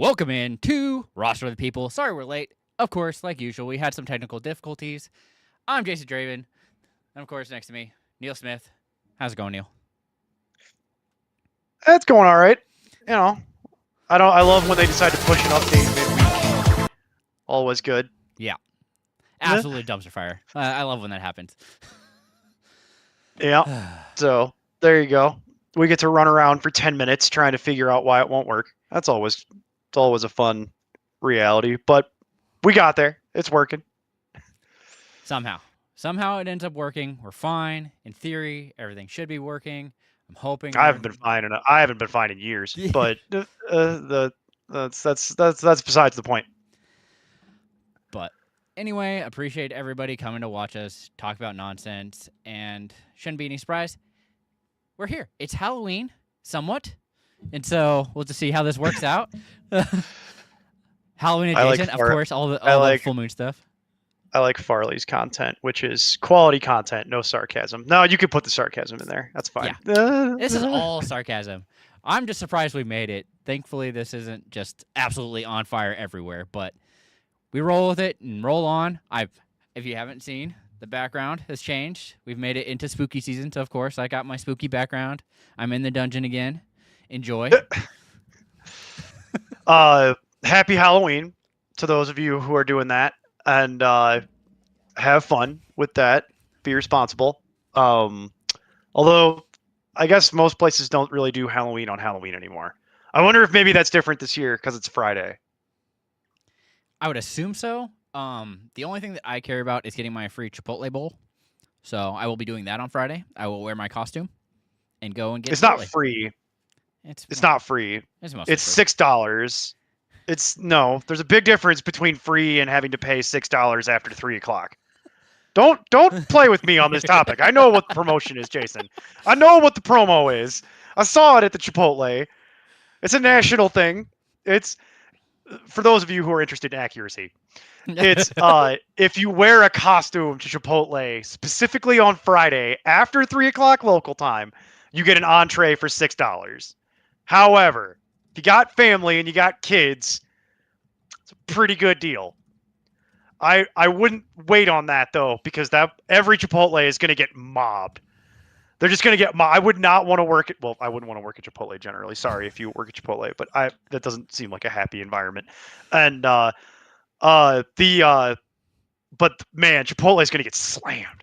Welcome in to Roster of the People. Sorry we're late. Of course, like usual, we had some technical difficulties. I'm Jason Draven. And of course, next to me, Neil Smith. How's it going, Neil? It's going all right. You know, I love when they decide to push an update midweek. Always good. Yeah. Absolutely dumpster fire. I love when that happens. Yeah. So there you go. We get to run around for 10 minutes trying to figure out why it won't work. It's always a fun reality, but we got there. It's working. Somehow it ends up working. We're fine. In theory, everything should be working. I'm hoping. I haven't been fine in years, but that's besides the point. But anyway, appreciate everybody coming to watch us talk about nonsense, and shouldn't be any surprise. We're here. It's Halloween, somewhat, and so we'll just see how this works out. Halloween adjacent, of course, all the full moon stuff. I like Farley's content, which is quality content, no sarcasm. No, you can put the sarcasm in there. That's fine. Yeah. This is all sarcasm. I'm just surprised we made it. Thankfully, this isn't just absolutely on fire everywhere, but we roll with it and roll on. If you haven't seen, the background has changed. We've made it into spooky season, so of course, I got my spooky background. I'm in the dungeon again. Enjoy. Happy Halloween to those of you who are doing that. And have fun with that. Be responsible. Although, I guess most places don't really do Halloween on Halloween anymore. I wonder if maybe that's different this year because it's Friday. I would assume so. The only thing that I care about is getting my free Chipotle bowl. So I will be doing that on Friday. I will wear my costume and go and get It's Chipotle. not free. It's not free. It's $6. There's a big difference between free and having to pay $6 after 3:00. Don't play with me on this topic. I know what the promotion is, Jason. I know what the promo is. I saw it at the Chipotle. It's a national thing. It's for those of you who are interested in accuracy. It's if you wear a costume to Chipotle specifically on Friday after 3:00 local time, you get an entree for $6. However, if you got family and you got kids, it's a pretty good deal. I wouldn't wait on that though, because every Chipotle is going to get mobbed. They're just going to get mobbed. I would not want to work at. Well, I wouldn't want to work at Chipotle generally. Sorry if you work at Chipotle, but that doesn't seem like a happy environment. And but man, Chipotle is going to get slammed.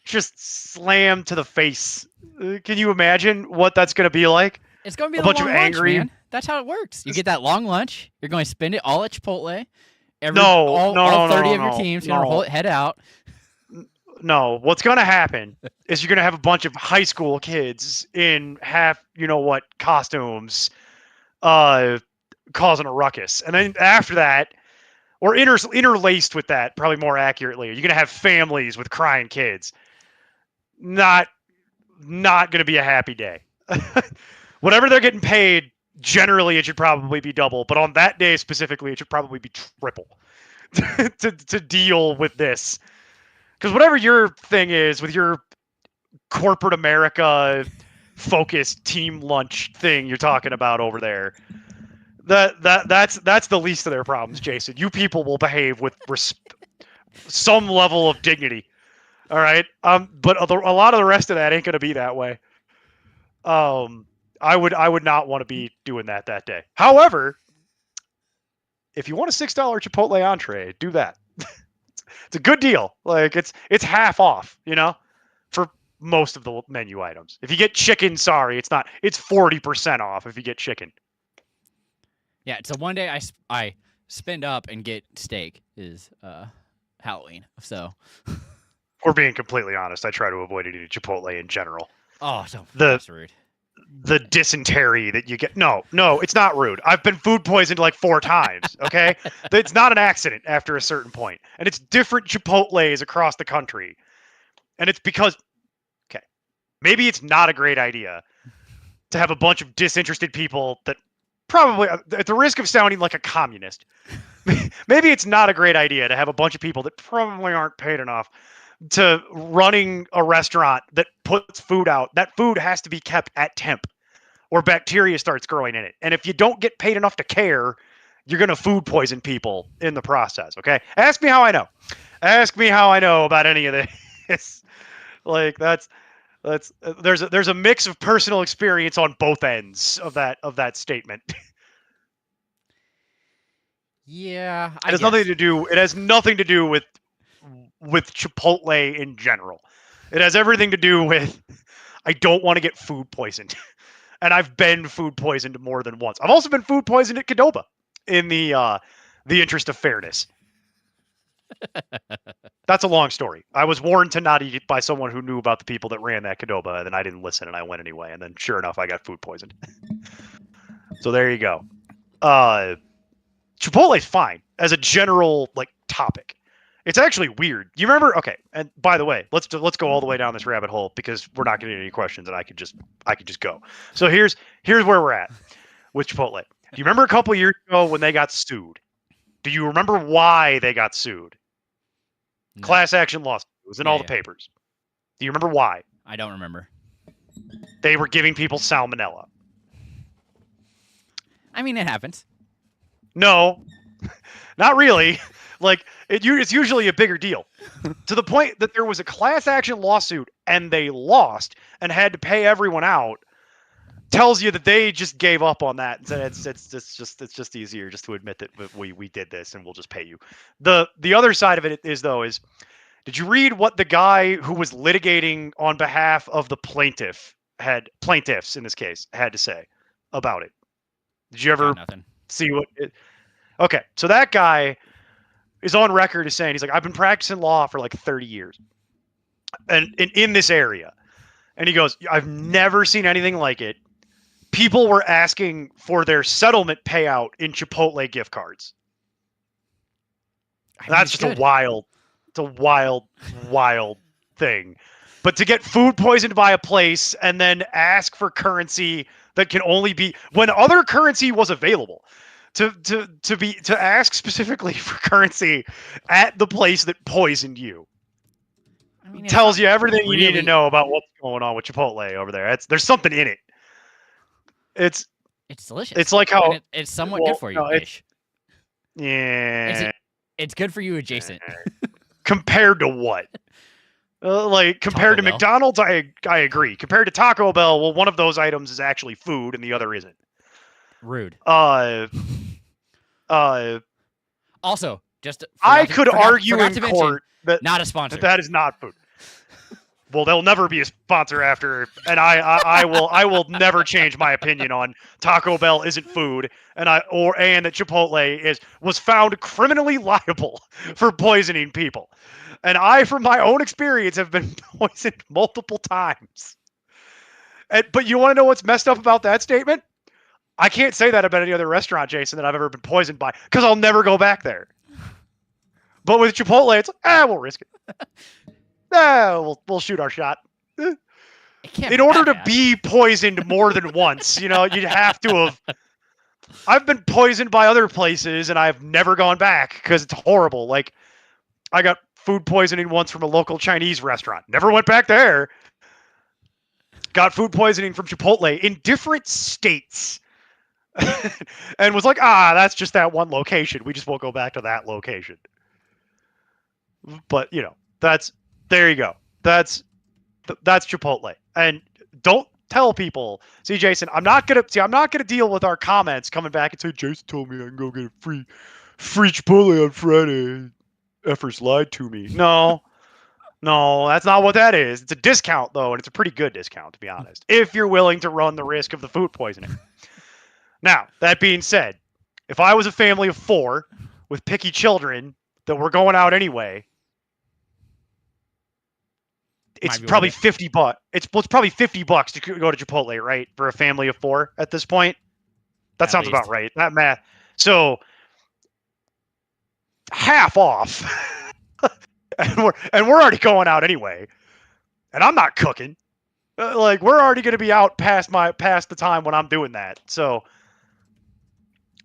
Just slammed to the face. Can you imagine what that's going to be like? It's going to be a bunch of angry. Lunch, man. That's how it works. You get that long lunch. You're going to spend it all at Chipotle. All 30 of your teams going to head out. No, what's going to happen is you're going to have a bunch of high school kids in costumes, causing a ruckus. And then after that, or interlaced with that, probably more accurately, you're going to have families with crying kids. Not going to be a happy day. Whatever they're getting paid, generally it should probably be double, but on that day specifically, it should probably be triple to deal with this. Because whatever your thing is with your corporate America focused team lunch thing you're talking about over there, that's the least of their problems, Jason. You people will behave with some level of dignity. All right, but a lot of the rest of that ain't gonna be that way. I would not want to be doing that day. However, if you want a $6 Chipotle entree, do that. It's a good deal. Like it's half off, for most of the menu items. If you get chicken, sorry, it's not. It's 40% off if you get chicken. Yeah, it's a one day I spend up and get steak is Halloween. So we're being completely honest. I try to avoid eating Chipotle in general. Oh, that's rude. The dysentery that you get. No, it's not rude. I've been food poisoned like 4 times, okay? It's not an accident after a certain point. And it's different Chipotles across the country. And it's because, okay, maybe it's not a great idea to have a bunch of disinterested people that probably, at the risk of sounding like a communist, maybe it's not a great idea to have a bunch of people that probably aren't paid enough to running a restaurant that puts food out. That food has to be kept at temp or bacteria starts growing in it. And if you don't get paid enough to care, you're going to food poison people in the process. Okay. Ask me how I know. Ask me how I know about any of this. Like there's a mix of personal experience on both ends of that statement. Yeah, I It has guess. nothing to do. It has nothing to do with Chipotle in general. It has everything to do with I don't want to get food poisoned, and I've been food poisoned more than once. I've also been food poisoned at Qdoba in the interest of fairness. That's a long story. I was warned to not eat by someone who knew about the people that ran that Qdoba, and then I didn't listen, and I went anyway. And then, sure enough, I got food poisoned. So there you go. Chipotle's fine as a general like topic. It's actually weird. You remember? Okay. And by the way, let's go all the way down this rabbit hole because we're not getting any questions, and I could just go. So here's where we're at with Chipotle. Do you remember a couple years ago when they got sued? Do you remember why they got sued? No, Class action lawsuit. It was in all the Yeah. papers. Do you remember why? I don't remember. They were giving people salmonella. I mean, it happens. No, not really. Like it's usually a bigger deal, to the point that there was a class action lawsuit and they lost and had to pay everyone out. Tells you that they just gave up on that and said it's just easier just to admit that we did this and we'll just pay you. The other side of it is did you read what the guy who was litigating on behalf of the plaintiffs in this case had to say about it? Did you ever Got nothing. see what it, okay, so that guy is on record as saying, he's like, I've been practicing law for like 30 years and in this area. And he goes, I've never seen anything like it. People were asking for their settlement payout in Chipotle gift cards. I mean, That's it's just good. it's a wild thing. But to get food poisoned by a place and then ask for currency that can only be when other currency was available, to ask specifically for currency at the place that poisoned you, I mean, tells you everything you need to really- know about what's going on with Chipotle over there. There's something in it. It's delicious. It's like how And it's somewhat good for you, ish. Yeah. It's good for you adjacent. Compared to what? Like compared Taco to Bell. McDonald's, I agree. Compared to Taco Bell, well, one of those items is actually food and the other isn't. Rude. Also, just I could argue forgot in to mention, court that not a sponsor. that is not food. Well, they'll never be a sponsor after, and I will never change my opinion on Taco Bell isn't food, and that Chipotle was found criminally liable for poisoning people, and I, from my own experience, have been poisoned multiple times. But you want to know what's messed up about that statement? I can't say that about any other restaurant, Jason, that I've ever been poisoned by, because I'll never go back there. But with Chipotle, it's like, we'll risk it. We'll shoot our shot. In order to be poisoned more than once, you'd have to have. I've been poisoned by other places, and I've never gone back because it's horrible. Like, I got food poisoning once from a local Chinese restaurant. Never went back there. Got food poisoning from Chipotle in different states. And was like, that's just that one location. We just won't go back to that location. But, there you go. That's Chipotle. And don't tell people. See, Jason, I'm not gonna deal with our comments coming back and say Jason told me I can go get a free Chipotle on Friday. Effers lied to me. No, that's not what that is. It's a discount though, and it's a pretty good discount to be honest. If you're willing to run the risk of the food poisoning. Now, that being said, if I was a family of 4 with picky children that were going out anyway, it's probably $50. It's probably $50 to go to Chipotle, right? For a family of 4 at this point. That sounds about right. That math. So half off. and we're already going out anyway. And I'm not cooking. Like, we're already going to be out past the time when I'm doing that. So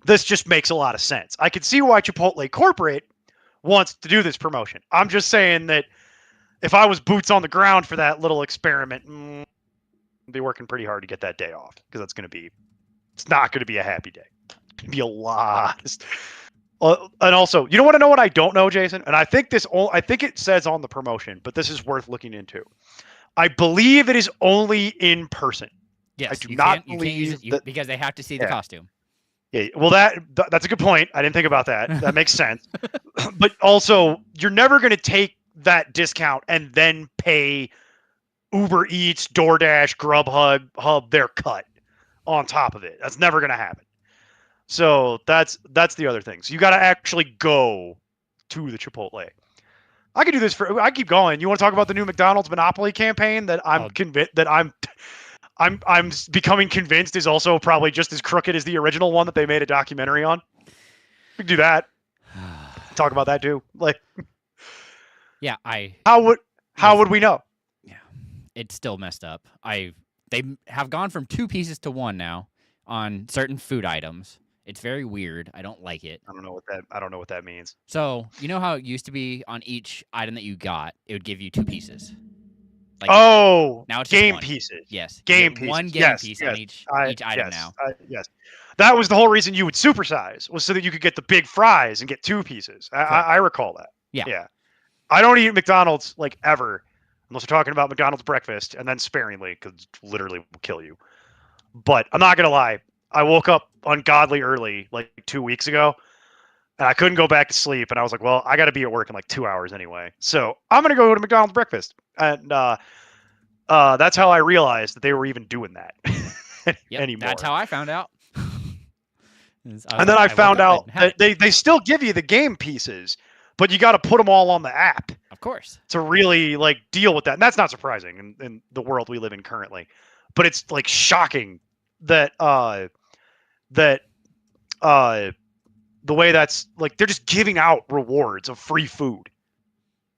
this just makes a lot of sense. I can see why Chipotle corporate wants to do this promotion. I'm just saying that if I was boots on the ground for that little experiment, I'd be working pretty hard to get that day off because it's not going to be a happy day. going to be a lot. And also, you want to know what I don't know, Jason? And I think I think it says on the promotion, but this is worth looking into. I believe it is only in person. Yes, I do you not can't use believe it that. because they have to see the costume. Yeah, well, that's a good point. I didn't think about that. That makes sense. But also, you're never going to take that discount and then pay Uber Eats, DoorDash, Grubhub their cut on top of it. That's never going to happen. So that's the other thing. So you got to actually go to the Chipotle. I could do this I keep going. You want to talk about the new McDonald's Monopoly campaign that I'm convinced that I'm becoming convinced is also probably just as crooked as the original one that they made a documentary on. We can do that. Talk about that too. Like, yeah, how would we know? Yeah, it's still messed up. They have gone from 2 pieces to 1 now on certain food items. It's very weird. I don't like it. I don't know what that means. So you know how it used to be on each item that you got, it would give you 2 pieces. Like, now it's game pieces. Yes, game pieces. One game piece on each item now. Yes, that was the whole reason you would supersize, was so that you could get the big fries and get 2 pieces. I recall that. Yeah. I don't eat McDonald's like ever, unless we're talking about McDonald's breakfast, and then sparingly, because it literally will kill you. But I'm not gonna lie, I woke up ungodly early like 2 weeks ago, and I couldn't go back to sleep, and I was like, well, I got to be at work in like 2 hours anyway, so I'm gonna go to McDonald's breakfast, and that's how I realized that they were even doing that anymore. That's how I found out. And then I found out that they still give you the game pieces, but you got to put them all on the app, of course, to really like deal with that. And that's not surprising in the world we live in currently, but it's like shocking that the way that's like they're just giving out rewards of free food.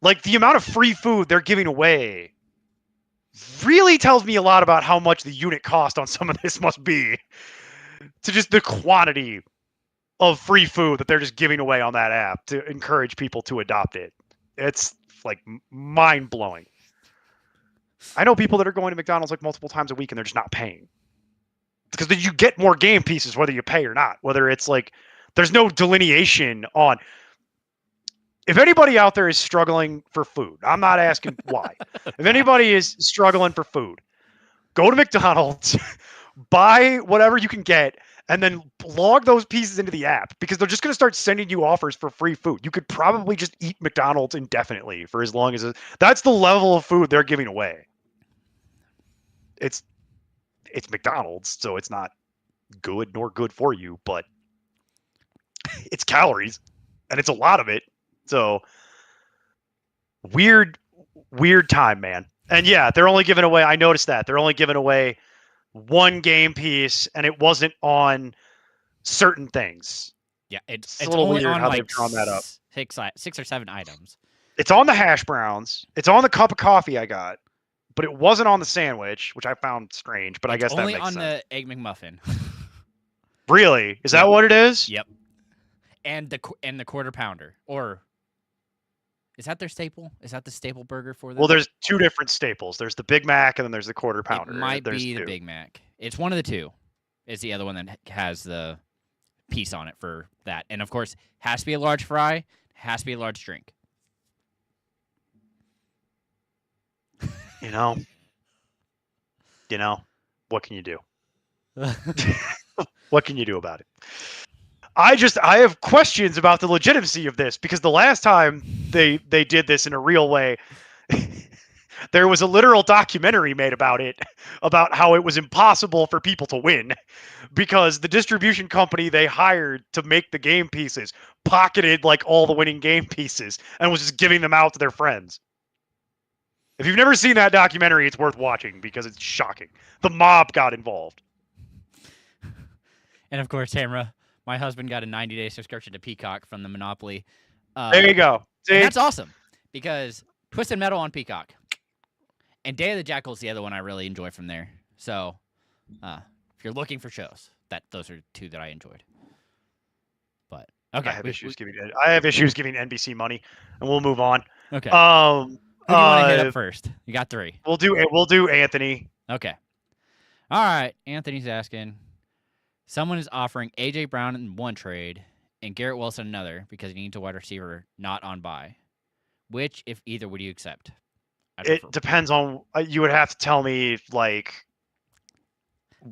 Like the amount of free food they're giving away really tells me a lot about how much the unit cost on some of this must be, to just the quantity of free food that they're just giving away on that app to encourage people to adopt it. It's like mind blowing. I know people that are going to McDonald's like multiple times a week and they're just not paying, because then you get more game pieces whether you pay or not. Whether it's like there's no delineation on. If anybody out there is struggling for food, I'm not asking why. If anybody is struggling for food, go to McDonald's, buy whatever you can get, and then log those pieces into the app, because they're just going to start sending you offers for free food. You could probably just eat McDonald's indefinitely for as long as that's the level of food they're giving away. It's McDonald's, so it's not good nor good for you, but it's calories, and it's a lot of it. So weird time, man. And yeah, they're only giving away, I noticed that they're only giving away 1 game piece, and it wasn't on certain things. Yeah, it's a little only weird on how like they've drawn that up. 6 or 7 items. It's on the hash browns. It's on the cup of coffee I got, but it wasn't on the sandwich, which I found strange. But I guess that makes sense. Only on the Egg McMuffin. Really? Is that what it is? Yep. And the quarter pounder, or is that their staple? Is that the staple burger for them? Well, there's 2 different staples. There's the Big Mac, and then there's the quarter pounder. It might be the Big Mac. It's one of the 2. Is the other one that has the piece on it for that. And of course, has to be a large fry, has to be a large drink. You know, what can you do? What can you do about it? I have questions about the legitimacy of this, because the last time they did this in a real way, there was a literal documentary made about it, about how it was impossible for people to win, because the distribution company they hired to make the game pieces pocketed like all the winning game pieces and was just giving them out to their friends. If you've never seen that documentary, it's worth watching because it's shocking. The mob got involved. And of course, Tamara, my husband got a 90-day subscription to Peacock from the Monopoly. There you go. See? That's awesome, because Twisted Metal on Peacock. And Day of the Jackal is the other one I really enjoy from there. So, if you're looking for shows, those are 2 that I enjoyed. But okay, I have issues giving NBC money, and we'll move on. Okay. Who do you want to hit up first? You got 3. We'll do Anthony. Okay. All right. Anthony's asking, Someone is offering AJ Brown in one trade and Garrett Wilson another because he needs a wide receiver not on bye. Which, if either, would you accept? I'd prefer. It depends on. You would have to tell me like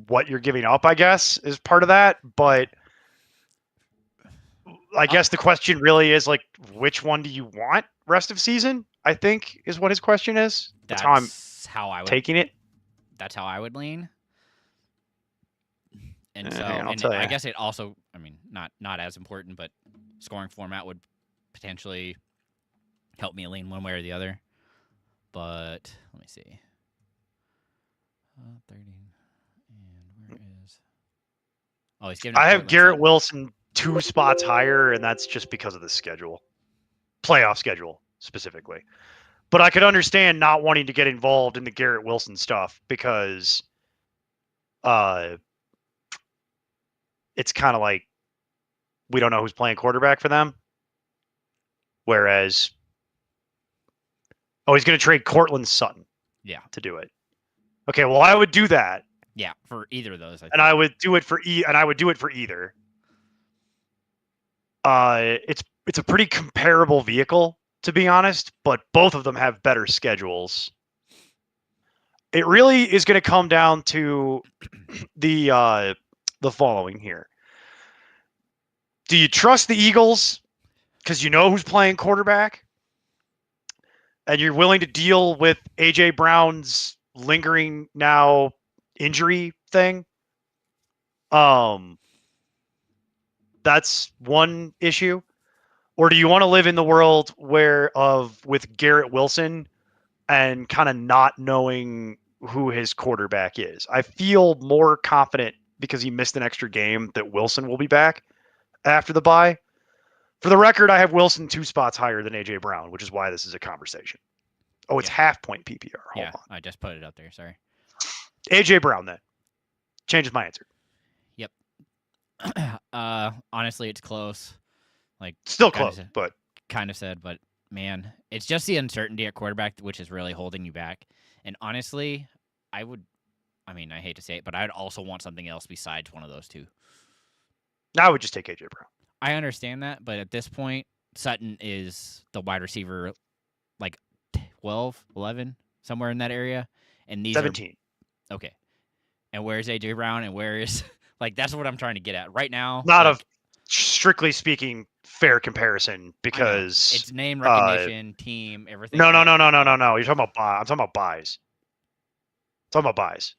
what you're giving up. I guess is part of that, but I guess the question really is like, which one do you want rest of season? I think is what his question is. That's how I'm how I would taking it. That's how I would lean. And so, Hang on, I'll and tell I ya. guess it also, I mean, not as important, but scoring format would potentially help me lean one way or the other. But let me see. 30. And where is? Oh, he's giving. I have Cortland Garrett Sutton. Wilson 2 spots higher, and that's just because of the schedule, playoff schedule specifically. But I could understand not wanting to get involved in the Garrett Wilson stuff because it's kind of like we don't know who's playing quarterback for them. Whereas, he's going to trade Cortland Sutton. Yeah. To do it. Okay, well, I would do that. Yeah, for either of those. I would do it for either. It's a pretty comparable vehicle, to be honest, but both of them have better schedules. It really is going to come down to the following here. Do you trust the Eagles because you know who's playing quarterback, and you're willing to deal with AJ Brown's lingering now injury thing? That's one issue. Or do you want to live in the world with Garrett Wilson and kind of not knowing who his quarterback is? I feel more confident because he missed an extra game that Wilson will be back after the bye. For the record, I have Wilson 2 spots higher than AJ Brown, which is why this is a conversation. Oh, it's half point PPR. Hold on. I just put it up there. Sorry. AJ Brown then. Changes my answer. Yep. Honestly, it's close. Like still close, but kind of said, but man, it's just the uncertainty at quarterback which is really holding you back. And honestly, I hate to say it, but I'd also want something else besides one of those two. I would just take AJ Brown. I understand that, but at this point, Sutton is the wide receiver, like 12, 11, somewhere in that area, and these 17. Are okay. And where's AJ Brown, and where is like that's what I'm trying to get at right now. Not a strictly speaking fair comparison because it's name recognition, team, everything. No. You're talking about buy. I'm talking about buys.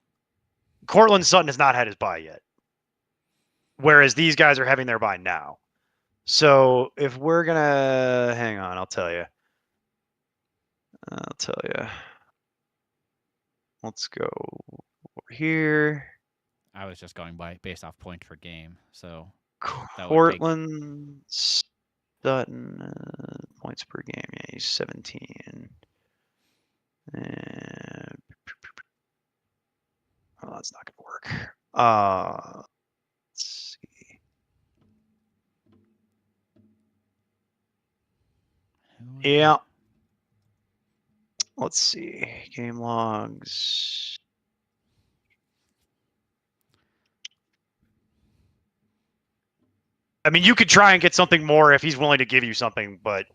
Cortland Sutton has not had his bye yet, whereas these guys are having their bye now. So if we're gonna hang on, I'll tell you. Let's go over here. I was just going based off points per game. So Cortland Sutton points per game. Yeah, he's 17. And that's not gonna work. Let's see. Yeah. Let's see. Game logs. I mean, you could try and get something more if he's willing to give you something, but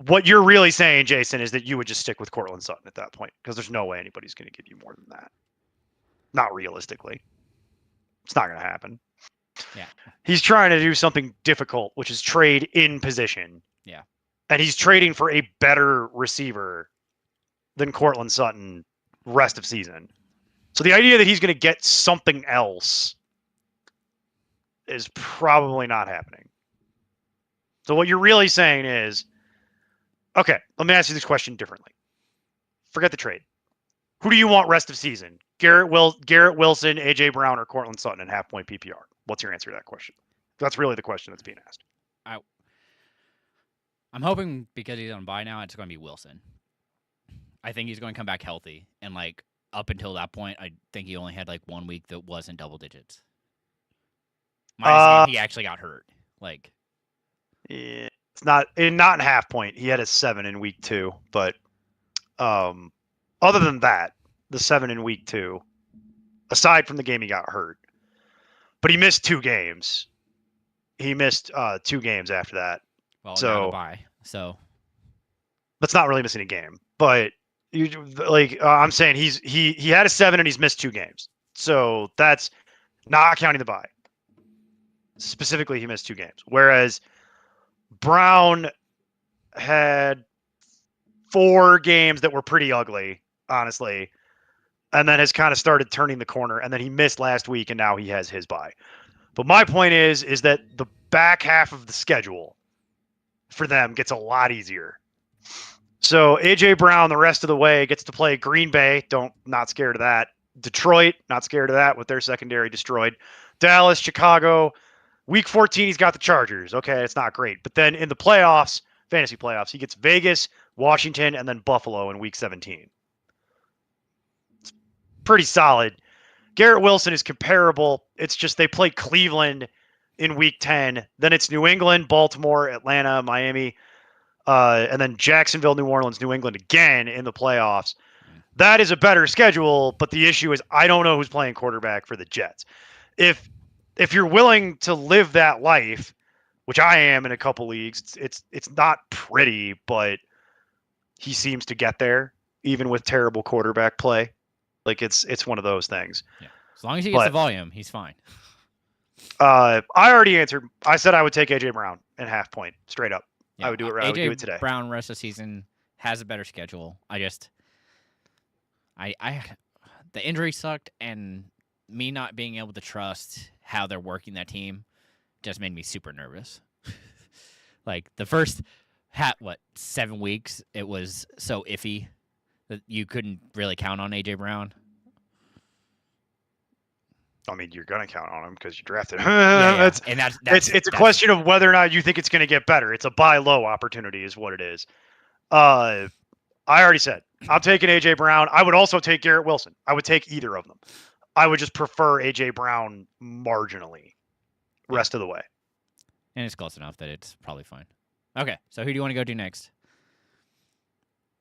what you're really saying, Jason, is that you would just stick with Cortland Sutton at that point because there's no way anybody's going to give you more than that. Not realistically. It's not going to happen. Yeah. He's trying to do something difficult, which is trade in position. Yeah. And he's trading for a better receiver than Cortland Sutton rest of season. So the idea that he's going to get something else is probably not happening. So what you're really saying is, okay, let me ask you this question differently. Forget the trade. Who do you want rest of season? Garrett Wilson, AJ Brown, or Cortland Sutton in half point PPR? What's your answer to that question? That's really the question that's being asked. I'm hoping because he's on bye now, it's going to be Wilson. I think he's going to come back healthy, and like up until that point, I think he only had like 1 week that wasn't double digits. He actually got hurt. Like, yeah, it's not in half point. He had a 7 in week 2, but other than that, the 7 in week 2, aside from the game he got hurt, but he missed 2 games. He missed 2 games after that. Well, now the So bye. So that's not really missing a game. But I'm saying he had a 7 and he's missed 2 games. So that's not counting the bye. Specifically, he missed 2 games. Whereas Brown had 4 games that were pretty ugly, honestly, and then has kind of started turning the corner. And then he missed last week, and now he has his bye. But my point is that the back half of the schedule for them gets a lot easier. So AJ Brown, the rest of the way, gets to play Green Bay. Not scared of that. Detroit, not scared of that with their secondary destroyed. Dallas, Chicago. Week 14, he's got the Chargers. Okay, it's not great. But then in the playoffs, fantasy playoffs, he gets Vegas, Washington, and then Buffalo in week 17. It's pretty solid. Garrett Wilson is comparable. It's just they play Cleveland in week 10. Then it's New England, Baltimore, Atlanta, Miami, and then Jacksonville, New Orleans, New England again in the playoffs. That is a better schedule, but the issue is I don't know who's playing quarterback for the Jets. If you're willing to live that life, which I am in a couple leagues, it's not pretty, but he seems to get there even with terrible quarterback play. Like it's one of those things. yeah, as long as he gets the volume, he's fine. I already answered. I said I would take AJ Brown in half point straight up. Yeah, I would do it. I would do it today. Brown rest of the season has a better schedule. The injury sucked, and me not being able to trust how they're working that team just made me super nervous. Like the first 7 weeks, it was so iffy that you couldn't really count on AJ Brown. I mean, you're gonna count on him because you drafted him. Yeah. And it's a question of whether or not you think it's gonna get better. It's a buy low opportunity, is what it is. I already said I'm taking AJ Brown. I would also take Garrett Wilson. I would take either of them. I would just prefer AJ Brown marginally rest of the way. And it's close enough that it's probably fine. Okay, so who do you want to go to next?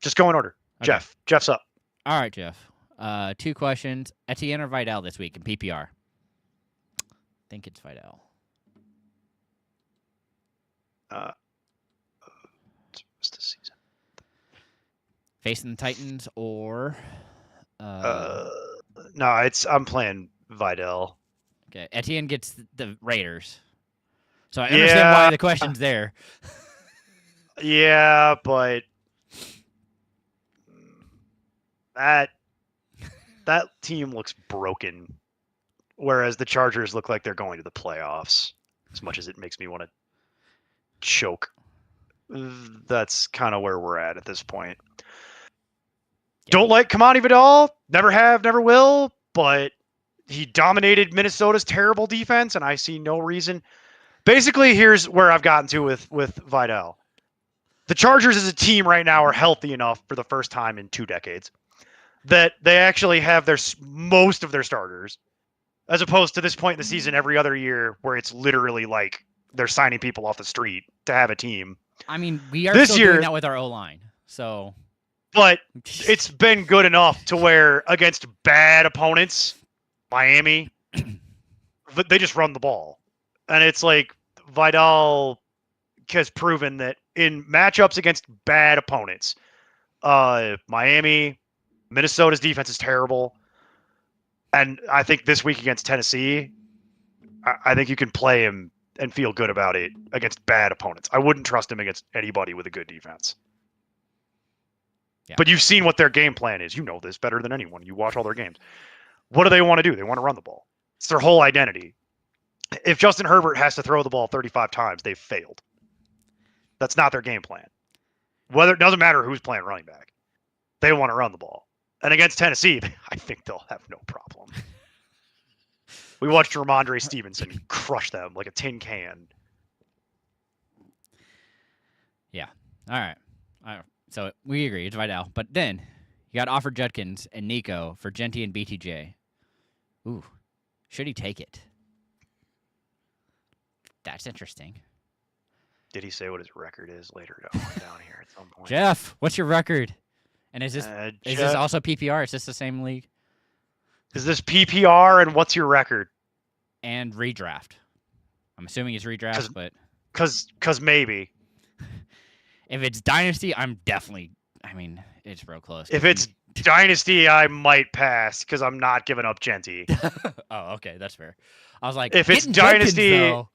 Just go in order. Okay. Jeff's up. All right, Jeff. 2 questions. Etienne or Vidal this week in PPR? I think it's Vidal. What's the season? Facing the Titans or no, I'm playing Vidal. Okay, Etienne gets the Raiders. So I understand why the question's there. Yeah, but that team looks broken, whereas the Chargers look like they're going to the playoffs. As much as it makes me want to choke, that's kind of where we're at this point. Yeah. Don't like Kamani Vidal. Never have, never will. But he dominated Minnesota's terrible defense, and I see no reason. Basically, here's where I've gotten to with Vidal. The Chargers as a team right now are healthy enough for the first time in 2 decades that they actually have most of their starters, as opposed to this point in the season every other year where it's literally like they're signing people off the street to have a team. I mean, we are still doing that with our O-line. So, but it's been good enough to where against bad opponents, Miami, they just run the ball. And it's like Vidal has proven that in matchups against bad opponents, Miami, Minnesota's defense is terrible. And I think this week against Tennessee, I think you can play him and feel good about it against bad opponents. I wouldn't trust him against anybody with a good defense. Yeah. But you've seen what their game plan is. You know this better than anyone. You watch all their games. What do they want to do? They want to run the ball. It's their whole identity. If Justin Herbert has to throw the ball 35 times, they've failed. That's not their game plan. It doesn't matter who's playing running back. They want to run the ball. And against Tennessee, I think they'll have no problem. We watched Ramondre Stevenson crush them like a tin can. Yeah. All right. So we agree. It's Vidal. But then you got offered Judkins and Nico for Genty and BTJ. Ooh. Should he take it? That's interesting. Did he say what his record is later down here at some point? Jeff, what's your record? And is this also PPR? Is this the same league? Is this PPR and what's your record? and redraft. I'm assuming it's redraft, but Cause maybe if it's dynasty, I'm definitely. I mean, it's real close. if it's dynasty, I might pass because I'm not giving up Genty. Oh, okay, that's fair. I was like, If it's getting Judkins dynasty, though.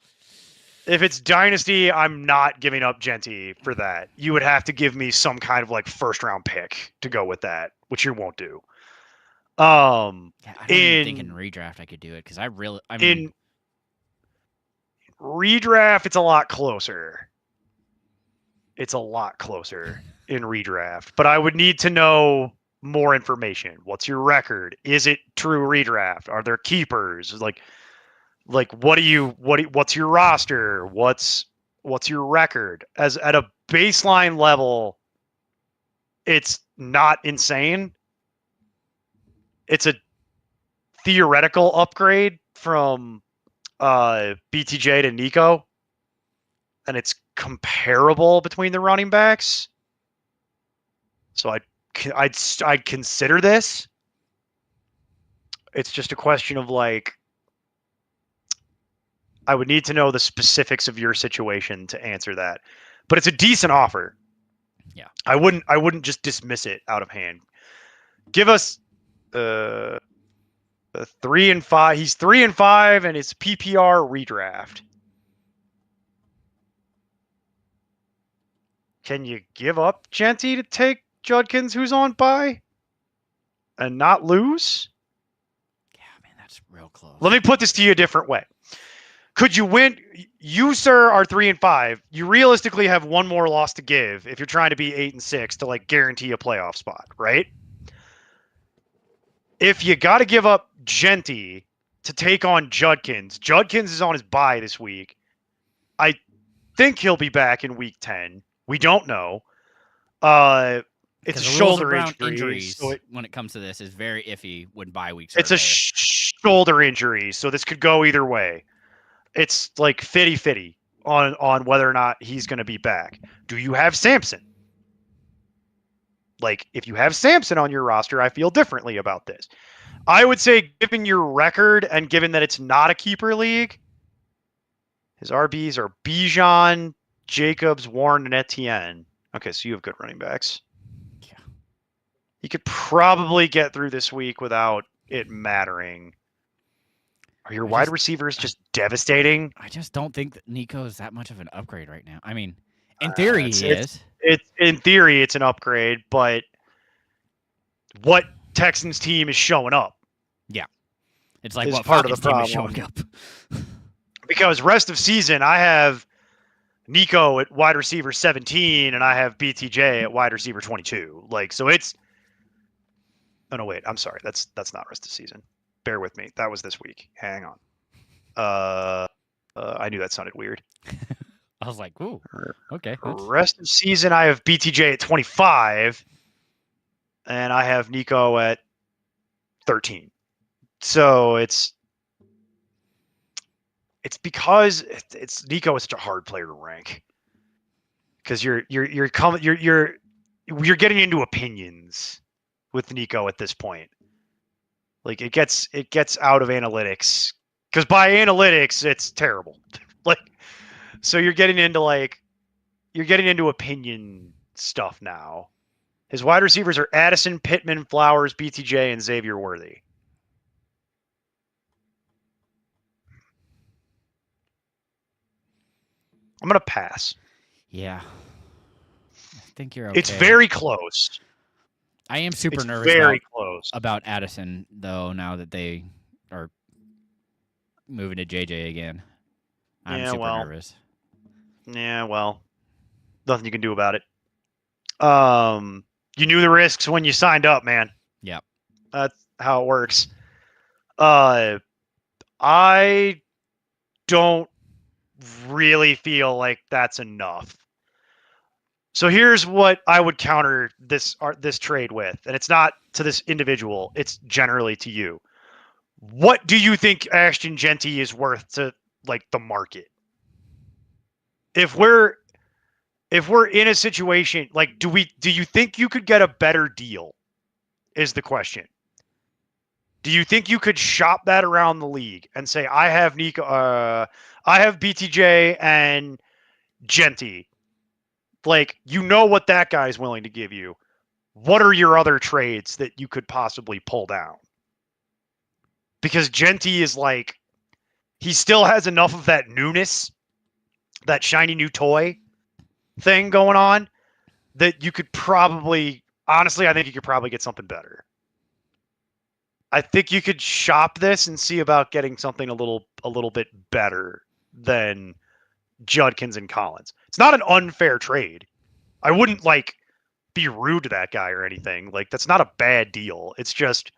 if it's dynasty, I'm not giving up Genty for that. You would have to give me some kind of like first round pick to go with that, which you won't do. Yeah, I don't even think in redraft I could do it because I mean, in redraft, it's a lot closer. It's a lot closer in redraft, but I would need to know more information. What's your record? Is it true redraft? Are there keepers? Like what's your roster? What's your record? As at a baseline level, it's not insane. It's a theoretical upgrade from BTJ to Nico, and it's comparable between the running backs. So I'd consider this. It's just a question of like, I would need to know the specifics of your situation to answer that. But it's a decent offer. Yeah. I wouldn't just dismiss it out of hand. Give us 3 and 5. He's 3 and 5 and it's PPR redraft. Can you give up Genty to take Judkins, who's on bye, and not lose? yeah, man, that's real close. Let me put this to you a different way. Could you win? You, sir, are 3 and 5. You realistically have one more loss to give if you're trying to be 8 and 6 to like guarantee a playoff spot, right? If you got to give up Genty to take on Judkins, Judkins is on his bye this week. I think he'll be back in week 10. We don't know. It's a shoulder injury. So when it comes to this, is very iffy when bye weeks. It's a shoulder injury, so this could go either way. It's like 50-50 on whether or not he's going to be back. Do you have Samson? Like, if you have Samson on your roster, I feel differently about this. I would say, given your record and given that it's not a keeper league, his RBs are Bijan, Jacobs, Warren, and Etienne. Okay, so you have good running backs. Yeah. You could probably get through this week without it mattering. Are your wide receivers just devastating? I just don't think that Nico is that much of an upgrade right now. I mean, in theory, he is. In theory, it's an upgrade, but what Texans team is showing up? Yeah, it's like what part of the problem is showing up. Because rest of season, I have Nico at wide receiver 17, and I have BTJ at wide receiver 22. Like, so it's. Oh no, wait. I'm sorry. That's not rest of season. Bear with me. That was this week. Hang on. I knew that sounded weird. I was like, ooh, okay. Rest of season, I have BTJ at 25, and I have Nico at 13. So it's because it's Nico is such a hard player to rank because you're getting into opinions with Nico at this point. Like it gets out of analytics because by analytics it's terrible. Like so you're getting into opinion stuff now. His wide receivers are Addison, Pittman, Flowers, BTJ, and Xavier Worthy. I'm gonna pass. Yeah, I think you're okay. It's very close. I am super nervous. Very close about Addison, though. Now that they are moving to JJ again, I'm super nervous. Yeah, well, nothing you can do about it. You knew the risks when you signed up, man. Yep. That's how it works. I don't really feel like that's enough. So here's what I would counter this trade with, and it's not to this individual, it's generally to you. What do you think Ashton Genty is worth to like the market? If we're in a situation like do you think you could get a better deal is the question. Do you think you could shop that around the league and say, I have I have BTJ and Genty. Like, you know what that guy's willing to give you. What are your other trades that you could possibly pull down? Because Genty is like, he still has enough of that newness, that shiny new toy thing going on, that you could probably, honestly, I think you could probably get something better. I think you could shop this and see about getting something a little bit better than Judkins and Collins. It's not an unfair trade. I wouldn't like be rude to that guy or anything. Like, that's not a bad deal. It's just,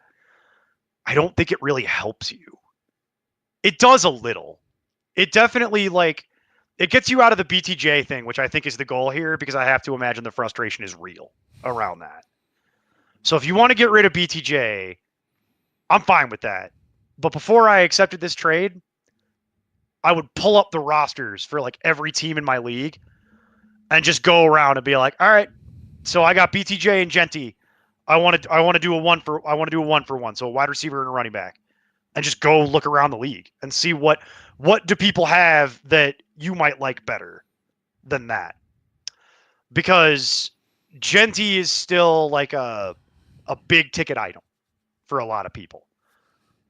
I don't think it really helps you. It does a little. It definitely, like, it gets you out of the BTJ thing, which I think is the goal here, because I have to imagine the frustration is real around that. So if you want to get rid of BTJ, I'm fine with that. But before I accepted this trade, I would pull up the rosters for like every team in my league and just go around and be like, all right, so I got BTJ and Genty. I want to do a 1-for-1, so a wide receiver and a running back. And just go look around the league and see what do people have that you might like better than that. Because Genty is still like a big ticket item for a lot of people.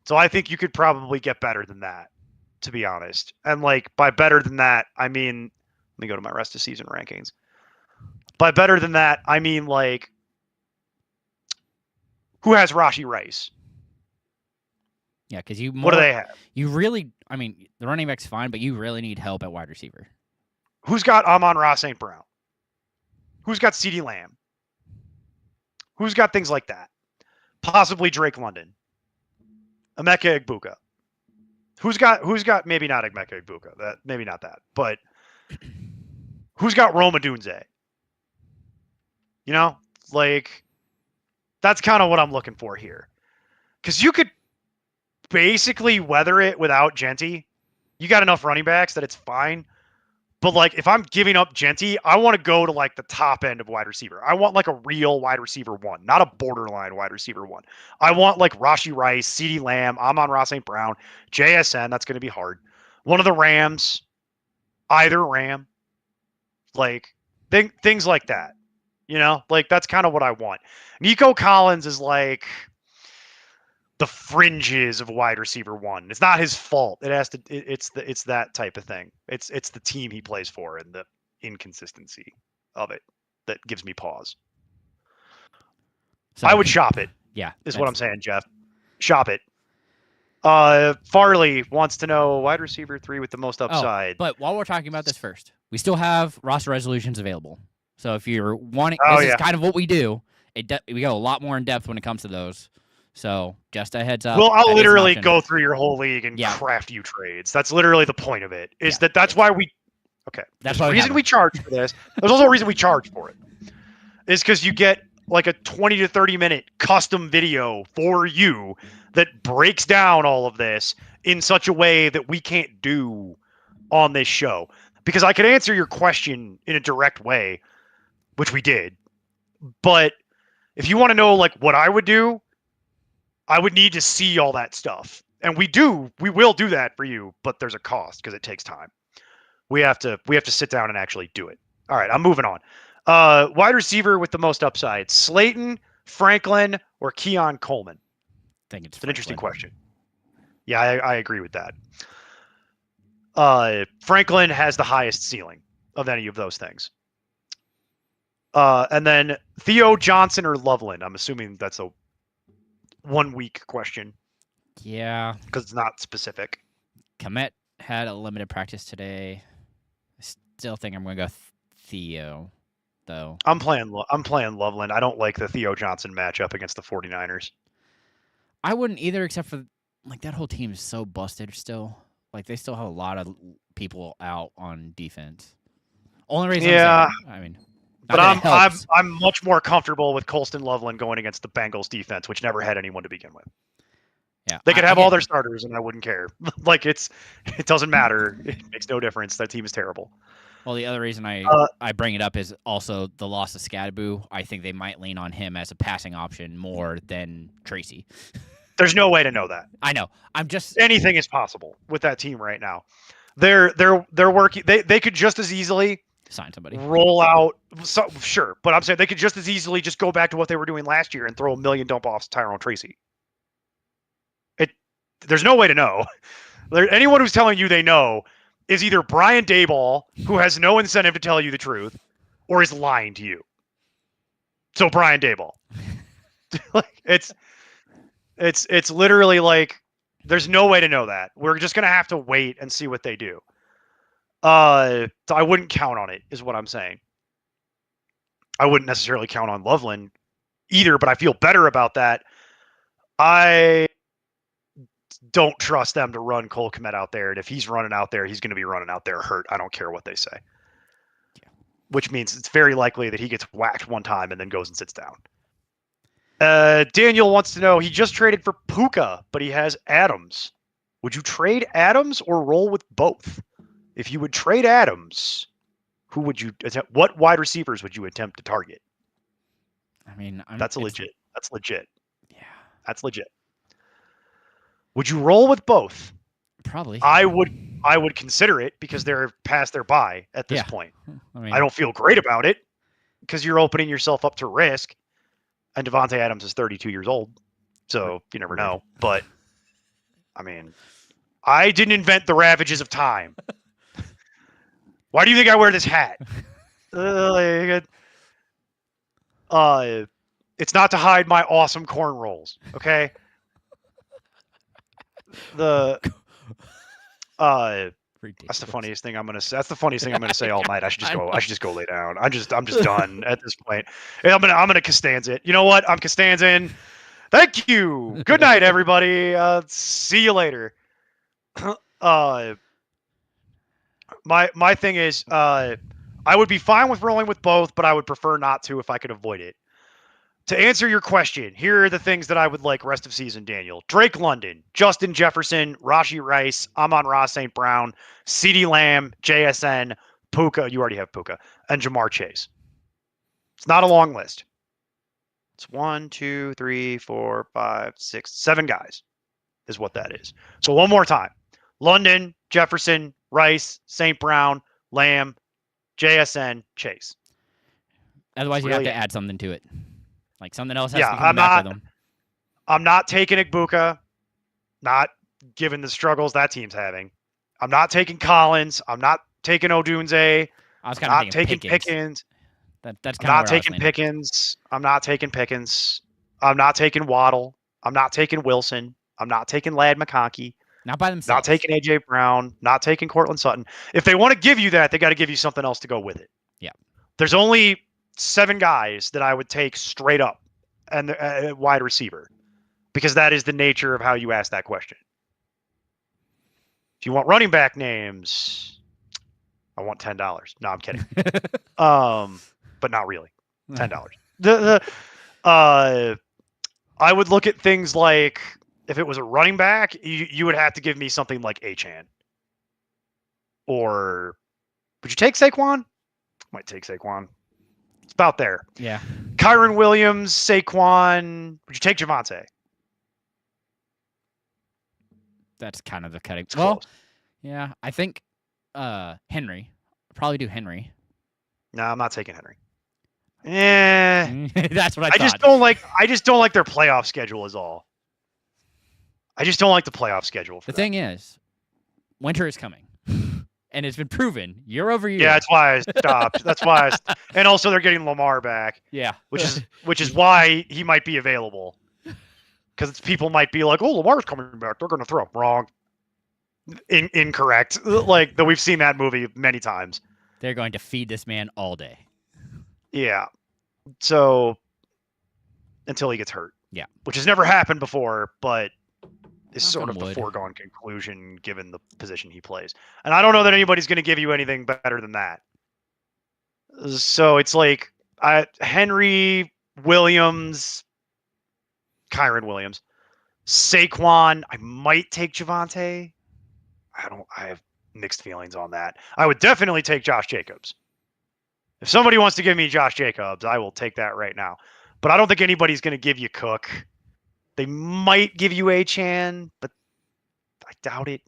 So I think you could probably get better than that, to be honest. And like, by better than that, I mean, let me go to my rest of season rankings. By better than that, I mean like, who has Rashee Rice? Yeah, because what do they have? You really, I mean, the running back's fine, but you really need help at wide receiver. Who's got Amon-Ra St. Brown? Who's got CeeDee Lamb? Who's got things like that? Possibly Drake London. Emeka Egbuka. Who's got maybe not Emeka Egbuka, that maybe not that, but who's got Roma Dunze? You know, like, that's kind of what I'm looking for here. Because you could basically weather it without Genty. You got enough running backs that it's fine. But like, if I'm giving up Genty, I want to go to like the top end of wide receiver. I want like a real wide receiver one, not a borderline wide receiver one. I want like Rashee Rice, CeeDee Lamb, Amon-Ra St. Brown, JSN. That's going to be hard. One of the Rams, either Ram, like things like that. You know, like, that's kind of what I want. Nico Collins is like the fringes of wide receiver one. It's not his fault. It has to. It's that type of thing. It's the team he plays for and the inconsistency of it that gives me pause. So, I would shop it. Yeah, is what I'm saying, Jeff. Shop it. Farley wants to know wide receiver 3 with the most upside. But while we're talking about this first, we still have roster resolutions available. So if you're wanting, this is kind of what we do. We go a lot more in depth when it comes to those. So just a heads up. Well, I'll literally go through your whole league and craft you trades. That's literally the point of it. That's why we. Okay. That's the reason we charge for this. There's also a reason we charge for it. Is because you get like a 20 to 30 minute custom video for you that breaks down all of this in such a way that we can't do on this show. Because I could answer your question in a direct way, which we did. But if you want to know like what I would do, I would need to see all that stuff. And we will do that for you, but there's a cost because it takes time. We have to sit down and actually do it. All right, I'm moving on. Wide receiver with the most upside: Slayton, Franklin, or Keon Coleman? I think it's an interesting question. Yeah, I agree with that. Franklin has the highest ceiling of any of those things. And then Theo Johnson or Loveland. I'm assuming that's a 1 week question. Yeah. Because it's not specific. Komet had a limited practice today. I still think I'm going to go Theo, though. I'm playing Loveland. I don't like the Theo Johnson matchup against the 49ers. I wouldn't either, except for like that whole team is so busted still. Like they still have a lot of people out on defense. Only reason I mean, but I'm much more comfortable with Colston Loveland going against the Bengals defense, which never had anyone to begin with. Yeah, they could have all their starters, and I wouldn't care. Like it doesn't matter. It makes no difference. That team is terrible. Well, the other reason I bring it up is also the loss of Scadaboo. I think they might lean on him as a passing option more than Tracy. There's no way to know that. I know. I'm just Anything is possible with that team right now. They're working. They could just as easily sign somebody. roll out. So, sure, but I'm saying they could just as easily just go back to what they were doing last year and throw a million dump offs to Tyrone Tracy. There's no way to know. Anyone who's telling you they know is either Brian Daboll, who has no incentive to tell you the truth, or is lying to you. So Brian Daboll. Like it's literally like there's no way to know that. We're just gonna have to wait and see what they do. So I wouldn't count on it, is what I'm saying. I wouldn't necessarily count on Loveland either, but I feel better about that. I don't trust them to run Cole Kmet out there, and if he's running out there, he's going to be running out there hurt. I don't care what they say. Yeah. Which means it's very likely that he gets whacked one time and then goes and sits down. Daniel wants to know, he just traded for Puka, but he has Adams. Would you trade Adams or roll with both? If you would trade Adams, who would you attempt? What wide receivers would you attempt to target? I mean, that's legit. That's legit. Yeah, that's legit. Would you roll with both? Probably. I would consider it because they're past their bye at this point. I don't feel great about it because you're opening yourself up to risk. And Devontae Adams is 32 years old, so you never know. But I mean, I didn't invent the ravages of time. Why do you think I wear this hat? It's not to hide my awesome corn rolls, okay? That's the funniest thing I'm gonna say. That's the funniest thing I'm gonna say all night. I should just go lay down. I'm just done at this point. I'm gonna Costanza it. You know what? I'm Costanza-ing. Thank you. Good night, everybody. See you later. My thing is, I would be fine with rolling with both, but I would prefer not to if I could avoid it. To answer your question, here are the things that I would like rest of season, Daniel. Drake London, Justin Jefferson, Rashee Rice, Amon-Ra St. Brown, CeeDee Lamb, JSN, Puka, you already have Puka, and Jamar Chase. It's not a long list. It's 1, 2, 3, 4, 5, 6, 7 guys is what that is. So one more time. London, Jefferson, Rice, St. Brown, Lamb, JSN, Chase. Otherwise, you have to add something to it. Like something else has to come back with them. I'm not taking Igbuka, not given the struggles that team's having. I'm not taking Collins. I'm not taking Odunze. I was kind of taking Pickens. That's I'm not taking Pickens. I'm not taking Pickens. I'm not taking Waddle. I'm not taking Wilson. I'm not taking Ladd McConkey. Not by themselves. Not taking AJ Brown. Not taking Cortland Sutton. If they want to give you that, they got to give you something else to go with it. Yeah. There's only 7 guys that I would take straight up and wide receiver, because that is the nature of how you ask that question. If you want running back names, I want $10. No, I'm kidding. But not really. $10. I would look at things like, if it was a running back, you would have to give me something like Achane. Or would you take Saquon? Might take Saquon. It's about there. Yeah. Kyron Williams, Saquon. Would you take Javonte? That's kind of the cutting. Well, yeah, I think Henry. Probably do Henry. No, I'm not taking Henry. That's what I thought. I just don't like their playoff schedule is all. I just don't like the playoff schedule. The thing is, winter is coming. And it's been proven year over year. Yeah, that's why I stopped. And also they're getting Lamar back. Yeah. Which is why he might be available. Because people might be like, oh, Lamar's coming back. They're going to throw him. Wrong. Incorrect. Like, we've seen that movie many times. They're going to feed this man all day. Yeah. So, until he gets hurt. Yeah. Which has never happened before, but is sort of the foregone conclusion given the position he plays. And I don't know that anybody's going to give you anything better than that. So it's like Henry, Williams, Kyron Williams, Saquon. I might take Javonte. I have mixed feelings on that. I would definitely take Josh Jacobs. If somebody wants to give me Josh Jacobs, I will take that right now. But I don't think anybody's going to give you Cook. They might give you Achane, but I doubt it.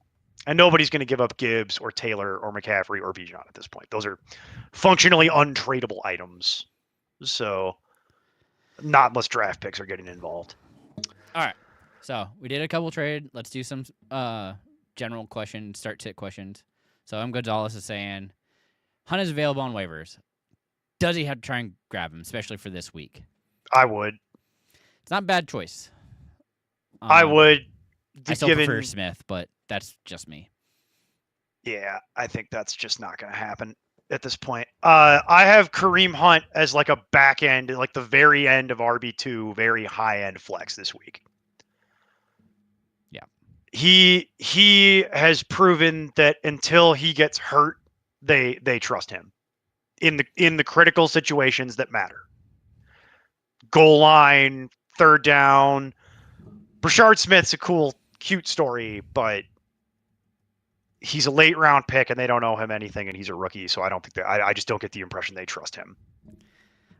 And nobody's going to give up Gibbs or Taylor or McCaffrey or Bijan at this point. Those are functionally untradeable items. So not unless draft picks are getting involved. All right. So we did a couple trade. Let's do some general questions, start tit questions. So Gonzalez is saying Hunt is available on waivers. Does he have to try and grab him, especially for this week? I would. It's not a bad choice. I would. I still prefer Smith, but that's just me. Yeah, I think that's just not going to happen at this point. I have Kareem Hunt as like a back end, like the very end of RB2, very high end flex this week. Yeah. He has proven that until he gets hurt, they trust him in the critical situations that matter. Goal line, third down. Brashard Smith's a cool, cute story, but he's a late round pick and they don't know him anything and he's a rookie. So I don't think I just don't get the impression they trust him.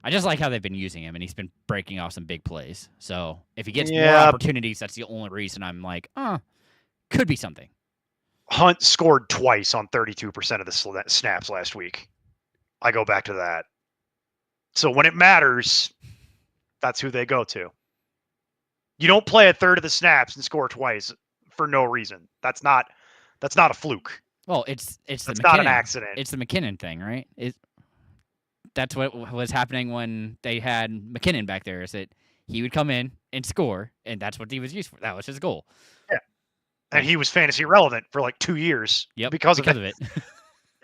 I just like how they've been using him and he's been breaking off some big plays. So if he gets more opportunities, that's the only reason I'm like, could be something. Hunt scored twice on 32% of the snaps last week. I go back to that. So when it matters, that's who they go to. You don't play a third of the snaps and score twice for no reason. That's not a fluke. Well, it's not an accident. It's the McKinnon thing, right? That's what was happening when they had McKinnon back there. Is that he would come in and score, and that's what he was used for. That was his goal. Yeah, and he was fantasy relevant for like 2 years. Yep, because of it.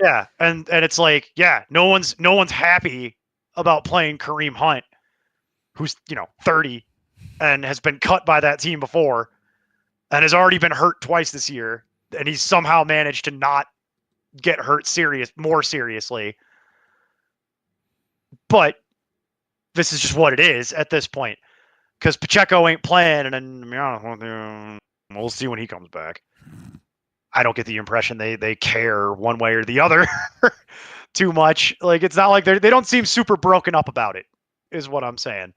Yeah, and it's like, no one's happy about playing Kareem Hunt, who's 30. And has been cut by that team before and has already been hurt twice this year. And he's somehow managed to not get hurt more seriously. But this is just what it is at this point. Because Pacheco ain't playing, and then we'll see when he comes back. I don't get the impression they care one way or the other too much. Like, it's not like they don't seem super broken up about it, is what I'm saying.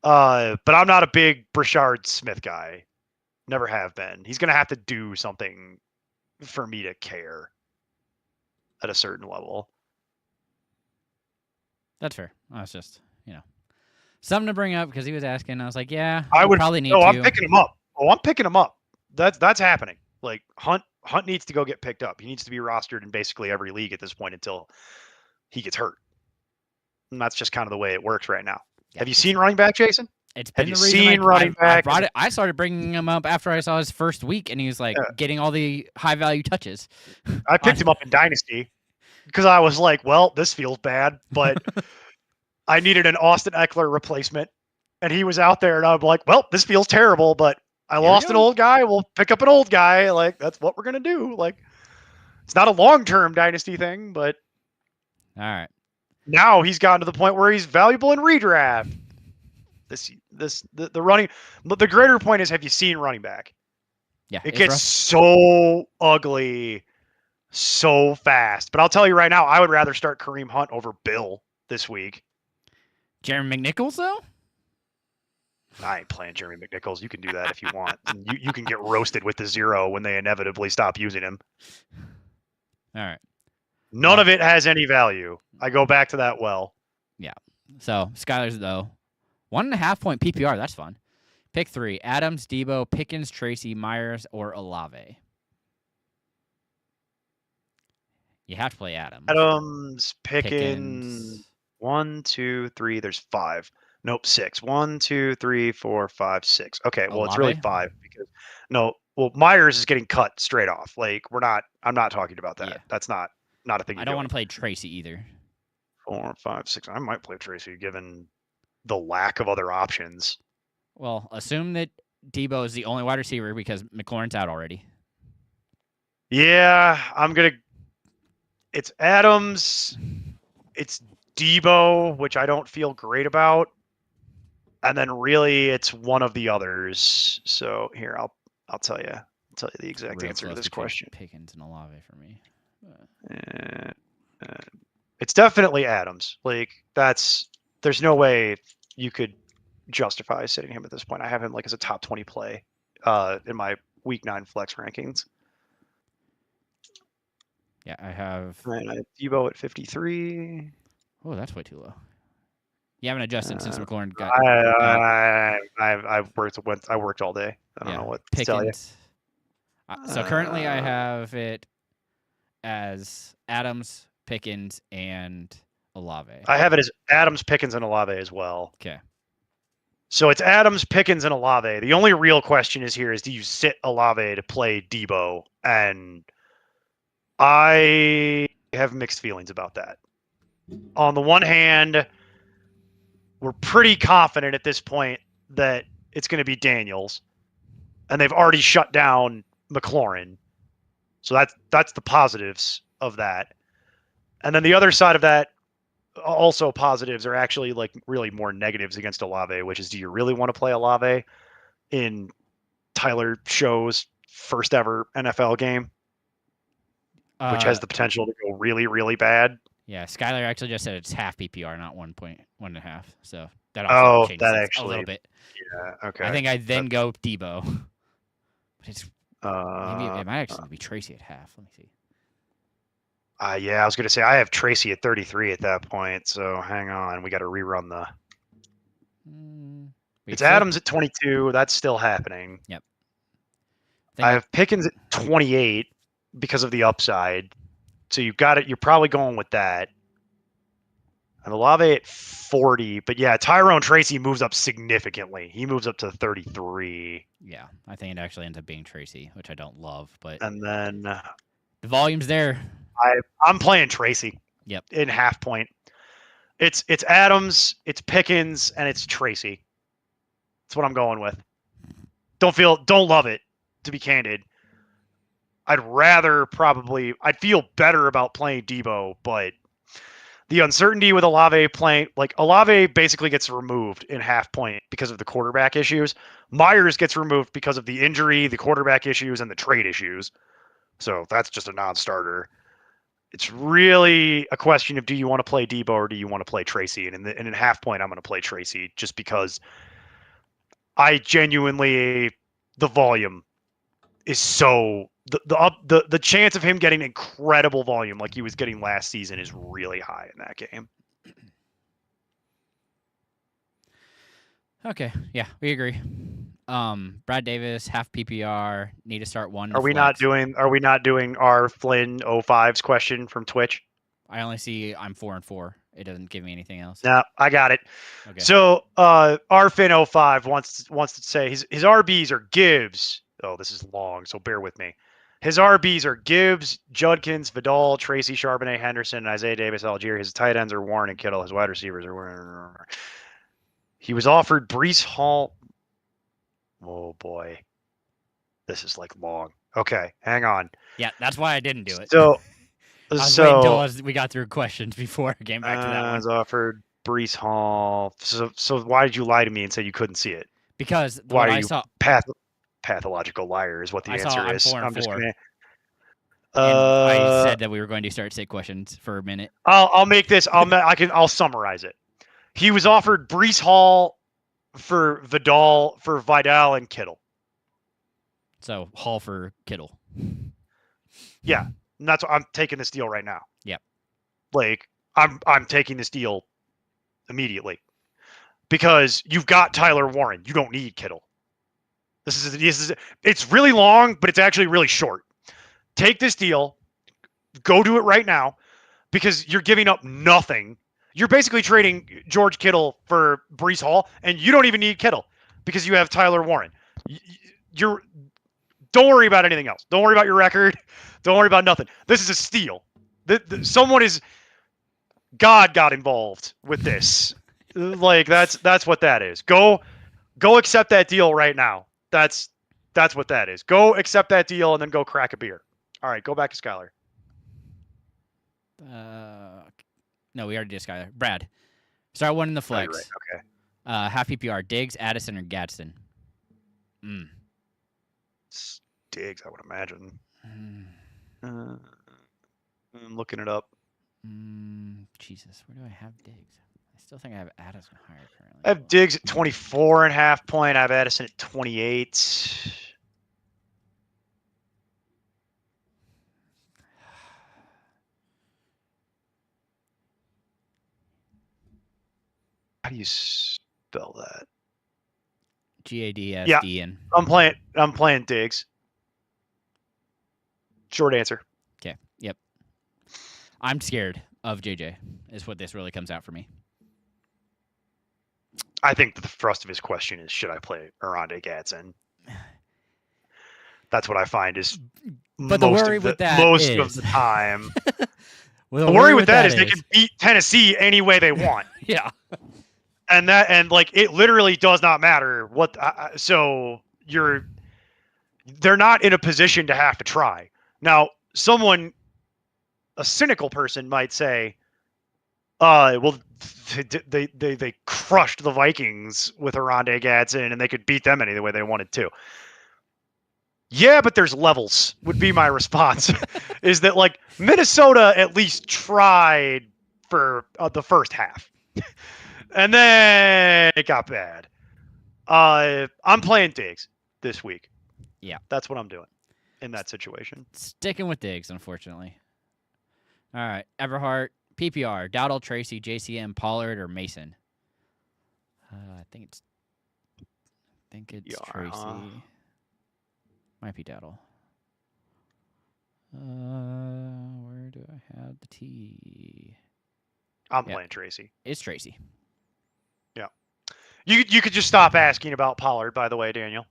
But I'm not a big Brashard Smith guy. Never have been. He's going to have to do something for me to care at a certain level. That's fair. That's just, something to bring up because he was asking. I was like, yeah, I would probably need to. I'm picking him up. I'm picking him up. That's happening. Like, Hunt needs to go get picked up. He needs to be rostered in basically every league at this point until he gets hurt. And that's just kind of the way it works right now. Yeah, have you seen running back, Jason? It's been the reason running back. I started bringing him up after I saw his first week, and he was like getting all the high value touches. I picked him up in Dynasty because I was like, well, this feels bad, but I needed an Austin Eckler replacement, and he was out there, and I'm like, well, this feels terrible, but I lost an old guy. We'll pick up an old guy. Like, that's what we're gonna do. Like, it's not a long-term Dynasty thing, but all right. Now he's gotten to the point where he's valuable in redraft. The running, but the greater point is, have you seen running back? Yeah, it gets so ugly so fast. But I'll tell you right now, I would rather start Kareem Hunt over Bill this week. Jeremy McNichols, though? I ain't playing Jeremy McNichols. You can do that if you want. You can get roasted with the 0 when they inevitably stop using him. All right. None of it has any value. I go back to that well. Yeah. So, Skyler's, though. 1.5 point PPR. That's fun. Pick 3. Adams, Debo, Pickens, Tracy, Myers, or Olave. You have to play Adams. Adams, Pickens. 1, 2, 3. There's 5. Nope, 6. 1, 2, 3, 4, 5, 6. Okay, well, it's really 5 because Myers is getting cut straight off. Like, I'm not talking about that. Yeah. That's not a thing. I don't want to play Tracy either. 4, 5, 6. I might play Tracy given the lack of other options. Well, assume that Debo is the only wide receiver because McLaurin's out already. Yeah, it's Adams, it's Debo, which I don't feel great about, and then really it's one of the others. So here, I'll tell you the exact answer to this question. Pickens and Olave for me. It's definitely Adams. Like, there's no way you could justify sitting him at this point. I have him like as a top 20 play in my week 9 flex rankings. Yeah, I have. And I have Debo at 53. Oh, that's way too low. You haven't adjusted since McLaurin got. I've worked all day. I don't know what to tell you. Pickens. So currently, I have it as Adams, Pickens, and Olave. I have it as Adams, Pickens, and Olave as well. Okay. So it's Adams, Pickens, and Olave. The only real question is here is do you sit Olave to play Debo? And I have mixed feelings about that. On the one hand, we're pretty confident at this point that it's going to be Daniels, and they've already shut down McLaurin. So that's the positives of that. And then the other side of that, also positives, are actually like really more negatives against Olave, which is do you really want to play Olave in Tyler Show's first ever NFL game, which has the potential to go really, really bad? Yeah, Skylar actually just said it's half PPR, not 1.1.5. So that also changes that it actually, a little bit. Yeah, okay. I think I then go Debo. But it's maybe Uh, it might actually be Tracy at half. Let me see. Yeah, I was gonna say I have Tracy at 33 at that point. So hang on, we got to rerun the. It's Adams at 22. That's still happening. Yep. I have Pickens at 28 because of the upside. So you've got it. You're probably going with that. And Olave at 40. But yeah, Tyrone Tracy moves up significantly. He moves up to 33. Yeah, I think it actually ends up being Tracy, which I don't love. But And then the volume's there. I'm playing Tracy. Yep. In half point. It's Adams, it's Pickens, and it's Tracy. That's what I'm going with. Don't love it, to be candid. I'd feel better about playing Debo, but the uncertainty with Olave playing, like Olave basically gets removed in half point because of the quarterback issues. Myers gets removed because of the injury, the quarterback issues, and the trade issues. So that's just a non-starter. It's really a question of do you want to play Debo or do you want to play Tracy? And in half point, I'm going to play Tracy just because I genuinely, the volume is so the chance of him getting incredible volume like he was getting last season is really high in that game. Okay, yeah, we agree. Brad Davis, half PPR, need to start one. Are we not doing our Flynn 05's question from Twitch? I only see I'm 4-4. It doesn't give me anything else. No, I got it. Okay. So Rfin 05 wants to say his RBs are Gibbs. Oh, this is long, so bear with me. His RBs are Gibbs, Judkins, Vidal, Tracy, Charbonnet, Henderson, and Isaiah Davis, Algier. His tight ends are Warren and Kittle. His wide receivers are. He was offered Breece Hall. Oh boy, this is like long. Okay, hang on. Yeah, that's why I didn't do it. So, I was waiting until we got through questions before I came back to that one. I was offered Breece Hall. So why did you lie to me and say you couldn't see it? Because why are you you pathological liar is what the answer I'm is. 4-4. I'm just gonna. And I said that we were going to start say questions for a minute. I'll make this. I'll summarize it. He was offered Breece Hall for Vidal, and Kittle. So Hall for Kittle. Yeah, and that's what I'm taking this deal right now. Yep. Like I'm taking this deal immediately because you've got Tyler Warren. You don't need Kittle. This is it's really long, but it's actually really short. Take this deal, go do it right now, because you're giving up nothing. You're basically trading George Kittle for Breece Hall, and you don't even need Kittle because you have Tyler Warren. Don't worry about anything else. Don't worry about your record. Don't worry about nothing. This is a steal. God got involved with this. Like that's what that is. Go accept that deal right now. That's what that is. Go accept that deal and then go crack a beer. All right, go back to Skylar. No, we already did Skylar. Brad, start one in the flex. Oh, right. Okay. Half PPR, Diggs, Addison, or Gadsden? Diggs, I would imagine. I'm looking it up. Jesus, where do I have Diggs? I still think I have Addison higher currently. I have Diggs at 24.5 point. I have Addison at 28. How do you spell that? GADSDN. I'm playing Diggs. Short answer. Okay. Yep. I'm scared of JJ. Is what this really comes out for me. I think the thrust of his question is, should I play Arondé Gadsden? That's what I find is But the worry with that most is of the time. well, The worry with that is they can beat Tennessee any way they want. Yeah. And like it literally does not matter what. So they're not in a position to have to try. Now, a cynical person might say, well, they crushed the Vikings with Arondé Gadsden, and they could beat them any way they wanted to. Yeah, but there's levels, would be my response. Is that like Minnesota at least tried for the first half. And then it got bad. I'm playing Diggs this week. Yeah. That's what I'm doing in that situation. Sticking with Diggs, unfortunately. All right. Everhart, PPR, Dowdle, Tracy, JCM, Pollard, or Mason? I think it's Tracy. Might be Dowdle. Where do I have the T? I'm playing Tracy. It's Tracy. Yeah. You could just stop asking about Pollard, by the way, Daniel.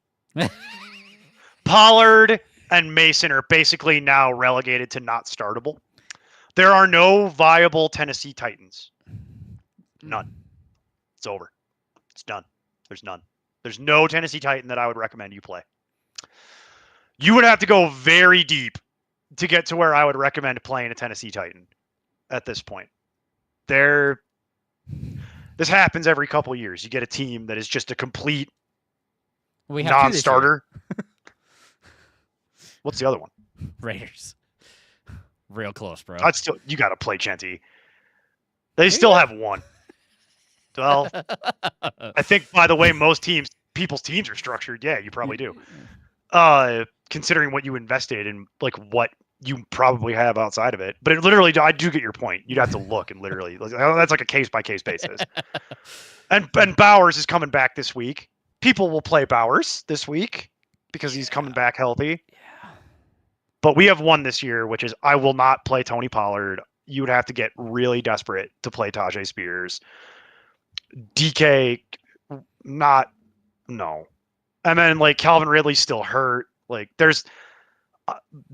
Pollard and Mason are basically now relegated to not startable. There are no viable Tennessee Titans. None. It's over. It's done. There's none. There's no Tennessee Titan that I would recommend you play. You would have to go very deep to get to where I would recommend playing a Tennessee Titan at this point. This happens every couple of years. You get a team that is just a complete non-starter. What's the other one? Raiders. Real close, bro. You got to play Chenti. They still have one. Well, I think by the way people's teams are structured, yeah, you probably do. Considering what you invested and like what you probably have outside of it. But it literally, I do get your point. You'd have to look and literally, that's like a case by case basis. And Bowers is coming back this week. People will play Bowers this week because he's coming back healthy. Yeah. But we have one this year, which is I will not play Tony Pollard. You would have to get really desperate to play Tajay Spears. DK, no. And then like Calvin Ridley's still hurt. Like this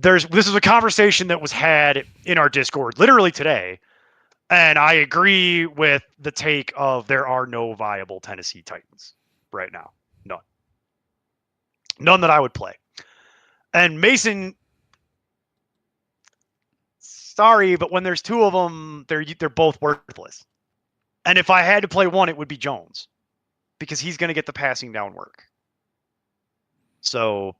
is a conversation that was had in our Discord literally today. And I agree with the take of there are no viable Tennessee Titans right now. None. None that I would play. And Mason, sorry, but when there's two of them, they're both worthless. And if I had to play one, it would be Jones because he's going to get the passing down work. So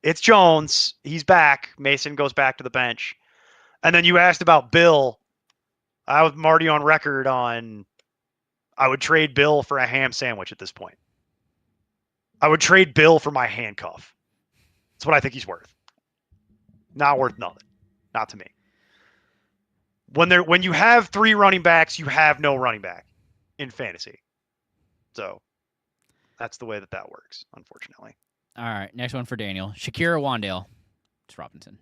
it's Jones. He's back. Mason goes back to the bench. And then you asked about Bill. I'm already on record on I would trade Bill for a ham sandwich at this point. I would trade Bill for my handcuff. That's what I think he's worth. Not worth nothing. Not to me. When you have three running backs, you have no running back in fantasy. So that's the way that works, unfortunately. All right, next one for Daniel. Shakira Wandale. It's Robinson.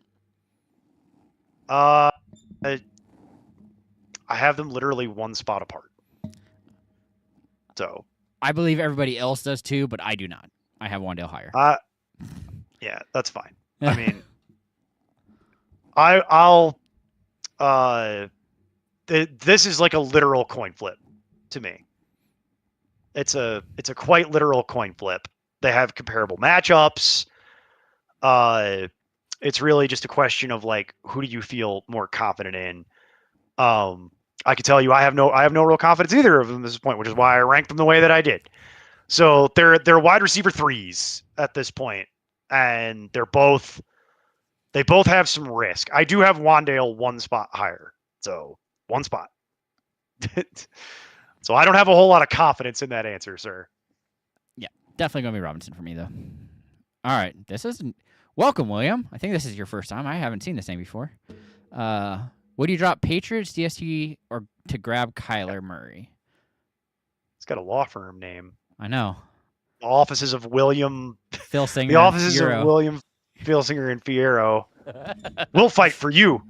I have them literally one spot apart. So I believe everybody else does too, but I do not. I have Wandale higher. Yeah, that's fine. I mean, I'll this is like a literal coin flip to me. It's a quite literal coin flip. They have comparable matchups. It's really just a question of like who do you feel more confident in? I can tell you I have no real confidence either of them at this point, which is why I ranked them the way that I did. So they're wide receiver threes at this point, and they both have some risk. I do have Wandale one spot higher, so one spot. That's So I don't have a whole lot of confidence in that answer, sir. Yeah, definitely going to be Robinson for me, though. All right. This isn't. Welcome, William. I think this is your first time. I haven't seen this name before. Would you drop Patriots, DST, or to grab Kyler Murray? It's got a law firm name. I know. The offices of William. Phil Singer. The offices of William Philsinger and Fierro. We'll fight for you.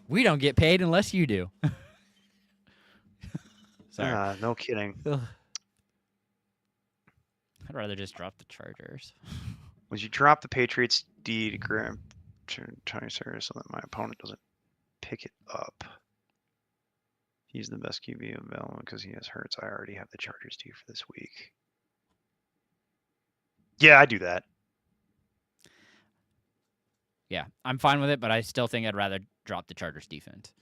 We don't get paid unless you do. Sorry. No kidding. Ugh. I'd rather just drop the Chargers. Would you drop the Patriots D to grab Tony Sarah so that my opponent doesn't pick it up? He's the best QB available because he has Hurts. I already have the Chargers D for this week. Yeah, I do that. Yeah, I'm fine with it, but I still think I'd rather drop the Chargers defense.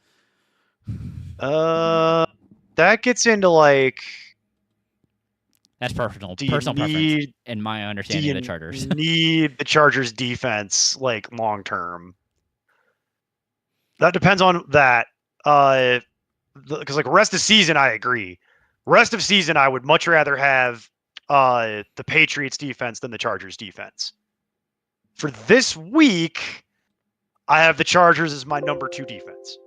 That gets into like. That's personal preference in my understanding of the Chargers. Need the Chargers defense like long term. That depends on that. Because like rest of season, I agree. Rest of season, I would much rather have the Patriots defense than the Chargers defense. For this week, I have the Chargers as my number 2 defense.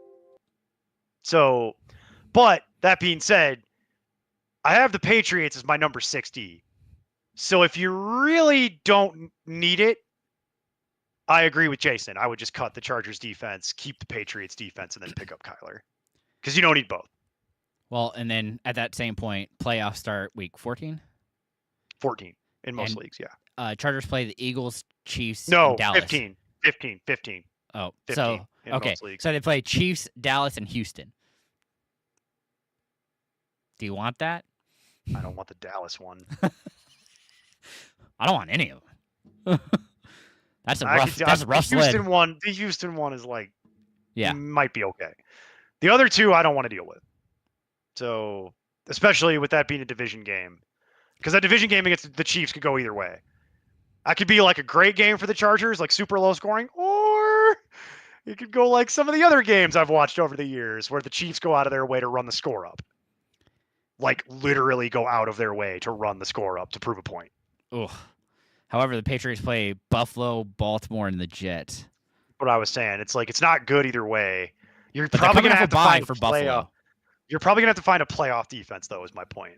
So, but that being said, I have the Patriots as my number 6D. So if you really don't need it, I agree with Jason. I would just cut the Chargers defense, keep the Patriots defense, and then pick up Kyler. Because you don't need both. Well, and then at that same point, playoffs start week 14? 14 in most leagues, yeah. Chargers play the Eagles, Chiefs, no, and Dallas. 15. Oh, 15 so okay. So they play Chiefs, Dallas, and Houston. Do you want that? I don't want the Dallas one. I don't want any of them. That's a rough sled. The Houston one is like, yeah, might be okay. The other two, I don't want to deal with. So, especially with that being a division game, because that division game against the Chiefs could go either way. I could be like a great game for the Chargers, like super low scoring, or it could go like some of the other games I've watched over the years where the Chiefs go out of their way to run the score up. Like literally go out of their way to run the score up to prove a point. Ugh. However, the Patriots play Buffalo, Baltimore, and the Jets. What I was saying, it's like it's not good either way. You're probably gonna have to find for Buffalo. You're probably gonna have to find a playoff defense, though. Is my point.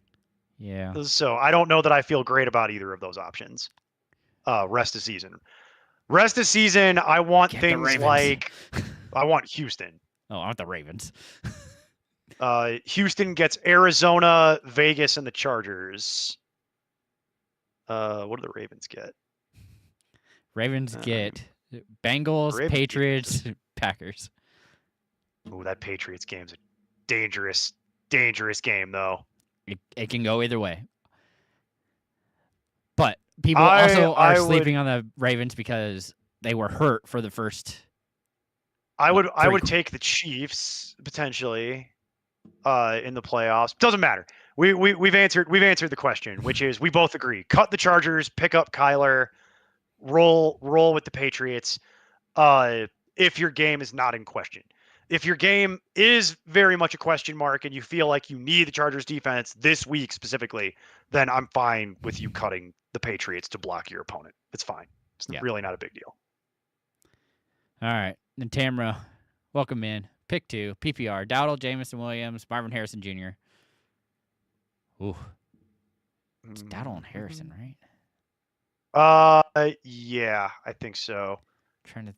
Yeah. So I don't know that I feel great about either of those options. Rest of season, I want things like I want Houston. Oh, I want the Ravens. Houston gets Arizona, Vegas, and the Chargers. What do the Ravens get? Ravens get Bengals, Patriots, Packers. Oh, that Patriots game's a dangerous game, though. It can go either way. But people also are sleeping on the Ravens because they were hurt for the first. I would take the Chiefs potentially in the playoffs. Doesn't matter. We've answered the question, which is we both agree. Cut the Chargers, pick up Kyler, roll with the Patriots. If your game is not in question. If your game is very much a question mark and you feel like you need the Chargers defense this week specifically, then I'm fine with you cutting the Patriots to block your opponent. It's fine. It's really not a big deal. All right. Then Tamra, welcome in. Pick 2, PPR, Dowdle, Jamison Williams, Marvin Harrison Jr. Ooh. It's Dowdle and Harrison, right? Yeah, I think so. Trying to.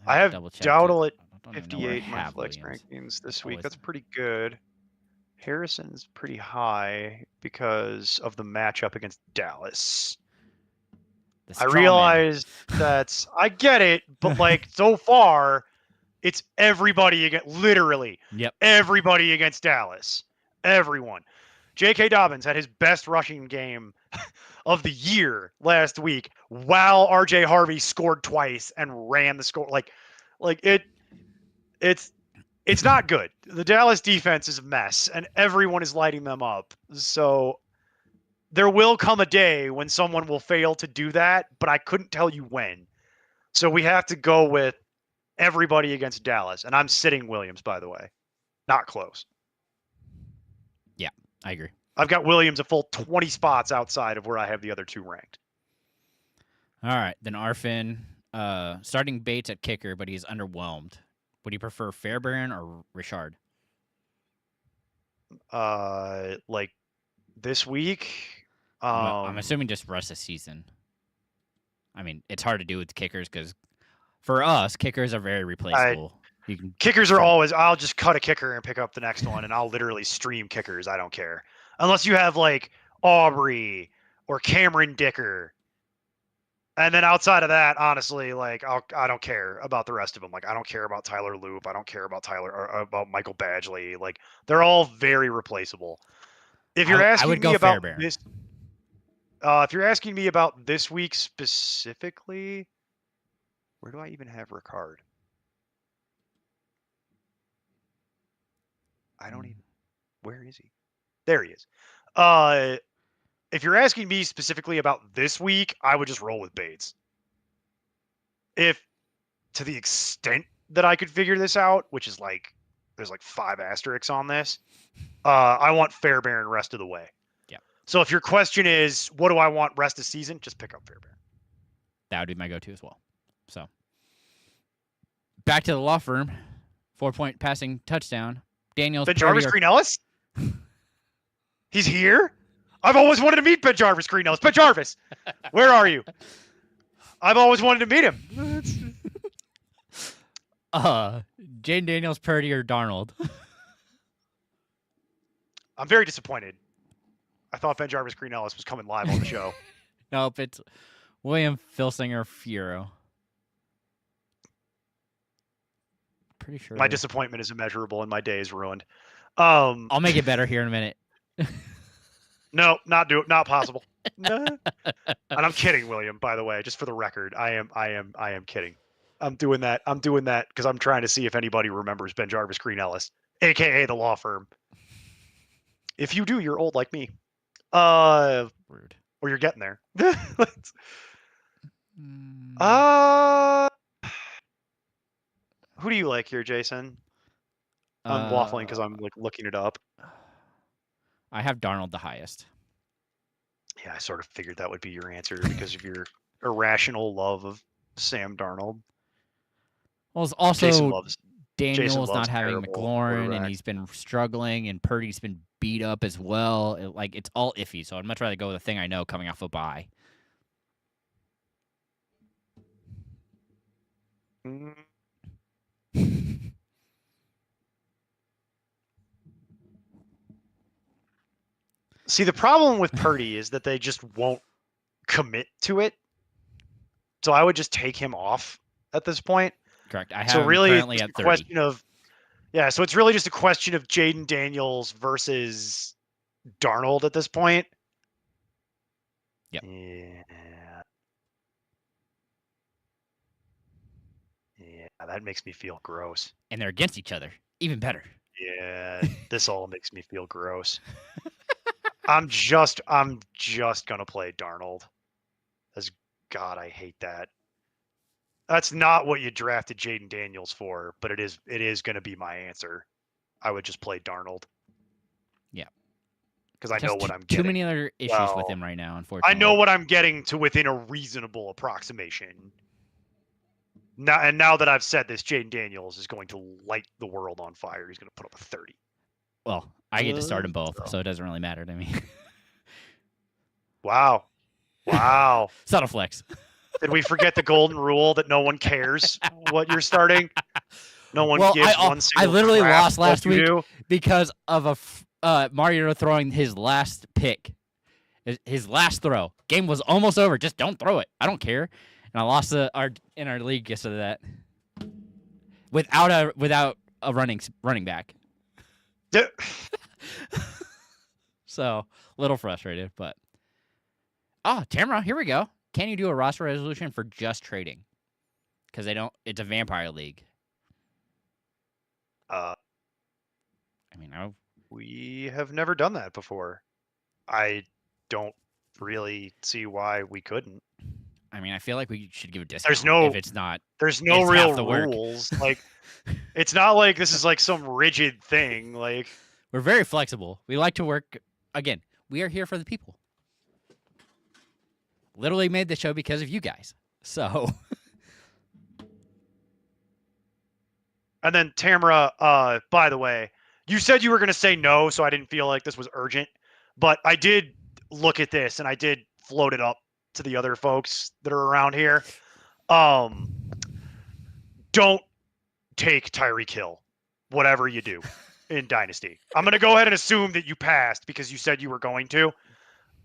I have Dowdle at 58 in my flex rankings this week. That's pretty good. Harrison's pretty high because of the matchup against Dallas. I realize I get it, but like so far, it's everybody against everybody against Dallas. Everyone. J.K. Dobbins had his best rushing game of the year last week, while R.J. Harvey scored twice and ran the score. It's not good. The Dallas defense is a mess, and everyone is lighting them up. So there will come a day when someone will fail to do that, but I couldn't tell you when. So we have to go with everybody against Dallas, and I'm sitting Williams, by the way. Not close. Yeah, I agree. I've got Williams a full 20 spots outside of where I have the other two ranked. All right, then Arfin, starting Bates at kicker, but he's underwhelmed. Would you prefer Fairbairn or Richard? Like this week, I'm assuming just rest of season. I mean, it's hard to do with kickers because for us, kickers are very replaceable. You can kickers are always. I'll just cut a kicker and pick up the next one, and I'll literally stream kickers. I don't care unless you have like Aubrey or Cameron Dicker. And then outside of that, honestly, like I don't care about the rest of them. Like I don't care about Tyler Loop. I don't care about about Michael Badgley. Like they're all very replaceable. If you're I asking would me go about Fairbairn. this, if you're asking me about this week specifically, where do I even have Ricard? I don't even. Where is he? There he is. If you're asking me specifically about this week, I would just roll with Bates. If to the extent that I could figure this out, which is like there's like 5 asterisks on this, I want Fairbairn rest of the way. Yeah. So if your question is what do I want rest of season, just pick up Fairbairn. That would be my go-to as well. So back to the law firm, 4-point passing touchdown. Daniels. Ben Jarvis Green Ellis? He's here? I've always wanted to meet Ben Jarvis Green Ellis. Ben Jarvis, where are you? I've always wanted to meet him. Jane Daniels, Purdy, or Darnold? I'm very disappointed. I thought Ben Jarvis Green Ellis was coming live on the show. Nope, it's William Filsinger Fiero. Pretty sure. My disappointment is immeasurable and my day is ruined. I'll make it better here in a minute. No, not possible. And I'm kidding, William, by the way, just for the record. I am kidding. I'm doing that because I'm trying to see if anybody remembers Ben Jarvis Green Ellis, aka the law firm. If you do, you're old like me. Rude. Or you're getting there. Who do you like here, Jason? I'm waffling because I'm like looking it up. I have Darnold the highest. Yeah, I sort of figured that would be your answer because of your irrational love of Sam Darnold. Well, it's also Daniel's loves not having terrible McLaurin, and he's been struggling, and Purdy's been beat up as well. It's all iffy, so I'd much rather go with a thing I know coming off a bye. See, the problem with Purdy is that they just won't commit to it. So I would just take him off at this point. Correct. I have so really currently it's at a 30. question of so it's really just a question of Jaden Daniels versus Darnold at this point. Yep. Yeah, that makes me feel gross. And they're against each other. Even better. Yeah, this all makes me feel gross. I'm just gonna play Darnold. As God, I hate that. That's not what you drafted Jaden Daniels for, but it is gonna be my answer. I would just play Darnold. Yeah. Because I know what I'm getting. Too many other issues with him right now, unfortunately. I know what I'm getting to within a reasonable approximation. Now that I've said this, Jaden Daniels is going to light the world on fire. He's going to put up a 30. Well, I get to start them both, so it doesn't really matter to me. Wow. Subtle flex. Did we forget the golden rule that no one cares what you're starting? No one gives one single I literally crap lost last week do? because of Mario throwing his last pick. His last throw. Game was almost over. Just don't throw it. I don't care. And I lost in our league because of that. Without a running back. So, a little frustrated, but Tamara, here we go. Can you do a roster resolution for just trading? Because it's a vampire league. We have never done that before. I don't really see why we couldn't. I mean, I feel like we should give a discount There's no if it's not. there's no It's real half the work. rules. Like it's not like this is like some rigid thing. Like We're very flexible. We like to work. Again, we are here for the people. Literally made the show because of you guys. So. And then Tamara, by the way, you said you were going to say no, so I didn't feel like this was urgent. But I did look at this and I did float it up to the other folks that are around here. Don't take Tyreek Hill, whatever you do in Dynasty. I'm going to go ahead and assume that you passed because you said you were going to.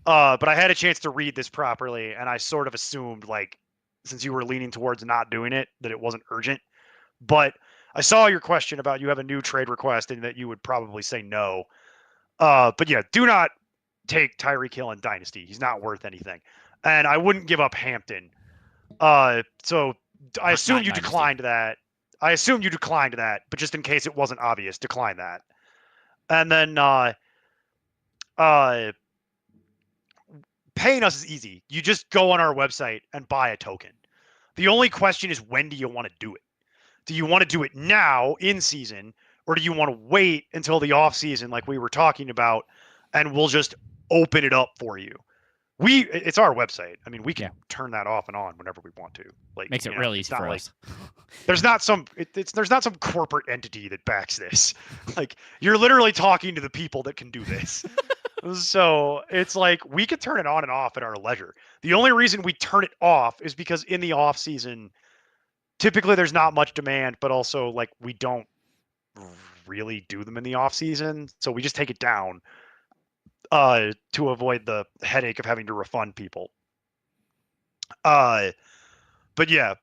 But I had a chance to read this properly, and I sort of assumed, like, since you were leaning towards not doing it, that it wasn't urgent. But I saw your question about you have a new trade request and that you would probably say no. But yeah, do not take Tyreek Hill in Dynasty. He's not worth anything. And I wouldn't give up Hampton. So I assumed you declined that. I assumed you declined that, but just in case it wasn't obvious, decline that. And then paying us is easy. You just go on our website and buy a token. The only question is, when do you want to do it? Do you want to do it now in season, or do you want to wait until the off season like we were talking about, and we'll just open it up for you? It's our website. I mean, we can turn that off and on whenever we want to. Like, makes it real easy for us. There's not some corporate entity that backs this. Like, you're literally talking to the people that can do this. So it's like we could turn it on and off at our leisure. The only reason we turn it off is because in the off season, typically there's not much demand, but also like we don't really do them in the off season, so we just take it down to avoid the headache of having to refund people. But yeah,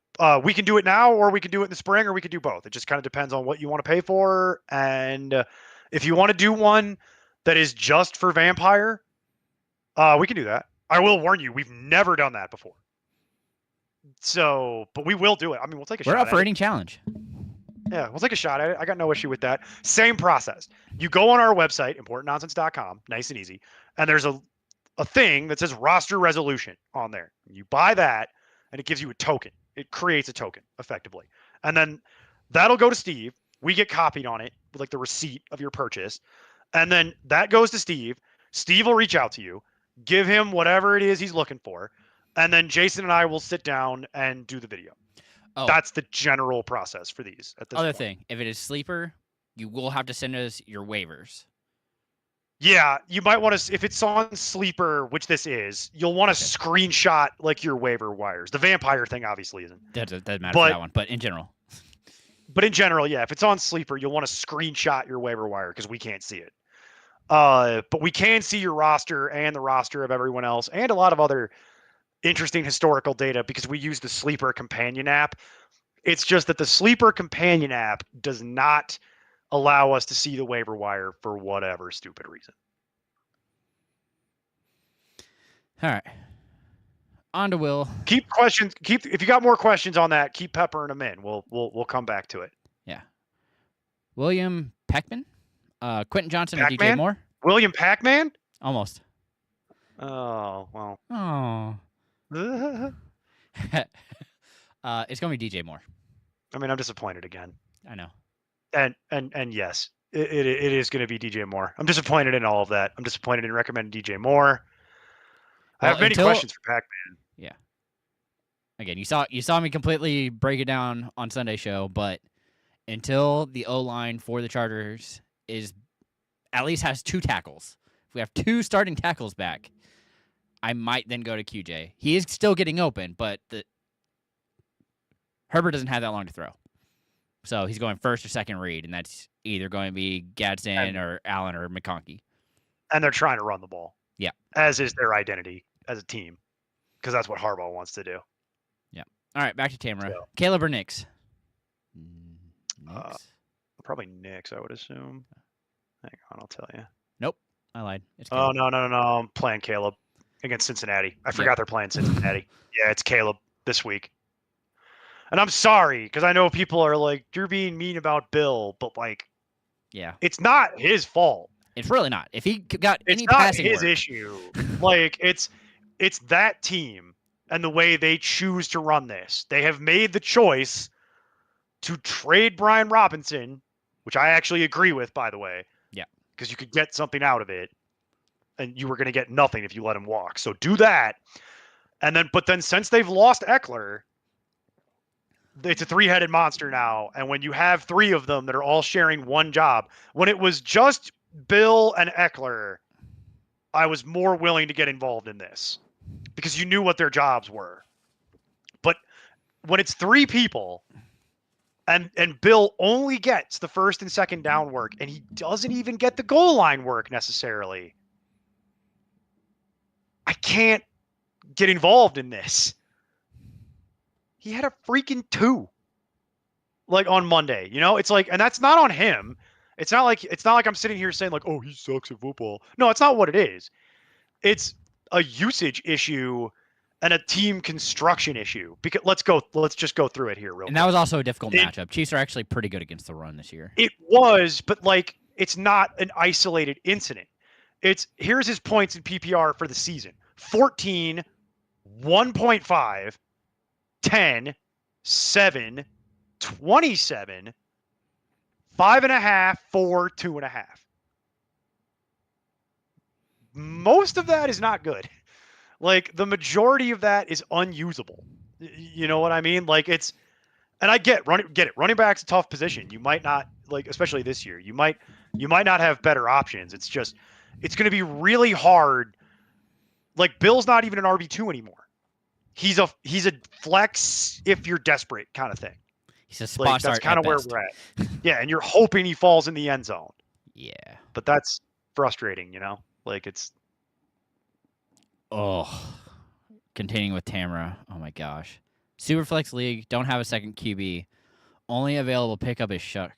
we can do it now, or we can do it in the spring, or we can do both. It just kind of depends on what you want to pay for. And if you want to do one that is just for Vampire, we can do that. I will warn you, we've never done that before. So, but we will do it. I mean, we'll take a shot. We're up for any challenge. Yeah, we'll take a shot at it. I got no issue with that. Same process. You go on our website, importantnonsense.com, nice and easy, and there's a thing that says roster resolution on there. You buy that, and it gives you a token. It creates a token, effectively. And then that'll go to Steve. We get copied on it, with like the receipt of your purchase. And then that goes to Steve. Steve will reach out to you, give him whatever it is he's looking for, and then Jason and I will sit down and do the video. Oh. That's the general process for these. At this other point. Thing, if it is sleeper, you will have to send us your waivers. Yeah, you might want to, if it's on sleeper, which this is, you'll want to screenshot like your waiver wires. The vampire thing obviously isn't. That doesn't matter for that one, but in general. But in general, yeah, if it's on sleeper, you'll want to screenshot your waiver wire because we can't see it. But we can see your roster and the roster of everyone else and a lot of other interesting historical data because we use the Sleeper Companion app. It's just that the Sleeper Companion app does not allow us to see the waiver wire for whatever stupid reason. All right. On to Will. If you got more questions on that, keep peppering them in. We'll come back to it. Yeah. William Peckman? Quentin Johnson Pac-Man? Or DJ Moore? William Pac-Man? Almost. Oh, well. Oh. It's going to be DJ Moore. I mean, I'm disappointed again. I know. And yes, it is going to be DJ Moore. I'm disappointed in all of that. I'm disappointed in recommending DJ Moore. I have many questions for Pac-Man. Yeah. Again, you saw me completely break it down on Sunday show, but until the O-line for the Chargers is at least has 2 tackles, if we have 2 starting tackles back, I might then go to QJ. He is still getting open, but Herbert doesn't have that long to throw. So he's going first or second read, and that's either going to be Gadsden or Allen or McConkey. And they're trying to run the ball. Yeah. As is their identity as a team, because that's what Harbaugh wants to do. Yeah. All right, back to Tamara. So, Caleb or Nix? Nix? Probably Nix, I would assume. Hang on, I'll tell you. Nope, I lied. It's Caleb. Oh, no. I'm playing Caleb against Cincinnati. I forgot they're playing Cincinnati. Yeah, it's Caleb this week. And I'm sorry, because I know people are like, you're being mean about Bill, but like, yeah, it's not his fault. It's really not. If he got it's any not passing his work. issue. Like it's that team and the way they choose to run this. They have made the choice to trade Brian Robinson, which I actually agree with, by the way. Yeah. Because you could get something out of it, and you were going to get nothing if you let him walk. So do that. But then since they've lost Eckler, it's a three-headed monster now. And when you have three of them that are all sharing one job, when it was just Bill and Eckler, I was more willing to get involved in this because you knew what their jobs were. But when it's three people and Bill only gets the first and second down work and he doesn't even get the goal line work necessarily, I can't get involved in this. He had a freaking 2 like on Monday, it's like, and that's not on him. It's not like I'm sitting here saying like, oh, he sucks at football. No, it's not what it is. It's a usage issue and a team construction issue. Because let's just go through it here real quick. And that was also a difficult matchup. Chiefs are actually pretty good against the run this year. It was, but like it's not an isolated incident. Here's his points in PPR for the season. 14, 1.5, 10, 7, 27, 5.5, 4, 2.5. Most of that is not good. Like the majority of that is unusable. You know what I mean? Like and I get it. Running back's a tough position. You might not especially this year. You might not have better options. It's going to be really hard. Like Bill's not even an RB2 anymore. He's a flex if you're desperate kind of thing. He's a spot start. That's kind of where we're at. Yeah, and you're hoping he falls in the end zone. Yeah. But that's frustrating, it's. Oh, continuing with Tamara. Oh my gosh. Superflex League, don't have a second QB. Only available pickup is Shuck.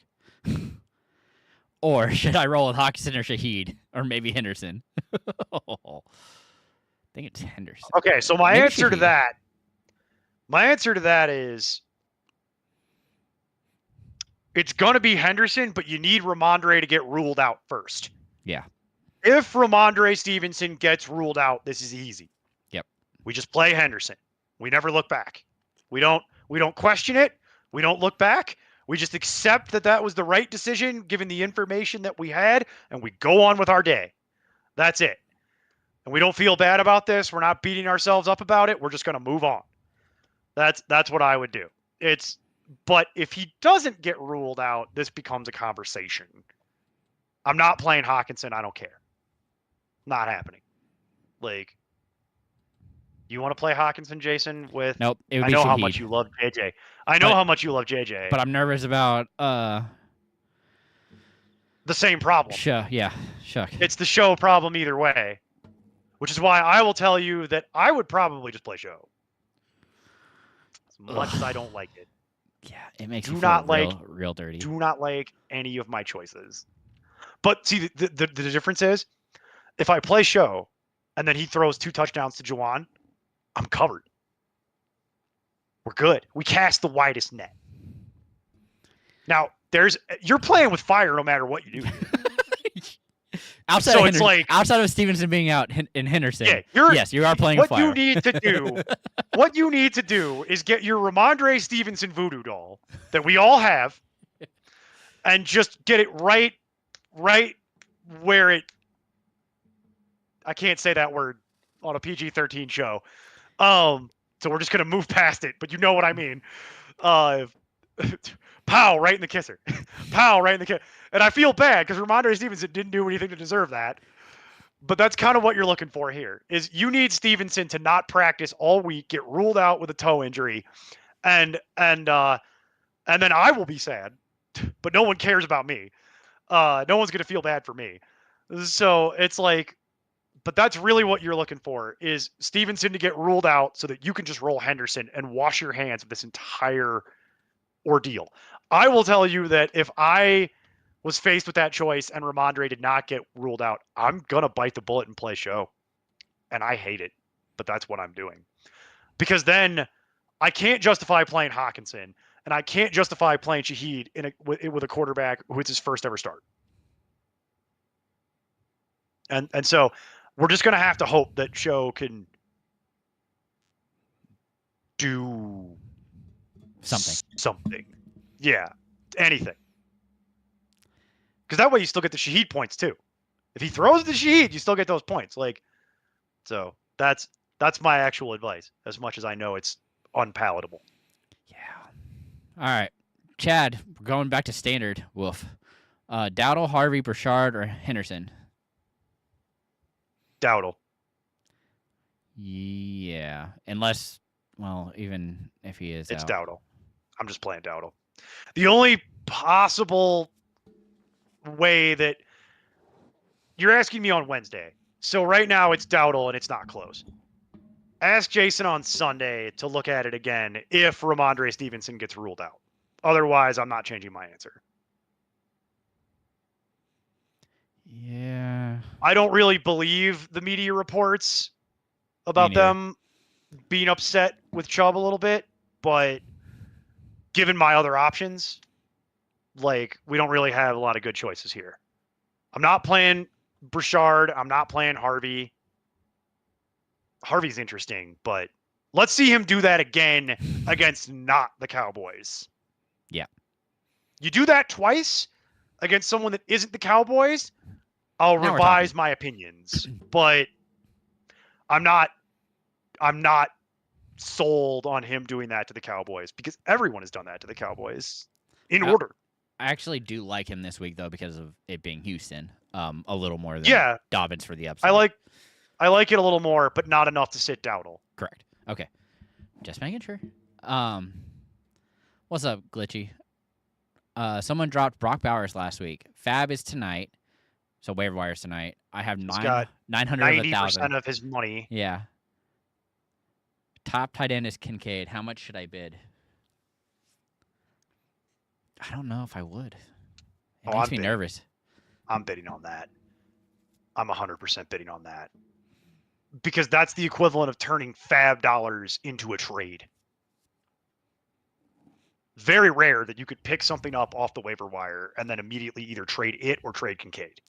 Or should I roll with Hawkinson or Shaheed? Or maybe Henderson? I think it's Henderson. Okay, so my answer to that is it's going to be Henderson, but you need Ramondre to get ruled out first. Yeah. If Ramondre Stevenson gets ruled out, this is easy. Yep. We just play Henderson. We never look back. We don't question it. We don't look back. We just accept that was the right decision given the information that we had, and we go on with our day. That's it. And we don't feel bad about this. We're not beating ourselves up about it. We're just going to move on. That's what I would do. But if he doesn't get ruled out, this becomes a conversation. I'm not playing Hawkinson. I don't care. Not happening. You want to play Hawkinson, Jason? Nope. It would be know Shaheed. how much you love JJ. I know how much you love JJ. But I'm nervous about the same problem. Shuck. It's the show problem either way, which is why I will tell you that I would probably just play show. As much as I don't like it. Yeah, it makes me feel real dirty. Do not like any of my choices. But see, the difference is, if I play show, and then he throws 2 touchdowns to Juwan, I'm covered. We're good. We cast the widest net. Now, you're playing with fire no matter what you do. Outside of Stevenson being out in Henderson, yes, you are playing with fire. What you need to do is get your Ramondre Stevenson voodoo doll that we all have, and just get it right where it. I can't say that word on a PG-13 show, so we're just gonna move past it. But you know what I mean. Pow, right in the kisser. Pow, right in the kisser. And I feel bad because Ramondre Stevenson didn't do anything to deserve that. But that's kind of what you're looking for here, is you need Stevenson to not practice all week, get ruled out with a toe injury, and then I will be sad, but no one cares about me. No one's going to feel bad for me. So it's but that's really what you're looking for, is Stevenson to get ruled out so that you can just roll Henderson and wash your hands of this entire ordeal. I will tell you that if I was faced with that choice and Ramondre did not get ruled out, I'm going to bite the bullet and play show. And I hate it, but that's what I'm doing. Because then I can't justify playing Hawkinson, and I can't justify playing Shaheed with a quarterback who it's his first ever start. And so we're just going to have to hope that Show can do Something. Yeah, anything. Because that way you still get the Shaheed points too. If he throws the Shaheed, you still get those points. Like, so that's my actual advice. As much as I know it's unpalatable. Yeah. All right, Chad. We're going back to standard. Woof. Dowdle, Harvey, Burchard, or Henderson. Dowdle. Yeah, unless, well, even if he is It's out. Dowdle. I'm just playing Dowdle. The only possible way that you're asking me on Wednesday. So right now it's Dowdle and it's not close. Ask Jason on Sunday to look at it again if Ramondre Stevenson gets ruled out. Otherwise, I'm not changing my answer. Yeah. I don't really believe the media reports Me about neither. them being upset with Chubb a little bit, but given my other options, like, we don't really have a lot of good choices here. I'm not playing Burchard. I'm not playing Harvey. Harvey's interesting, but let's see him do that again against not the Cowboys. Yeah. You do that twice against someone that isn't the Cowboys, I'll Now we're revise talking. my opinions. But I'm not sold on him doing that to the Cowboys because everyone has done that to the Cowboys in I- order. I actually do like him this week though because of it being Houston. A little more than Yeah, Dobbins for the upside. I like it a little more, but not enough to sit Dowdle. Correct. Okay. Just making sure. What's up, Glitchy? Someone dropped Brock Bowers last week. Fab is tonight, so waiver wires tonight. I have got 900 of 90% 1,000. of his money. Yeah. Top tight end is Kincaid. How much should I bid? I don't know if I would. It makes me nervous. I'm bidding on that. I'm 100% bidding on that. Because that's the equivalent of turning Fab dollars into a trade. Very rare that you could pick something up off the waiver wire and then immediately either trade it or trade Kincaid.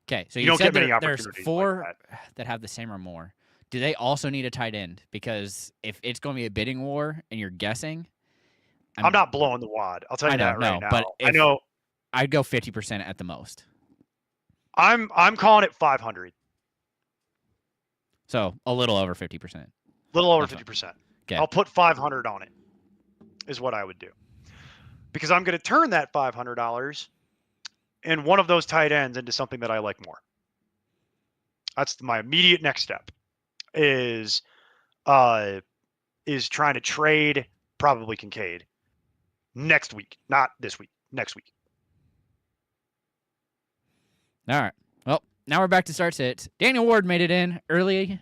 Okay, so You you don't said get many there's opportunities 4 like that have the same or more. Do they also need a tight end? Because if it's going to be a bidding war and you're guessing, I'm not blowing the wad. I'll tell you that right now. But I know I'd go 50% at the most. I'm calling it 500. So a little over 50%. Little over 50%. Okay. I'll put 500 on it. Is what I would do. Because I'm going to turn that $500 and one of those tight ends into something that I like more. That's my immediate next step. Is trying to trade probably Kincaid next week, not this week, next week. All right. Well, now we're back to start sits. Daniel Ward made it in early.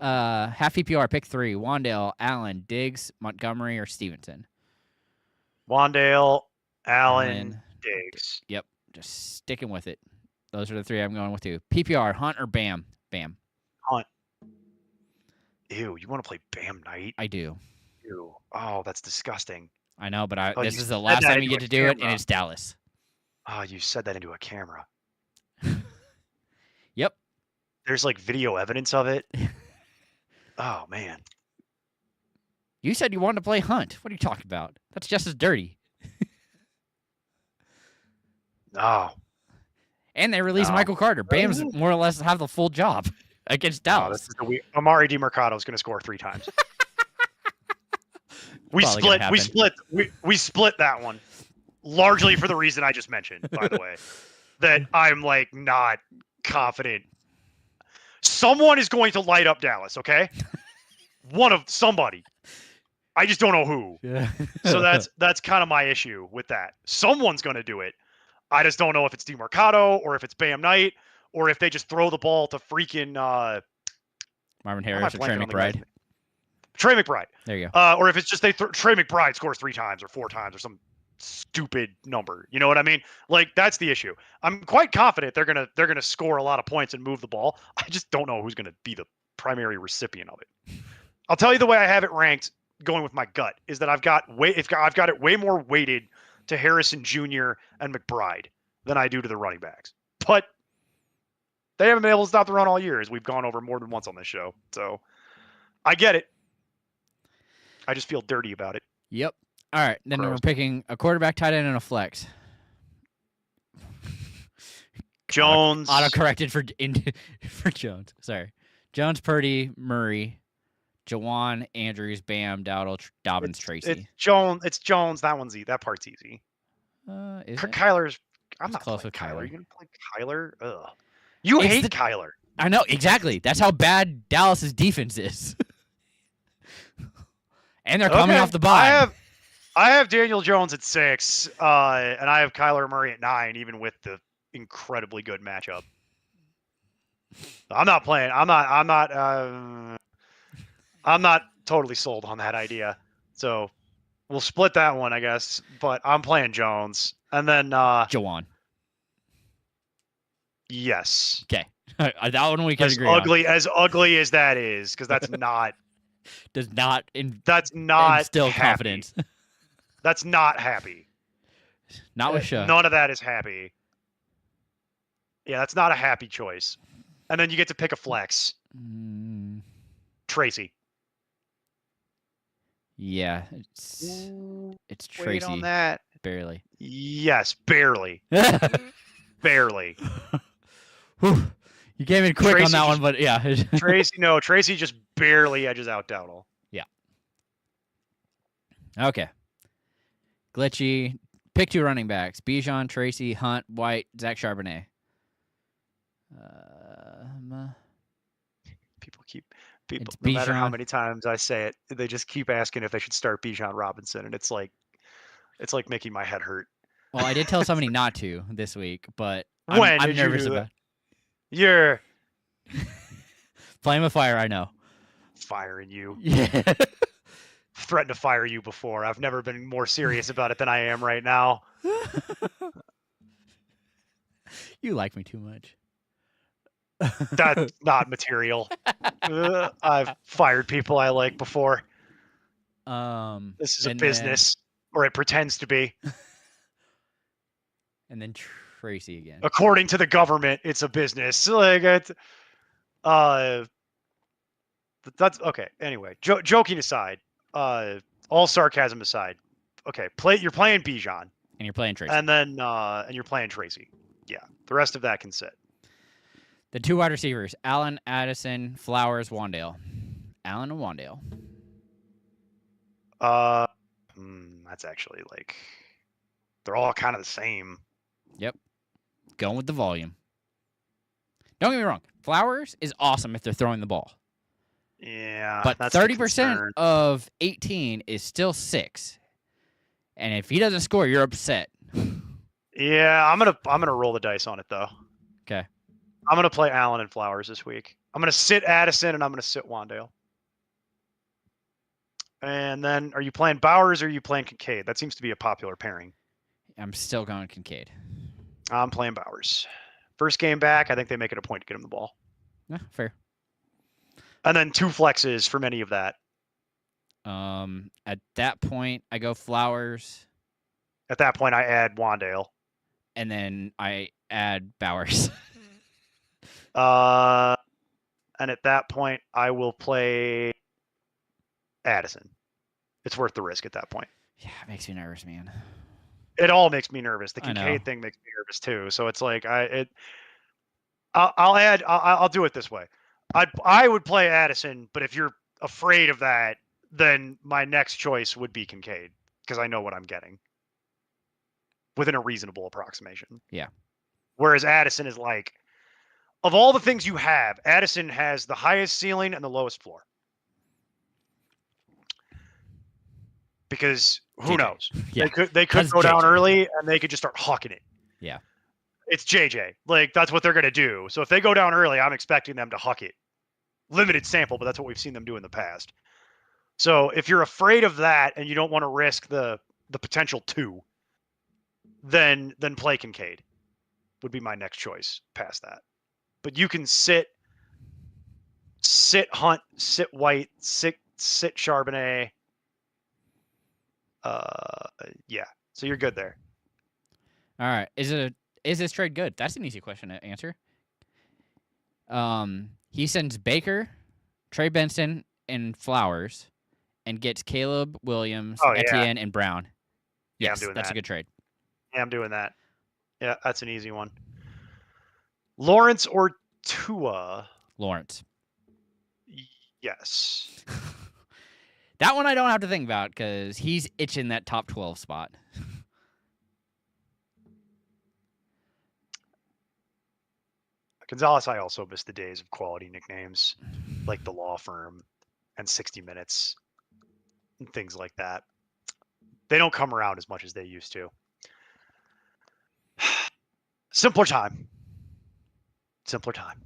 Half PPR, pick 3. Wandale, Allen, Diggs, Montgomery, or Stevenson. Wandale, Allen, Diggs. Yep. Just sticking with it. Those are the 3 I'm going with too. PPR, Hunt or Bam? Bam. Hunt. Ew, you want to play Bam Knight? I do. Ew. Oh, that's disgusting. I know, but this you is the said last that time you into get a to do it, and camera. it's Dallas. Oh, you said that into a camera. Yep. There's like video evidence of it. Oh, man. You said you wanted to play Hunt. What are you talking about? That's just as dirty. Oh. And they released Michael Carter. Bam's more or less have the full job against Dallas. This is Amari DiMercado is going to score 3 times. We split that one largely for the reason I just mentioned, by the way, that I'm like not confident. Someone is going to light up Dallas, okay? Somebody. I just don't know who. Yeah. So that's kind of my issue with that. Someone's going to do it. I just don't know if it's DiMercado or if it's Bam Knight or if they just throw the ball to freaking Marvin Harris or Trey McBride. Trey McBride. There you go. Or if it's just Trey McBride scores 3 times or 4 times or some stupid number. You know what I mean? Like, that's the issue. I'm quite confident they're gonna score a lot of points and move the ball. I just don't know who's gonna be the primary recipient of it. I'll tell you the way I have it ranked, going with my gut, is that I've got it way more weighted to Harrison Jr. and McBride than I do to the running backs. But they haven't been able to stop the run all year, as we've gone over more than once on this show. So I get it. I just feel dirty about it. Yep. All right. Then we're Gross. picking a quarterback, tight end, and a flex. Jones. Auto-corrected for Jones. Sorry. Jones, Purdy, Murray, Jawan, Andrews, Bam, Dowdle, Dobbins, Tracy. It's Jones. It's Jones. That part's easy. Is it? Kyler's. I'm It's not close playing with Kyler. Kyler. You gonna play Kyler? Ugh. You It's hate the- Kyler. I know, exactly. That's how bad Dallas's defense is. And they're coming off the bye. I have Daniel Jones at 6, and I have Kyler Murray at 9, even with the incredibly good matchup. I'm not playing. I'm not totally sold on that idea. So we'll split that one, I guess. But I'm playing Jones, and then Jawan. yes, Okay. That one we can as agree ugly as that is, because that's not on. Does not happy. instill confidence. That's not happy. Not with Shaw. None of that is happy. Yeah, that's not a happy choice. And then you get to pick a flex. Tracy. Yeah, it's Tracy. Wait on that. Barely. Yes, barely. Barely. Whew. You came in quick on Tracy that just- one, but yeah. Tracy just barely edges out Dowdle. Okay. Glitchy. Pick 2 running backs. Bijan, Tracy, Hunt, White, Zach Charbonnet. People, It's no matter how Bijan. many times I say it, they just keep asking if they should start Bijan Robinson, and it's like making my head hurt. Well, I did tell somebody not to this week, but When I'm did you nervous do that? about You're Flame of Fire, I know. firing you. Yeah. Threatened to fire you before. I've never been more serious about it than I am right now. You like me too much. That's not material. I've fired people I like before. This is a and business, or it pretends to be. And then Tracy again. According to the government, it's a business. Like it. That's okay. Anyway, joking aside, all sarcasm aside, okay. You're playing Bijan, And you're playing Tracy. and then and you're playing Tracy. Yeah, the rest of that can sit. The 2 wide receivers, Allen, Addison, Flowers, Wandale. Allen and Wandale. That's actually like they're all kind of the same. Yep. Going with the volume. Don't get me wrong. Flowers is awesome if they're throwing the ball. Yeah, But that's the 30% concern. of 18 is still 6. And if he doesn't score, you're upset. Yeah, I'm gonna roll the dice on it though. Okay. I'm gonna play Allen and Flowers this week. I'm gonna sit Addison and I'm gonna sit Wandale. And then, are you playing Bowers or are you playing Kincaid? That seems to be a popular pairing. I'm still going Kincaid. I'm playing Bowers. First game back, I think they make it a point to get him the ball. Yeah, fair. And then 2 flexes from any of that. At that point, I go Flowers, At that point, I add Wandale. and then I add Bowers. And at that point, I will play Addison. It's worth the risk at that point. Yeah, it makes me nervous, man. It all makes me nervous. The I know. Kincaid thing makes me nervous too. So it's like I'll do it this way. I would play Addison, but if you're afraid of that, then my next choice would be Kincaid because I know what I'm getting within a reasonable approximation. Yeah. Whereas Addison is like, of all the things you have, Addison has the highest ceiling and the lowest floor. Because who JJ. knows? Yeah. They could 'Cause go down JJ. early and they could just start hucking it. Yeah. It's JJ. Like that's what they're gonna do. So if they go down early, I'm expecting them to huck it. Limited sample, but that's what we've seen them do in the past. So if you're afraid of that and you don't want to risk the potential 2, then play Kincaid would be my next choice past that. But you can sit Hunt, sit White, sit Charbonnet. Yeah. So you're good there. All right. Is this trade good? That's an easy question to answer. He sends Baker, Trey Benson, and Flowers, and gets Caleb Williams, Oh, yeah. Etienne, and Brown. Yeah, I'm Yes, doing that's that. a good trade. Yeah, I'm doing that. Yeah, that's an easy one. Lawrence or Tua? Lawrence. Yes. That one I don't have to think about because he's itching that top 12 spot. Gonzalez, I also miss the days of quality nicknames like the law firm and 60 Minutes and things like that. They don't come around as much as they used to. Simpler time. Simpler time.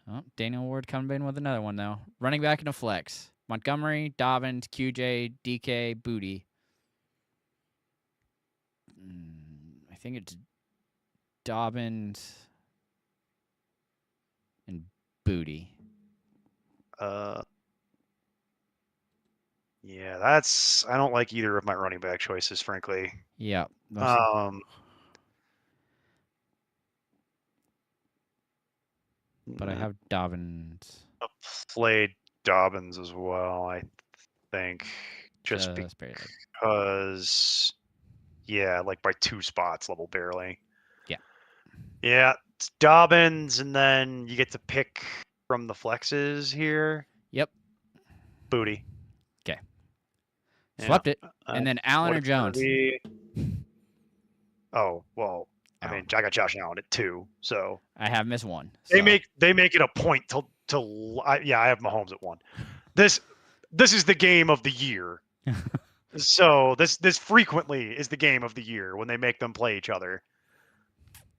Oh, Daniel Ward coming in with another one, though. Running back in a flex. Montgomery, Dobbins, QJ, DK, Booty. I think it's Dobbins and Booty. Yeah, that's I don't like either of my running back choices, frankly. Yeah. But I have Dobbins. played Dobbins as well, I think. Just barely. because yeah, like by 2 spots level barely. Yeah. Yeah, it's Dobbins, and then you get to pick from the flexes here. Yep. Booty. Okay. Yeah. Swept it. And then Allen or Jones? Oh, well, I mean, I got Josh Allen at 2, so I have missed one. they So. make it a point to I have Mahomes at 1. This is the game of the year. So this frequently is the game of the year when they make them play each other.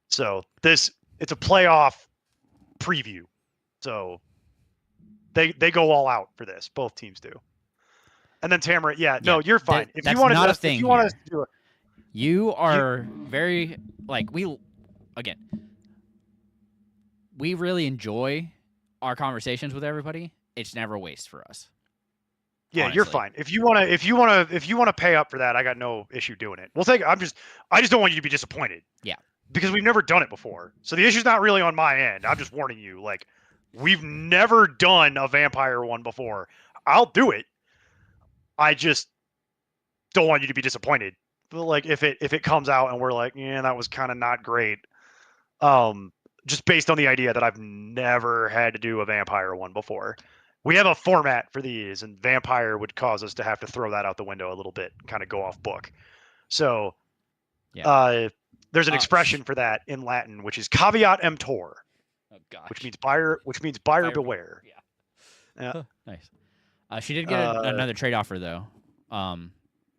So it's a playoff preview. So they go all out for this. Both teams do. And then Tamara, no, you're fine. If you want to, if you want to do it, you are very we really enjoy our conversations with everybody. It's never a waste for us. Yeah, honestly. You're fine. If you want to pay up for that, I got no issue doing it. We'll take it. I just don't want you to be disappointed. Yeah. Because we've never done it before. So the issue's not really on my end. I'm just warning you. Like, we've never done a vampire one before. I'll do it. I just don't want you to be disappointed. Like if it comes out and we're like, yeah, that was kind of not great. Just based on the idea that I've never had to do a vampire one before. We have a format for these, and vampire would cause us to have to throw that out the window a little bit, kind of go off book. So, there's an expression for that in Latin, which is caveat emptor, which means buyer beware. Yeah. Nice. She did get another trade offer though.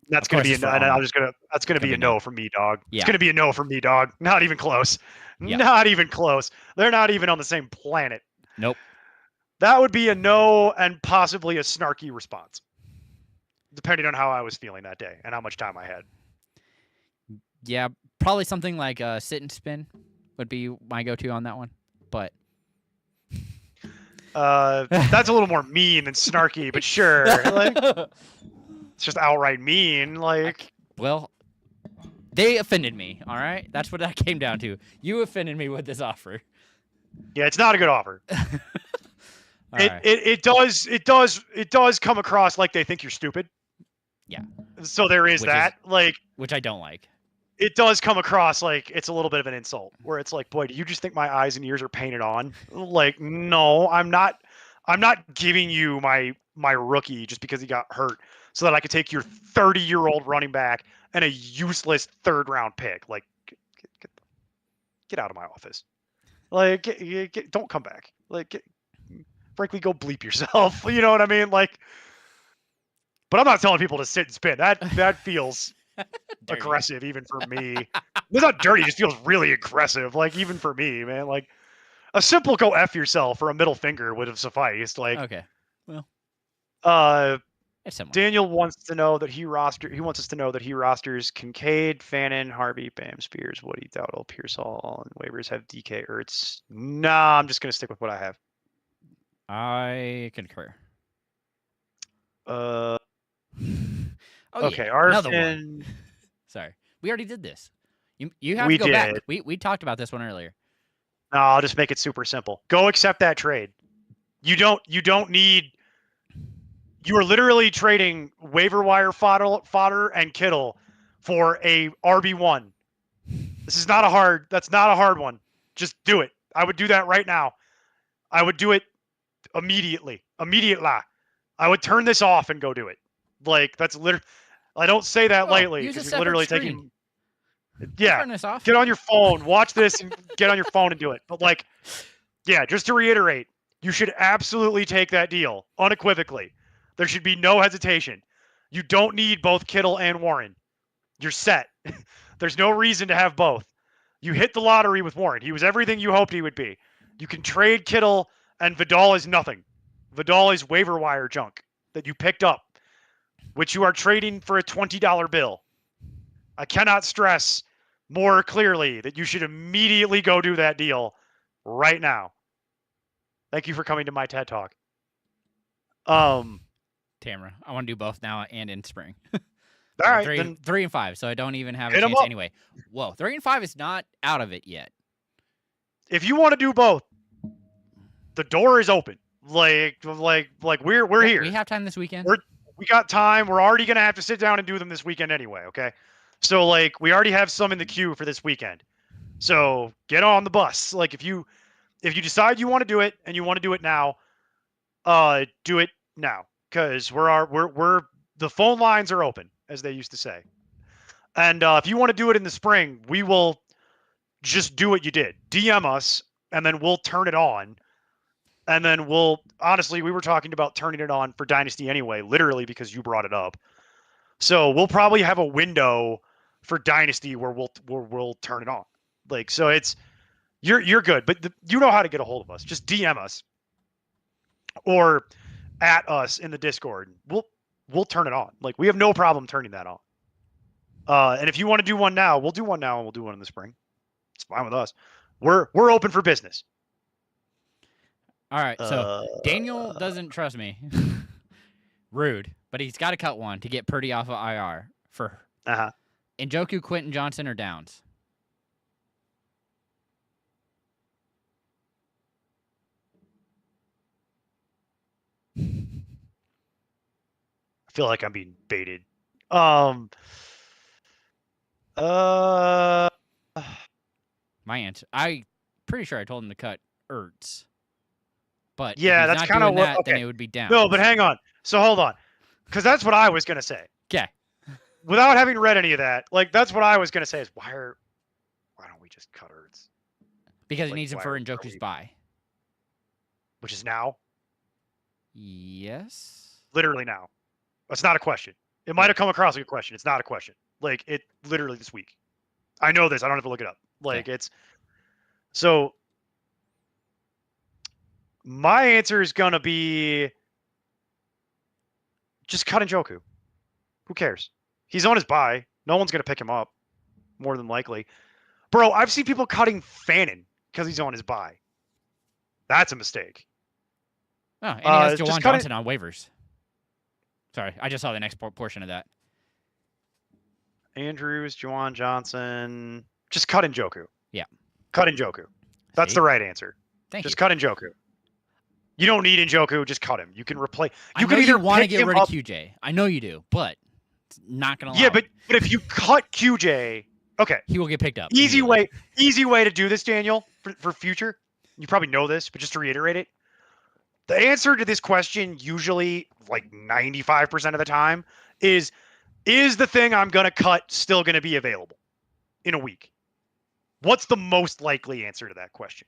That's gonna be that's gonna be a no from me, dog. Yeah. It's gonna be a no from me, dog. Not even close. Yeah. Not even close. They're not even on the same planet. Nope. That would be a no and possibly a snarky response, depending on how I was feeling that day and how much time I had. Yeah, probably something like sit and spin would be my go-to on that one, but that's a little more mean than snarky, but sure. Like, it's just outright mean. Like, well, they offended me. All right, that's what that came down to. You offended me with this offer. Yeah, it's not a good offer. It does come across like they think you're stupid. Yeah. So there is that, like, which I don't like. It does come across like it's a little bit of an insult, where it's like, boy, do you just think my eyes and ears are painted on? Like, no, I'm not giving you my rookie just because he got hurt so that I could take your 30-year-old running back and a useless 3rd-round pick. Like, get out of my office. Like, don't come back. Like, frankly, go bleep yourself. You know what I mean? Like, but I'm not telling people to sit and spin. That feels aggressive even for me. It's not dirty, it just feels really aggressive. Like, even for me, man. Like, a simple go F yourself or a middle finger would have sufficed. Like, okay. Well, Daniel wants to know that he wants us to know that he rosters Kincaid, Fannin, Harvey, Bam, Spears, Woody, Dowdle, Pearsall, and waivers have DK, Ertz. Nah, I'm just gonna stick with what I have. I concur. Okay, yeah, another one. Sorry, we already did this. You have to go back. We talked about this one earlier. No, I'll just make it super simple. Go accept that trade. You don't need You are literally trading waiver wire fodder and Kittle for a RB1. That's not a hard one. Just do it. I would do that right now. I would do it immediately. I would turn this off and go do it. Like, that's literally, I don't say that lightly use a because you're separate literally screen. taking, I'll yeah, turn this off. get on your phone, watch this and get on your phone and do it. But like, yeah, just to reiterate, you should absolutely take that deal unequivocally. There should be no hesitation. You don't need both Kittle and Warren. You're set. There's no reason to have both. You hit the lottery with Warren. He was everything you hoped he would be. You can trade Kittle, and Vidal is nothing. Vidal is waiver wire junk that you picked up, which you are trading for a $20 bill. I cannot stress more clearly that you should immediately go do that deal right now. Thank you for coming to my TED Talk. Tamara, I want to do both now and in spring. All right, then 3 and 5, so I don't even have a hit 'em chance up. anyway. Whoa, 3 and 5 is not out of it yet. If you want to do both, the door is open. Like we're here. We have time this weekend. We got time. We're already gonna have to sit down and do them this weekend anyway. Okay, so like we already have some in the queue for this weekend. So get on the bus. Like if you decide you want to do it and you want to do it now, do it now because we're the phone lines are open, as they used to say. And if you want to do it in the spring, we will just do what you did. DM us, and then we'll turn it on. And then honestly, we were talking about turning it on for Dynasty anyway, literally because you brought it up. So we'll probably have a window for Dynasty where we'll turn it on. Like, so it's, you're good, but you know how to get a hold of us. Just DM us or at us in the Discord. We'll turn it on. Like, we have no problem turning that on. And if you want to do one now, we'll do one now and we'll do one in the spring. It's fine with us. We're open for business. All right, so Daniel doesn't trust me. Rude, but he's got to cut one to get Purdy off of IR for Njoku, Quentin Johnson, or Downs. I feel like I'm being baited. My answer. I pretty sure I told him to cut Ertz. But yeah, that's kind of what. Then it would be down. No, but hang on. So hold on, because that's what I was gonna say. Okay. Without having read any of that, like that's what I was gonna say is why don't we just cut Ertz? Because he needs him for Njoku's bye. Which is now. Yes. Literally now. That's not a question. It might have come across like a question. It's not a question. Like it literally this week. I know this. I don't have to look it up. Like it's so. My answer is gonna be just cut Njoku. Who cares? He's on his bye. No one's gonna pick him up, more than likely. Bro, I've seen people cutting Fannin because he's on his bye. That's a mistake. Oh, and he has Jawan Johnson on waivers. Sorry, I just saw the next portion of that. Andrews, Jawan Johnson. Just cut Njoku. Yeah. Cut Njoku. That's the right answer. Just cut Njoku. You don't need Njoku. Just cut him. You can replace. You can either want to get rid of QJ. I know you do, but it's not gonna. Yeah, but if you cut QJ, okay, he will get picked up. Easy way to do this, Daniel, for future. You probably know this, but just to reiterate it, the answer to this question usually, like 95% of the time, is the thing I'm gonna cut still gonna be available in a week? What's the most likely answer to that question?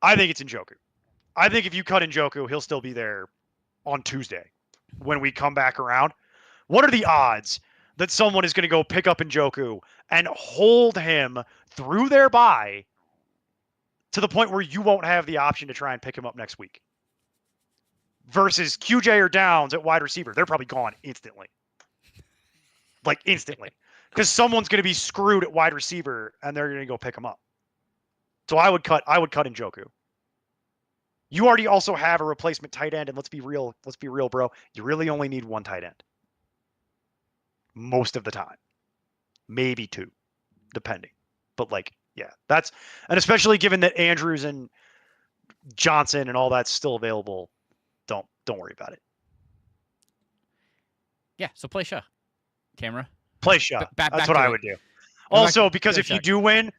I think it's Njoku. I think if you cut Njoku, he'll still be there on Tuesday when we come back around. What are the odds that someone is going to go pick up Njoku and hold him through their bye to the point where you won't have the option to try and pick him up next week? Versus QJ or Downs at wide receiver. They're probably gone instantly. Like instantly. Because someone's going to be screwed at wide receiver and they're going to go pick him up. So I would cut Njoku. You already also have a replacement tight end, and let's be real, bro. You really only need one tight end. Most of the time. Maybe two, depending. But like, yeah, and especially given that Andrews and Johnson and all that's still available, don't worry about it. Yeah, so play Shaw. Camera. Play Shaw. Back That's what to I it. would do. Go back Also, to because if Shaw. you do win,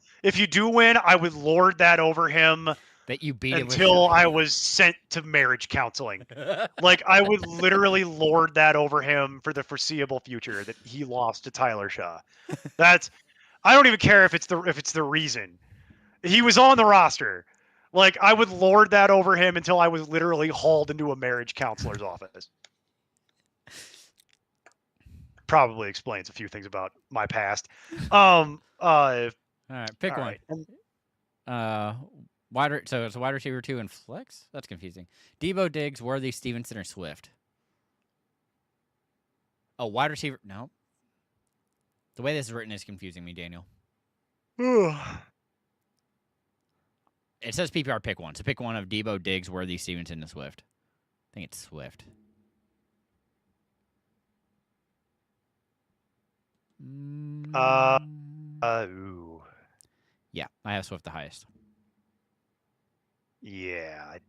I would lord that over him That you beat him with until Shaw. I was sent to marriage counseling. Like I would literally lord that over him for the foreseeable future that he lost to Tyler Shaw. That's I don't even care if it's the reason. He was on the roster. Like I would lord that over him until I was literally hauled into a marriage counselor's office. Probably explains a few things about my past. All right, pick all one. right. So it's a wide receiver 2 and flex? That's confusing. Debo, Diggs, Worthy, Stevenson, or Swift? Oh, wide receiver. No. The way this is written is confusing me, Daniel. It says PPR pick one. So pick one of Debo, Diggs, Worthy, Stevenson, and Swift. I think it's Swift. Ooh. Yeah, I have Swift the highest. Yeah, I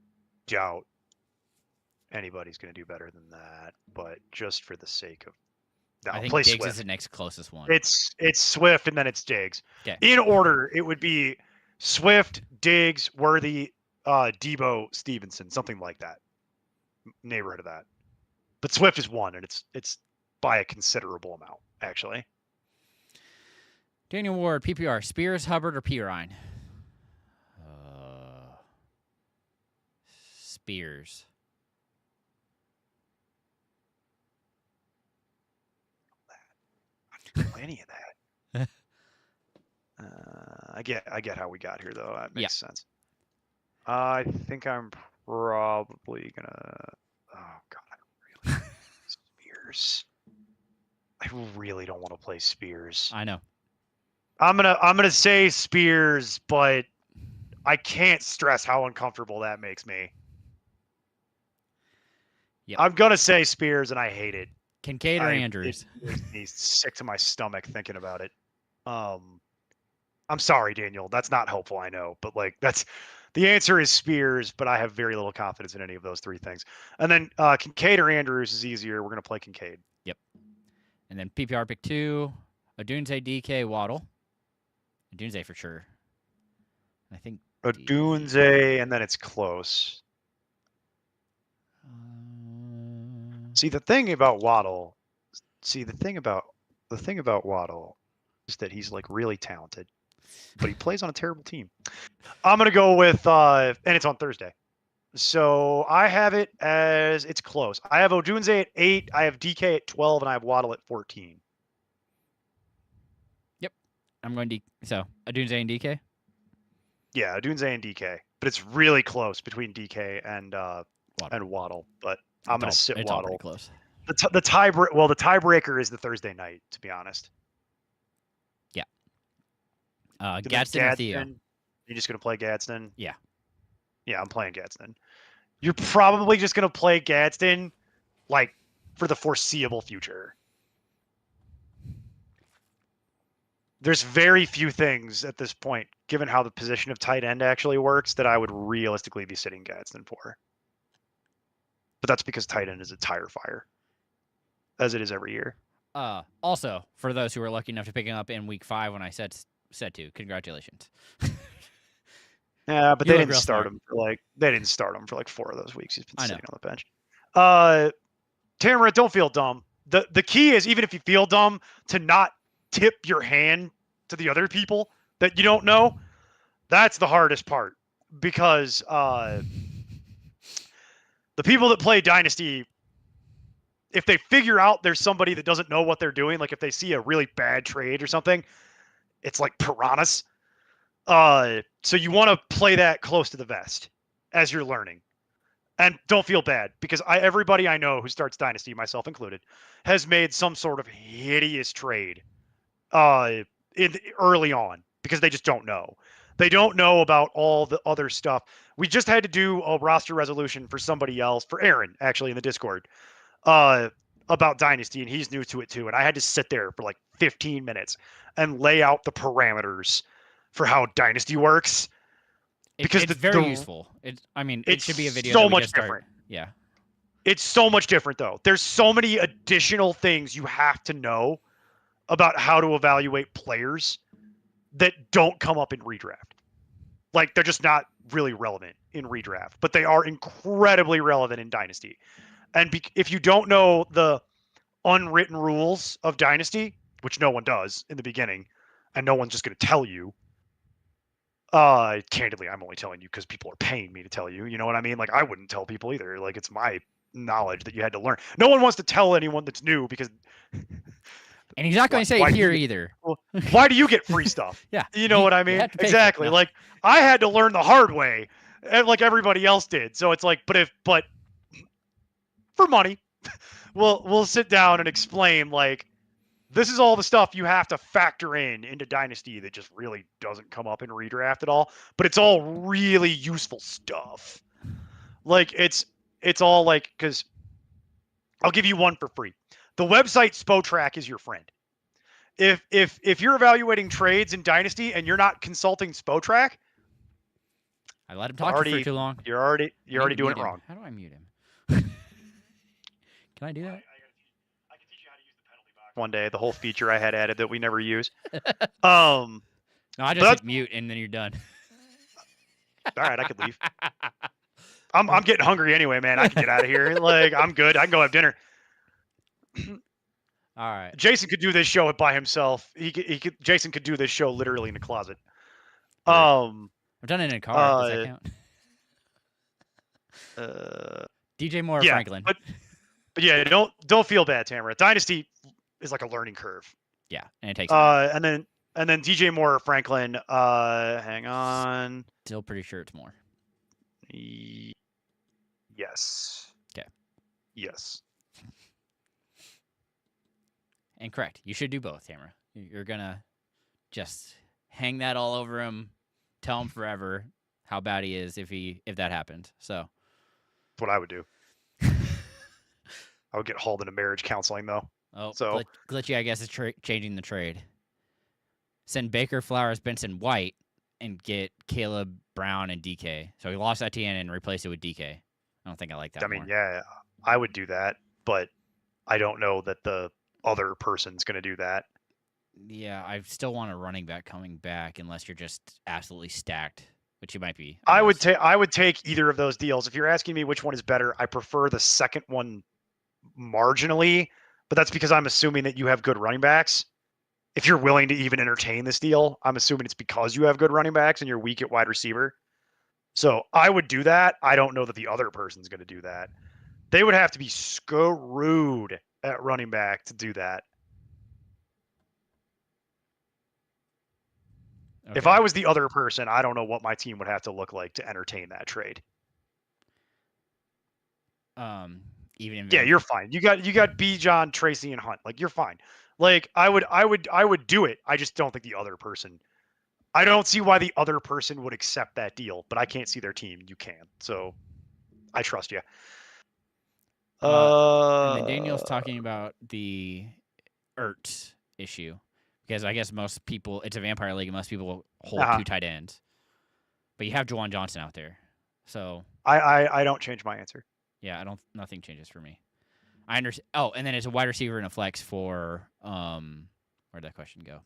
doubt anybody's going to do better than that. But just for the sake of, I think play Diggs Swift. is the next closest one. It's Swift and then it's Diggs. Okay. In order, it would be Swift, Diggs, Worthy, Debo, Stevenson, something like that, neighborhood of that. But Swift is one, and it's by a considerable amount, actually. Daniel Ward, PPR, Spears, Hubbard, or Pirine? Spears. I don't know any of that. I get how we got here, though. That makes sense. I think I'm probably gonna. Oh God, I really Spears. I really don't want to play Spears. I know. I'm gonna say Spears, but I can't stress how uncomfortable that makes me. Yep. I'm gonna say Spears, and I hate it. Kincaid or Andrews? It makes me sick to my stomach thinking about it. I'm sorry, Daniel. That's not helpful, I know, but like that's the answer is Spears, but I have very little confidence in any of those three things. And then Kincaid or Andrews is easier. We're gonna play Kincaid. Yep. And then PPR pick 2, Odunze, DK, Waddle. Odunze for sure. I think Odunze, and then it's close. See the thing about Waddle. The thing about Waddle is that he's like really talented, but he plays on a terrible team. I'm gonna go with and it's on Thursday. So I have it as it's close. I have Odunze at 8, I have DK at 12, and I have Waddle at 14. Yep. I'm going so Odunze and DK? Yeah, Odunze and DK. But it's really close between DK and Waddle. But I'm gonna sit it's Waddle. All pretty close. The tiebreaker is the Thursday night, to be honest. Yeah. Gadsden or Theo? You're just gonna play Gadsden? Yeah. Yeah, I'm playing Gadsden. You're probably just gonna play Gadsden, like, for the foreseeable future. There's very few things at this point, given how the position of tight end actually works, that I would realistically be sitting Gadsden for. But that's because tight end is a tire fire, as it is every year. Also, for those who were lucky enough to pick him up in week 5 when I said to, congratulations. Yeah, but they didn't start him for like 4 of those weeks. He's been sitting on the bench. Tamara, don't feel dumb. The key is, even if you feel dumb, to not tip your hand to the other people that you don't know. That's the hardest part, because the people that play Dynasty, if they figure out there's somebody that doesn't know what they're doing, like if they see a really bad trade or something, it's like piranhas. So you want to play that close to the vest as you're learning. And don't feel bad, because everybody I know who starts Dynasty, myself included, has made some sort of hideous trade early on, because they just don't know. They don't know about all the other stuff. We just had to do a roster resolution for somebody else, for Aaron, actually, in the Discord, about Dynasty, and he's new to it too. And I had to sit there for like 15 minutes and lay out the parameters for how Dynasty works. Because it's very useful. It should be a video. So much different. Yeah. It's so much different though. There's so many additional things you have to know about how to evaluate players that don't come up in redraft. Like they're just not really relevant in redraft, but they are incredibly relevant in Dynasty. And if you don't know the unwritten rules of Dynasty, which no one does in the beginning, and no one's just going to tell you. Candidly, I'm only telling you because people are paying me to tell you. You know what I mean? Like I wouldn't tell people either. Like it's my knowledge that you had to learn. No one wants to tell anyone that's new because. And he's not going to say it here either. Well, why do you get free stuff? Yeah. You know what I mean? Exactly. Like I had to learn the hard way, like everybody else did. So it's like, but for money, we'll sit down and explain like this is all the stuff you have to factor into Dynasty that just really doesn't come up in redraft at all. But it's all really useful stuff. Like it's all like because I'll give you one for free. The website Spotrac is your friend. If you're evaluating trades in Dynasty and you're not consulting Spotrac, I let him talk for too long. You're already doing it wrong. How do I mute him? Can I do that? I can teach you how to use the penalty box one day. The whole feature I had added that we never use. No, I just hit mute and then you're done. All right, I could leave. I'm getting hungry anyway, man. I can get out of here. Like I'm good. I can go have dinner. All right. Jason could do this show by himself. Jason could do this show literally in the closet. I've done it in a car. Does that count? DJ Moore, yeah, Franklin. But yeah, don't feel bad, Tamara. Dynasty is like a learning curve. Yeah, and it takes. And then DJ Moore, Franklin. Hang on. Still pretty sure it's more. Yes. Okay. Yes. And correct. You should do both, Tamara. You're gonna just hang that all over him, tell him forever how bad he is if that happened. So that's what I would do. I would get hauled into marriage counseling though. Oh, so Glitchy, I guess, is changing the trade. Send Baker, Flowers, Benson, White, and get Caleb, Brown, and DK. So he lost Etienne and replaced it with DK. I don't think I like that. I mean, yeah, I would do that, but I don't know that the other person's going to do that. Yeah, I still want a running back coming back unless you're just absolutely stacked, which you might be. I would take either of those deals. If you're asking me which one is better, I prefer the second one marginally, but that's because I'm assuming that you have good running backs. If you're willing to even entertain this deal, I'm assuming it's because you have good running backs and you're weak at wide receiver. So I would do that. I don't know that the other person's going to do that. They would have to be screwed at running back to do that. Okay. If I was the other person, I don't know what my team would have to look like to entertain that trade. Yeah, you're fine. You got Bijan, Tracy, and Hunt. Like you're fine. Like I would do it. I just don't think the other person. I don't see why the other person would accept that deal, but I can't see their team. You can, so I trust you. And then Daniel's talking about the Ertz issue because I guess most people, it's a vampire league, and most people hold two tight ends, but you have Juwan Johnson out there, so I don't change my answer. Yeah, nothing changes for me. I understand. Oh, and then it's a wide receiver and a flex for where'd that question go?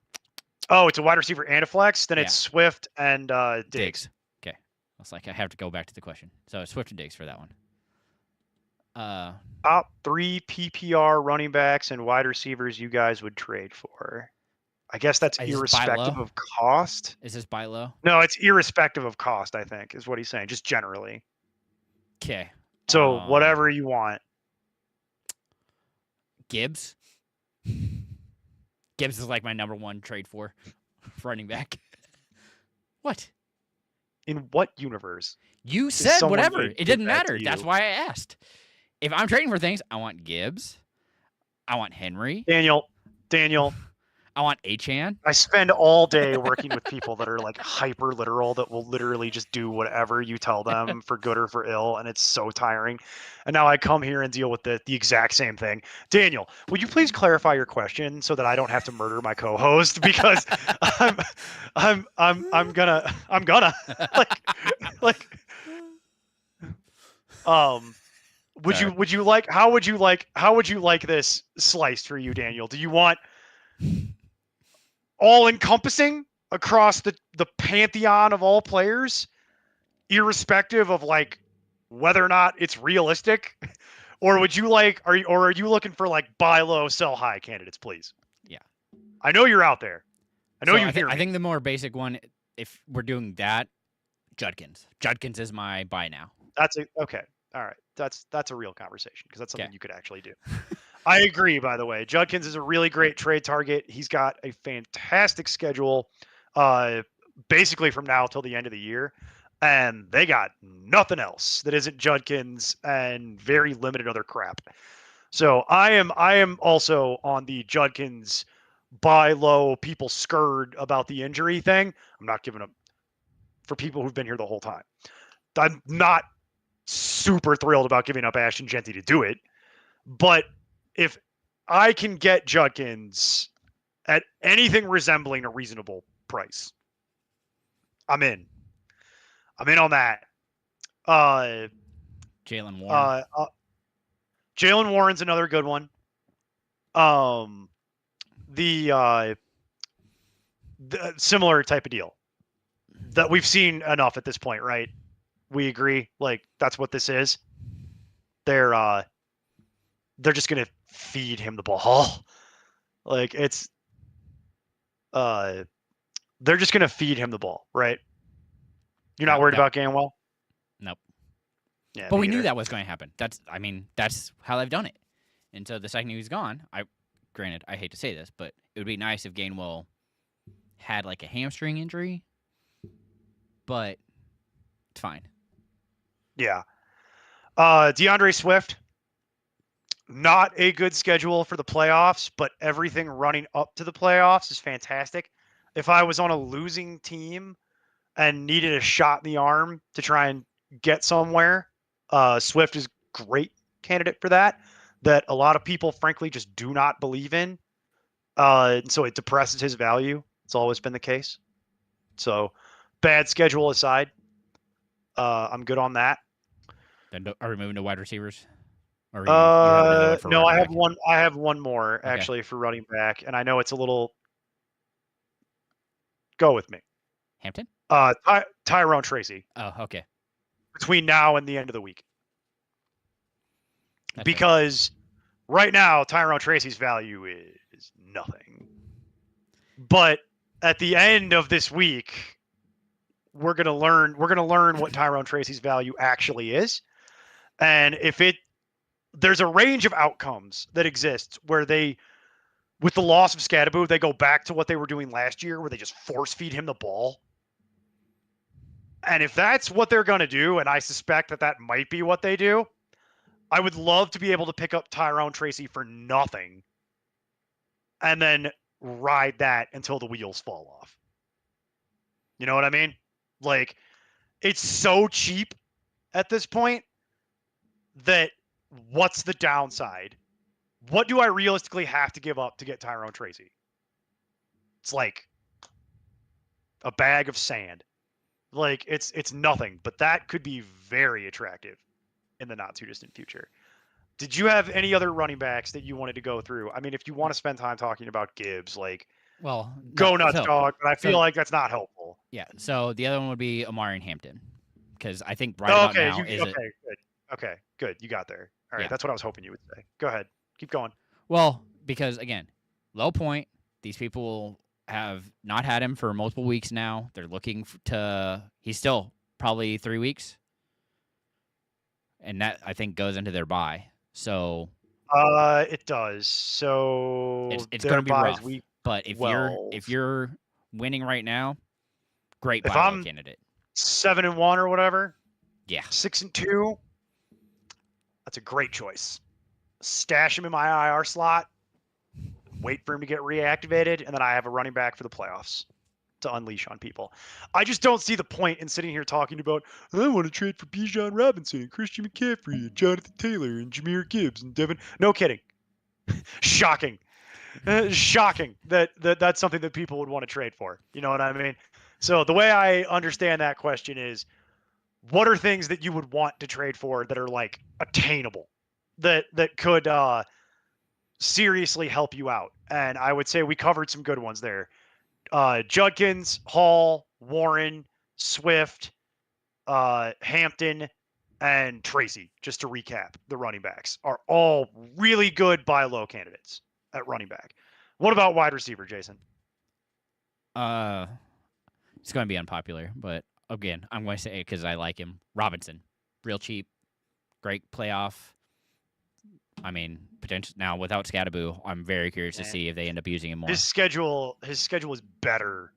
Oh, it's a wide receiver and a flex. Then it's Swift and Diggs. Okay, I was like, I have to go back to the question. So it's Swift and Diggs for that one. Top 3 PPR running backs and wide receivers you guys would trade for. I guess that's irrespective of cost. Is this buy low? No, it's irrespective of cost, I think, is what he's saying, just generally. Okay. So whatever you want. Gibbs. Gibbs is like my number one trade for running back. What? In what universe? You said whatever. It didn't matter. That's why I asked. If I'm trading for things, I want Gibbs. I want Henry. Daniel. I want Achane. I spend all day working with people that are like hyper literal that will literally just do whatever you tell them for good or for ill, and it's so tiring. And now I come here and deal with the exact same thing. Daniel, will you please clarify your question so that I don't have to murder my co-host because I'm gonna Sorry. would you like this sliced for you, Daniel? Do you want all encompassing across the pantheon of all players, irrespective of like whether or not it's realistic? Or would you like are you looking for like buy low, sell high candidates, please? Yeah. I know you're out there. I know So you hear I me. think the more basic one, if we're doing that, Judkins. Judkins is my buy now. That's okay. All right. That's a real conversation because that's something Okay. you could actually do. I agree, by the way. Judkins is a really great trade target. He's got a fantastic schedule, uh, basically from now till the end of the year. And they got nothing else that isn't Judkins and very limited other crap. So I am also on the Judkins buy low, people scared about the injury thing. I'm not giving up for people who've been here the whole time. I'm not super thrilled about giving up Ashton Genty to do it. But if I can get Judkins at anything resembling a reasonable price, I'm in. I'm in on that. Jalen Warren. Jalen Warren's another good one. The similar type of deal that we've seen enough at this point, right? We agree. Like that's what this is. They're just gonna feed him the ball. Like it's they're just gonna feed him the ball, right? You're not worried about Gainwell? Nope. Yeah, but we knew that was going to happen. That's how they've done it. And so the second he was gone, granted, I hate to say this, but it would be nice if Gainwell had like a hamstring injury. But it's fine. Yeah. DeAndre Swift, not a good schedule for the playoffs, but everything running up to the playoffs is fantastic. If I was on a losing team and needed a shot in the arm to try and get somewhere, Swift is a great candidate for that a lot of people, frankly, just do not believe in. So it depresses his value. It's always been the case. So bad schedule aside, I'm good on that. Then are we moving to wide receivers? Or no, I have back? one. I have one more actually for running back, and I know it's a little. Go with me. Hampton? Tyrone Tracy. Oh, okay. Between now and the end of the week, That's because right now Tyrone Tracy's value is nothing. But at the end of this week, we're gonna learn what Tyrone Tracy's value actually is, and there's a range of outcomes that exists where with the loss of Scadaboo, they go back to what they were doing last year, where they just force feed him the ball. And if that's what they're going to do, and I suspect that might be what they do, I would love to be able to pick up Tyrone Tracy for nothing and then ride that until the wheels fall off. You know what I mean? Like, it's so cheap at this point that what's the downside? What do I realistically have to give up to get Tyrone Tracy? It's like a bag of sand. Like it's nothing, but that could be very attractive in the not too distant future. Did you have any other running backs that you wanted to go through? I mean, if you want to spend time talking about Gibbs, like, go nuts, dog. But I feel like that's not helpful. Yeah. So the other one would be Amari and Hampton, because I think about now good. Okay, good. You got there. All right, that's what I was hoping you would say. Go ahead, keep going. Well, because again, low point. These people have not had him for multiple weeks now. They're looking to. He's still probably 3 weeks, and that I think goes into their bye. So it does. So it's going to be rough. But if you're winning right now, great buy low candidate. 7-1 or whatever. Yeah. 6-2. That's a great choice. Stash him in my IR slot. Wait for him to get reactivated, and then I have a running back for the playoffs to unleash on people. I just don't see the point in sitting here talking about, I want to trade for Bijan Robinson and Christian McCaffrey and Jonathan Taylor and Jahmyr Gibbs and Devin. No kidding. Shocking. Shocking that's something that people would want to trade for. You know what I mean? So the way I understand that question is, what are things that you would want to trade for that are like attainable? that could seriously help you out. And I would say we covered some good ones there. Judkins, Hall, Warren, Swift, Hampton, and Tracy, just to recap, the running backs are all really good buy low candidates at running back. What about wide receiver, Jason? It's going to be unpopular, but again, I'm going to say it because I like him. Robinson, real cheap, great playoff. I mean, potential now without Scattaboo, I'm very curious to see if they end up using him more. His schedule is better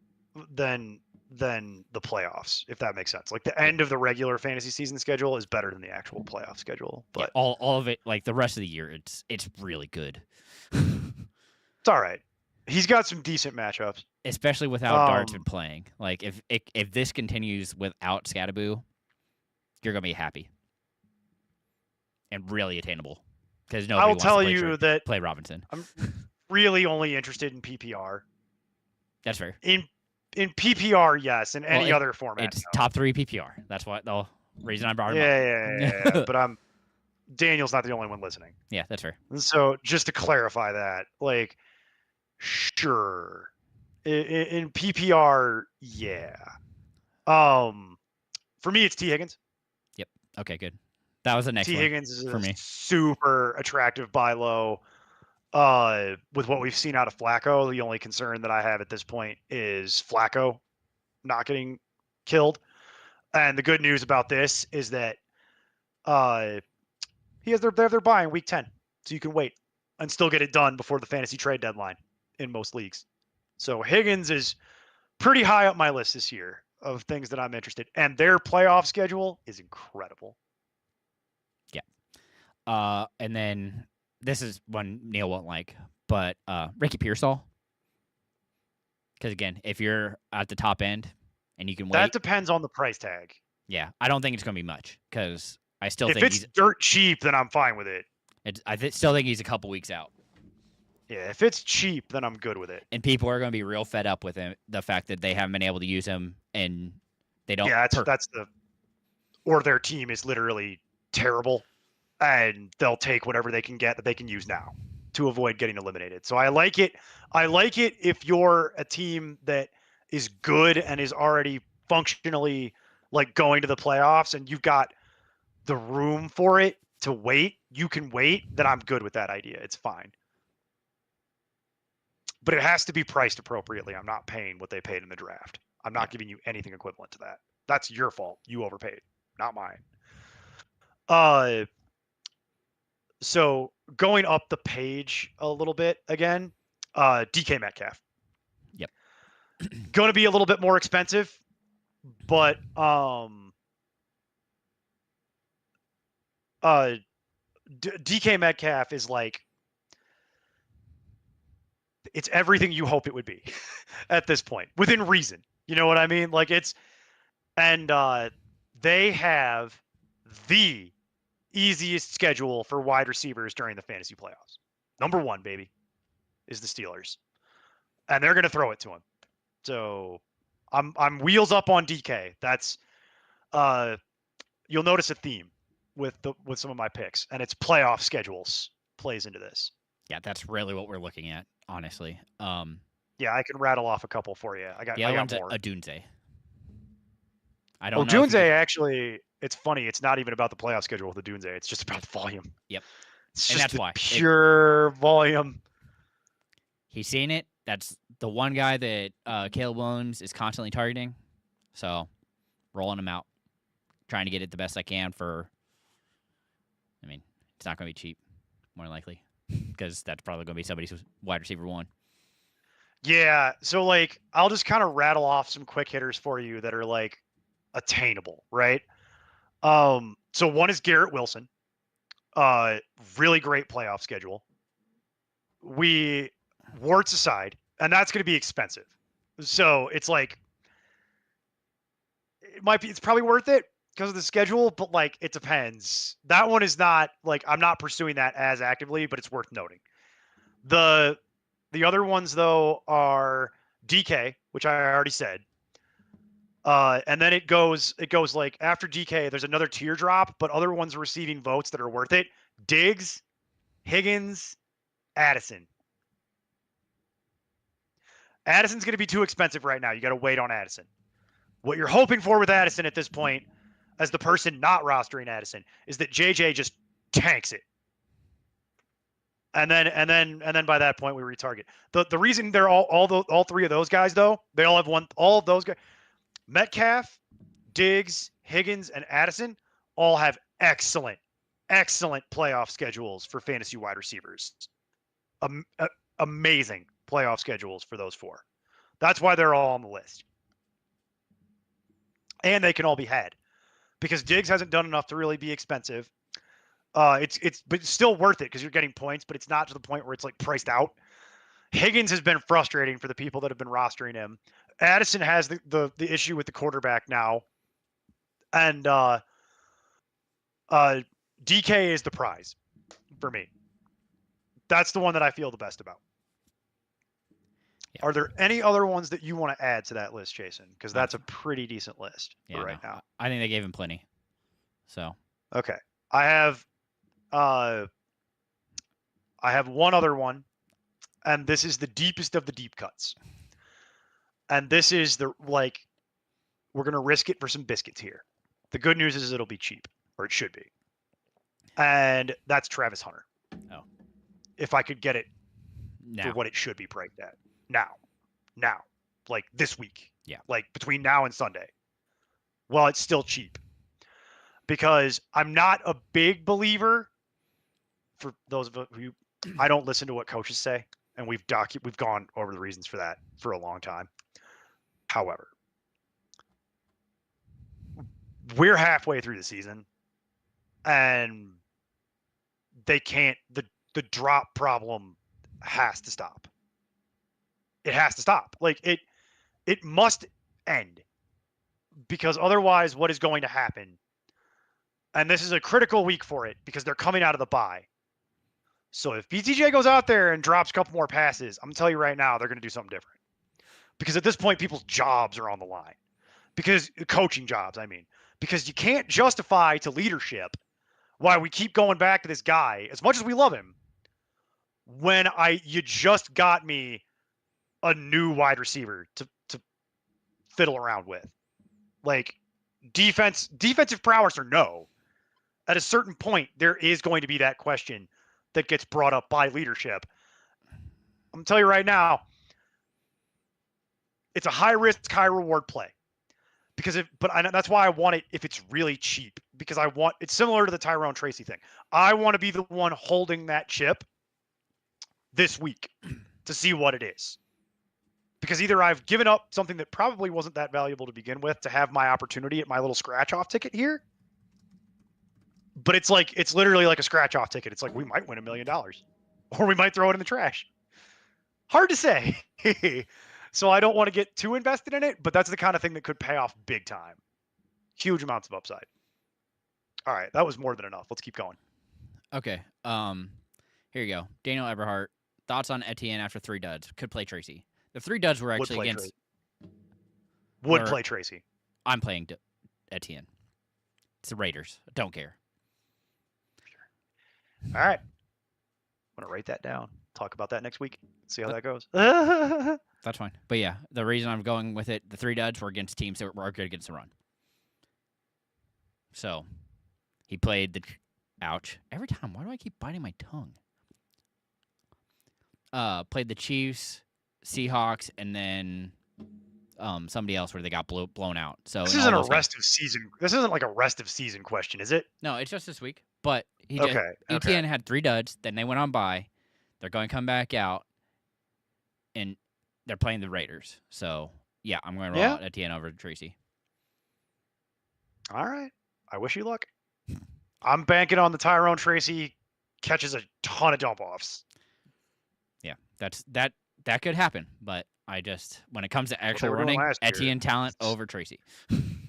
than the playoffs, if that makes sense. Like the end of the regular fantasy season schedule is better than the actual playoff schedule. But all of it, like the rest of the year, it's really good. It's all right. He's got some decent matchups, especially without Dartson playing. Like if this continues without Scattaboo, you're gonna be happy and really attainable because nobody I'll tell you that play Robinson. I'm really only interested in PPR. That's fair. In PPR, yes. In any other format, it's top 3 PPR. That's what the reason I brought him up. Yeah. But Daniel's not the only one listening. Yeah, that's fair. And so just to clarify that, like, sure, in PPR, yeah. For me, it's T. Higgins. Yep. Okay, good. That was the next T. one Higgins is for me. Super attractive buy low. With what we've seen out of Flacco, the only concern that I have at this point is Flacco not getting killed. And the good news about this is that they're buying week 10, so you can wait and still get it done before the fantasy trade deadline in most leagues. So Higgins is pretty high up my list this year of things that I'm interested in. And their playoff schedule is incredible. Yeah. And then this is one Neil won't like, but Ricky Pearsall. Because again, if you're at the top end and you can wait, that depends on the price tag. Yeah, I don't think it's going to be much because I still think he's dirt cheap, then I'm fine with it. I still think he's a couple weeks out. Yeah, if it's cheap, then I'm good with it. And people are going to be real fed up with him, the fact that they haven't been able to use him and they don't. Yeah, or their team is literally terrible, and they'll take whatever they can get that they can use now to avoid getting eliminated. So I like it. I like it if you're a team that is good and is already functionally like going to the playoffs and you've got the room for it to wait, you can wait, then I'm good with that idea. It's fine. But it has to be priced appropriately. I'm not paying what they paid in the draft. I'm not giving you anything equivalent to that. That's your fault. You overpaid, not mine. So going up the page a little bit again, DK Metcalf. Yep. Going to be a little bit more expensive, but DK Metcalf is like, it's everything you hope it would be at this point, within reason. You know what I mean? Like they have the easiest schedule for wide receivers during the fantasy playoffs. Number 1, baby, is the Steelers, and they're going to throw it to him. So I'm wheels up on DK. That's you'll notice a theme with some of my picks, and it's playoff schedules plays into this. Yeah, that's really what we're looking at, honestly. Yeah, I can rattle off a couple for you. I got more. Odunze. I don't know. Odunze, actually, it's funny. It's not even about the playoff schedule with Odunze. It's just about the volume. Yep. It's and just that's why. Pure volume. He's seen it. That's the one guy that Caleb Williams is constantly targeting. So, rolling him out. Trying to get it the best I can for... I mean, it's not going to be cheap, more likely. Because that's probably going to be somebody's wide receiver 1. Yeah, so like I'll just kind of rattle off some quick hitters for you that are like attainable, right? So one is Garrett Wilson. Really great playoff schedule. Warts aside, and that's going to be expensive. So it's like it's probably worth it because of the schedule, but like it depends. That one is not like I'm not pursuing that as actively, but it's worth noting. The other ones though are DK, which I already said. And then it goes like after DK, there's another teardrop, but other ones receiving votes that are worth it. Diggs, Higgins, Addison. Addison's going to be too expensive right now. You got to wait on Addison. What you're hoping for with Addison at this point, as the person not rostering Addison, is that JJ just tanks it. And then by that point we retarget. The reason they're all three of those guys though, they all have all of those guys. Metcalf, Diggs, Higgins, and Addison all have excellent playoff schedules for fantasy wide receivers. Amazing playoff schedules for those four. That's why they're all on the list. And they can all be had because Diggs hasn't done enough to really be expensive. But it's still worth it because you're getting points, but it's not to the point where it's like priced out. Higgins has been frustrating for the people that have been rostering him. Addison has the issue with the quarterback now, and DK is the prize for me. That's the one that I feel the best about. Yeah. Are there any other ones that you want to add to that list, Jason? Because that's a pretty decent list right now. I think they gave him plenty. So okay, I have one other one, and this is the deepest of the deep cuts. And this is we're gonna risk it for some biscuits here. The good news is it'll be cheap, or it should be. And that's Travis Hunter. Oh. If I could get it now. For what it should be priced at. Now. Like this week. Yeah. Like between now and Sunday. Well, it's still cheap. Because I'm not a big believer, for those of you, I don't listen to what coaches say, and we've gone over the reasons for that for a long time. However, we're halfway through the season, and they can't. The drop problem has to stop. It has to stop. Like it must end, because otherwise, what is going to happen? And this is a critical week for it because they're coming out of the bye. So if BTJ goes out there and drops a couple more passes, I'm going to tell you right now, they're going to do something different. Because at this point, people's jobs are on the line. Because coaching jobs, I mean. Because you can't justify to leadership why we keep going back to this guy, as much as we love him, when you just got me a new wide receiver to fiddle around with. Like, defensive prowess or no, at a certain point, there is going to be that question that gets brought up by leadership. I'm going to tell you right now, it's a high risk, high reward play. That's why I want it if it's really cheap, because it's similar to the Tyrone Tracy thing. I want to be the one holding that chip this week to see what it is. Because either I've given up something that probably wasn't that valuable to begin with to have my opportunity at my little scratch off ticket here. But it's literally like a scratch off ticket. It's like, we might win $1 million, or we might throw it in the trash. Hard to say. So I don't want to get too invested in it, but that's the kind of thing that could pay off big time. Huge amounts of upside. All right, that was more than enough. Let's keep going. Okay. Here you go. Daniel Eberhardt. Thoughts on Etienne after 3 duds? Could play Tracy. The 3 duds were actually against. Would play Tracy. I'm playing Etienne. It's the Raiders. Don't care. All right. I'm going to write that down. Talk about that next week. See how that goes. That's fine. But yeah, the reason I'm going with it, the 3 duds were against teams that were good against the run. So he played the. Ouch. Every time. Why do I keep biting my tongue? Played the Chiefs, Seahawks, and then somebody else where they got blown out. So this isn't a rest of season. This isn't like a rest of season question, is it? No, it's just this week. But Etienne had 3 duds. Then they went on bye. They're going to come back out, and they're playing the Raiders. So yeah, I'm going to roll out Etienne over to Tracy. All right. I wish you luck. I'm banking on the Tyrone Tracy catches a ton of dump offs. Yeah, that could happen, but when it comes to actual running, Etienne talent over Tracy.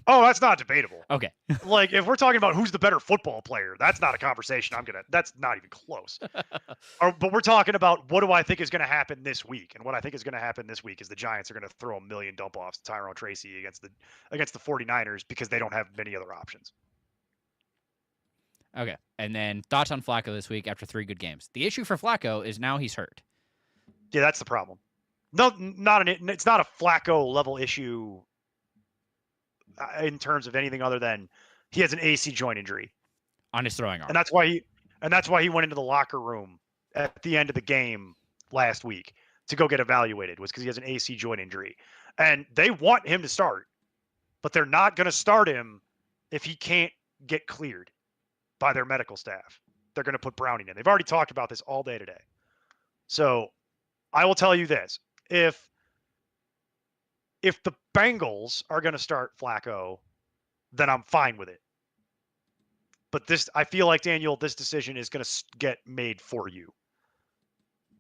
Oh, that's not debatable. Okay. Like, if we're talking about who's the better football player, that's not a conversation that's not even close. But we're talking about what do I think is going to happen this week. And what I think is going to happen this week is the Giants are going to throw 1 million dump offs to Tyrone Tracy against the 49ers because they don't have many other options. Okay. And then thoughts on Flacco this week after 3 good games. The issue for Flacco is now he's hurt. Yeah, that's the problem. No, it's not a Flacco level issue in terms of anything other than he has an AC joint injury On his throwing arm. and that's why he went into the locker room at the end of the game last week to go get evaluated, was because he has an AC joint injury, and they want him to start, but they're not going to start him if he can't get cleared by their medical staff. They're going to put Browning in. They've already talked about this all day today. So I will tell you this: if the Bengals are going to start Flacco, then I'm fine with it. But I feel like, Daniel, this decision is going to get made for you.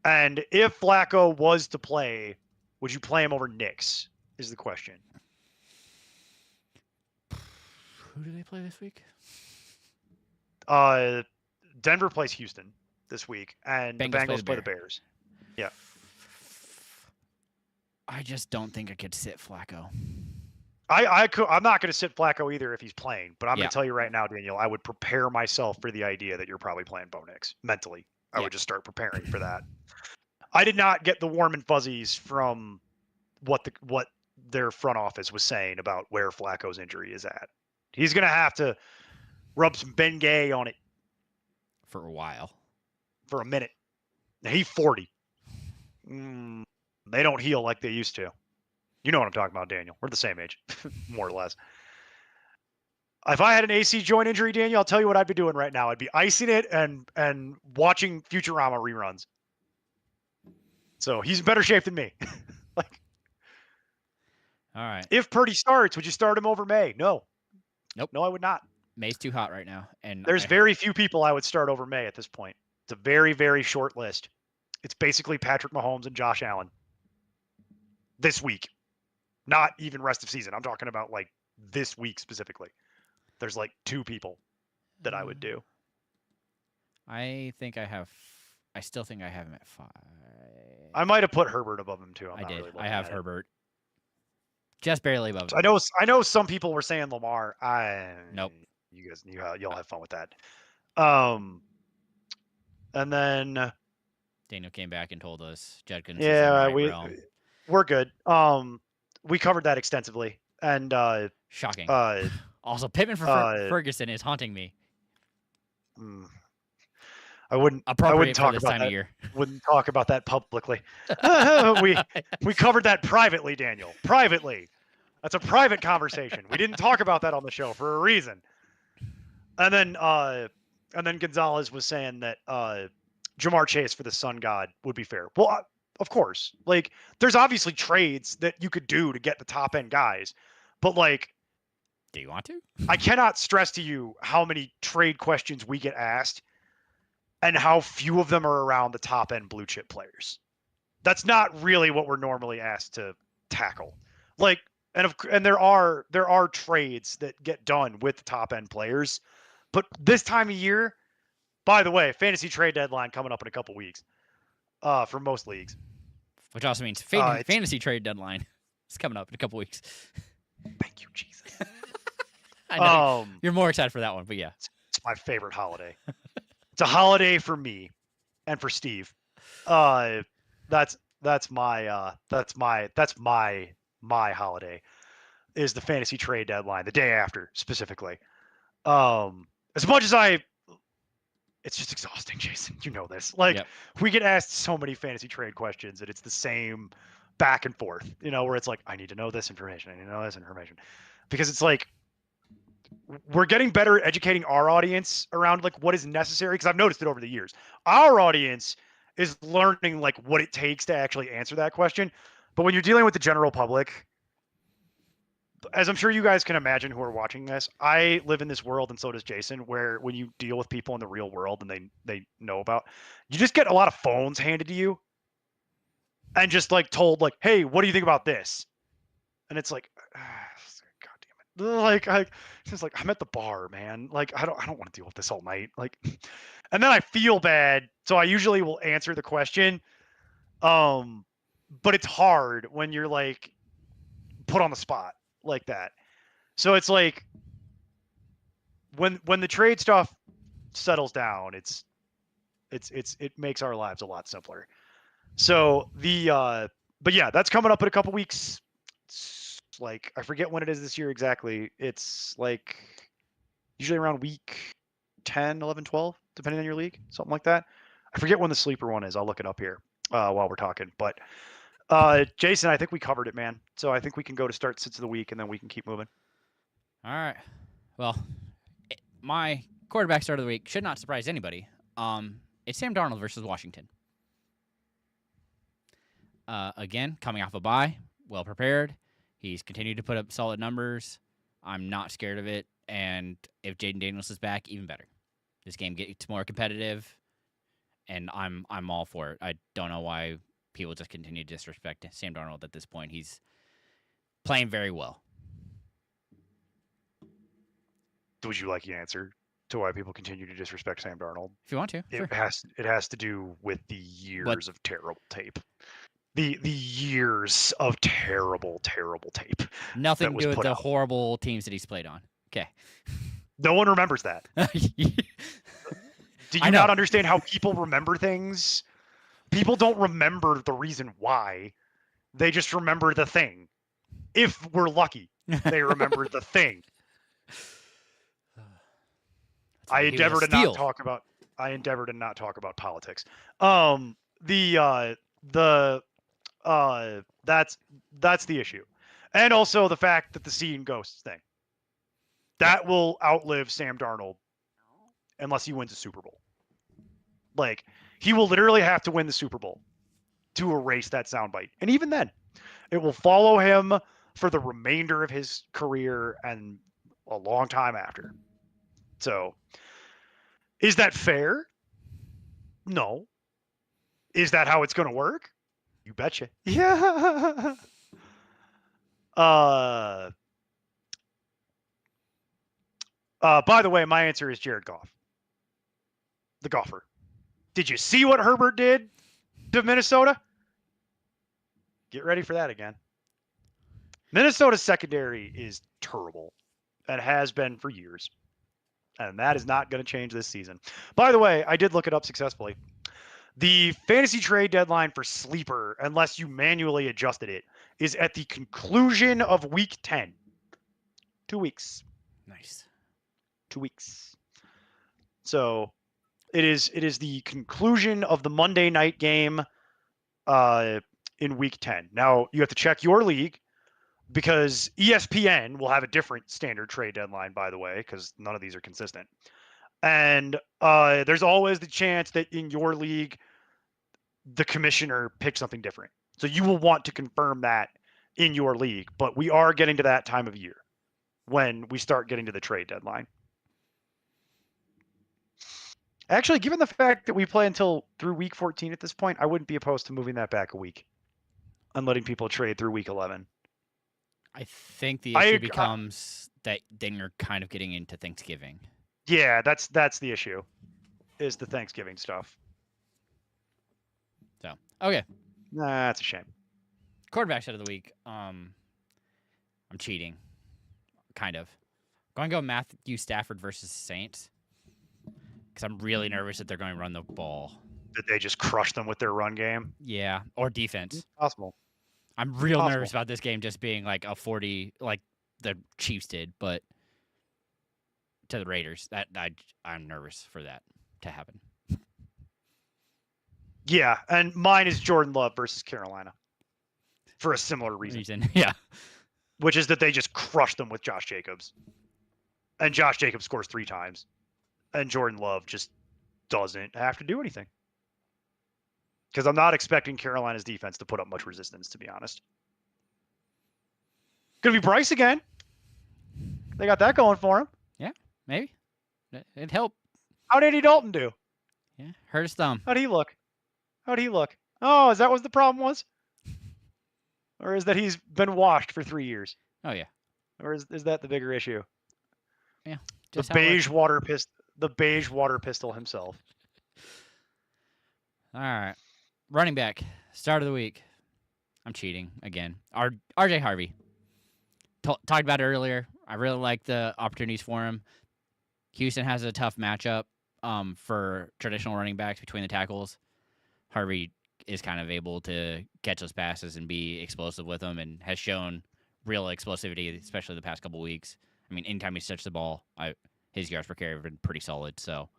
And if Flacco was to play, would you play him over Knicks? Is the question. Who do they play this week? Denver plays Houston this week, and the Bengals play the Bears. Yeah. I just don't think I could sit Flacco. I'm not going to sit Flacco either if he's playing, but I'm going Yeah. to tell you right now, Daniel, I would prepare myself for the idea that you're probably playing Bo Nix mentally. I would just start preparing for that. I did not get the warm and fuzzies from what their front office was saying about where Flacco's injury is at. He's going to have to rub some Bengay on it for a while, for a minute. Now, he's 40. They don't heal like they used to. You know what I'm talking about, Daniel. We're the same age, more or less. If I had an AC joint injury, Daniel, I'll tell you what I'd be doing right now. I'd be icing it and watching Futurama reruns. So he's in better shape than me. All right. If Purdy starts, would you start him over May? No. Nope. No, I would not. May's too hot right now. And there's very few people I would start over May at this point. It's a very, very short list. It's basically Patrick Mahomes and Josh Allen this week. Not even rest of season. I'm talking about like this week specifically. There's like 2 people that I would do. I still think I have him at 5. I might have put Herbert above him too. I did. Really I have Herbert. Just barely above him. I know some people were saying Lamar. Nope. You guys, y'all have fun with that. And then Daniel came back and told us Judkins. Yeah, we're good. We covered that extensively, and shocking. Also, Pittman for Ferguson is haunting me. I wouldn't talk this about time that. Of year. Wouldn't talk about that publicly. we covered that privately, Daniel. Privately. That's a private conversation. We didn't talk about that on the show for a reason. And then Gonzalez was saying that Jamar Chase for the Sun God would be fair. Well, of course. Like, there's obviously trades that you could do to get the top end guys, but like, do you want to? I cannot stress to you how many trade questions we get asked and how few of them are around the top end blue chip players. That's not really what we're normally asked to tackle. Like, and there are trades that get done with the top end players, but this time of year, by the way, fantasy trade deadline coming up in a couple weeks, for most leagues. Which also means fantasy trade deadline is coming up in a couple weeks. Thank you, Jesus. I know you're more excited for that one, but yeah, it's my favorite holiday. It's a holiday for me and for Steve. That's my holiday is the fantasy trade deadline, the day after specifically. As much as it's just exhausting, Jason. You know this. Like, we get asked so many fantasy trade questions that it's the same back and forth, where it's like, I need to know this information. I need to know this information. Because it's like, we're getting better at educating our audience around like what is necessary. Because I've noticed it over the years. Our audience is learning like what it takes to actually answer that question. But when you're dealing with the general public, as I'm sure you guys can imagine who are watching this, I live in this world, and so does Jason, where when you deal with people in the real world and they know about, you just get a lot of phones handed to you and just like told like, hey, what do you think about this? And it's like, God damn it. Like, it's just like, I'm at the bar, man. Like, I don't want to deal with this all night. Like, and then I feel bad. So I usually will answer the question. But it's hard when you're like put on the spot like that. So it's like when the trade stuff settles down, it makes our lives a lot simpler. So but yeah, that's coming up in a couple weeks. It's like I forget when it is this year exactly. It's like usually around week 10, 11, 12, depending on your league, something like that. I forget when the sleeper one is. I'll look it up here while we're talking. But Jason, I think we covered it, man. So I think we can go to start sits of the week, and then we can keep moving. All right. Well, my quarterback start of the week should not surprise anybody. It's Sam Darnold versus Washington. Again, coming off a bye, well prepared. He's continued to put up solid numbers. I'm not scared of it. And if Jaden Daniels is back, even better. This game gets more competitive, and I'm all for it. I don't know why people just continue to disrespect Sam Darnold at this point. He's playing very well. Would you like the answer to why people continue to disrespect Sam Darnold? If you want to, sure. It has to do with the years of terrible tape. The years of terrible tape. Nothing to do with the horrible teams that he's played on. Okay. No one remembers that. Do you not understand how people remember things? People don't remember the reason why. They just remember the thing. If we're lucky, they remember the thing. I endeavor to not talk about politics. That's the issue. And also the fact that the seeing ghosts thing. That will outlive Sam Darnold unless he wins a Super Bowl. Like, he will literally have to win the Super Bowl to erase that soundbite. And even then, it will follow him for the remainder of his career and a long time after. So, is that fair? No. Is that how it's going to work? You betcha. Yeah. By the way, my answer is Jared Goff. The golfer. Did you see what Herbert did to Minnesota? Get ready for that again. Minnesota's secondary is terrible and has been for years. And that is not going to change this season. By the way, I did look it up successfully. The fantasy trade deadline for Sleeper, unless you manually adjusted it, is at the conclusion of week 10. 2 weeks. Nice. 2 weeks. So it is the conclusion of the Monday night game in week 10. Now, you have to check your league because ESPN will have a different standard trade deadline, by the way, because none of these are consistent. And there's always the chance that in your league, the commissioner picks something different. So you will want to confirm that in your league. But we are getting to that time of year when we start getting to the trade deadline. Actually, given the fact that we play until through week 14 at this point, I wouldn't be opposed to moving that back a week and letting people trade through week 11. I think the issue becomes that then you're kind of getting into Thanksgiving. Yeah, that's the issue, is the Thanksgiving stuff. So, okay. Nah, that's a shame. Quarterback set of the week. I'm cheating. Kind of. Going to go Matthew Stafford versus Saints. Because I'm really nervous that they're going to run the ball. That they just crush them with their run game? Yeah, or defense. It's possible. I'm real nervous about this game just being like a 40, like the Chiefs did, but to the Raiders. I'm nervous for that to happen. Yeah, and mine is Jordan Love versus Carolina for a similar reason. Yeah. Which is that they just crush them with Josh Jacobs. And Josh Jacobs scores 3 times. And Jordan Love just doesn't have to do anything. Because I'm not expecting Carolina's defense to put up much resistance, to be honest. Gonna be Bryce again. They got that going for him. Yeah, maybe. It'd help. How'd Andy Dalton do? Yeah, hurt his thumb. How'd he look? Oh, is that what the problem was? Or is that he's been washed for 3 years? Oh, yeah. Or is that the bigger issue? Yeah. The beige water pistol himself. All right. Running back, start of the week. I'm cheating again. RJ Harvey. Talked about it earlier. I really like the opportunities for him. Houston has a tough matchup for traditional running backs between the tackles. Harvey is kind of able to catch those passes and be explosive with them, and has shown real explosivity, especially the past couple weeks. I mean, anytime he's touched the ball, his yards per carry have been pretty solid. So,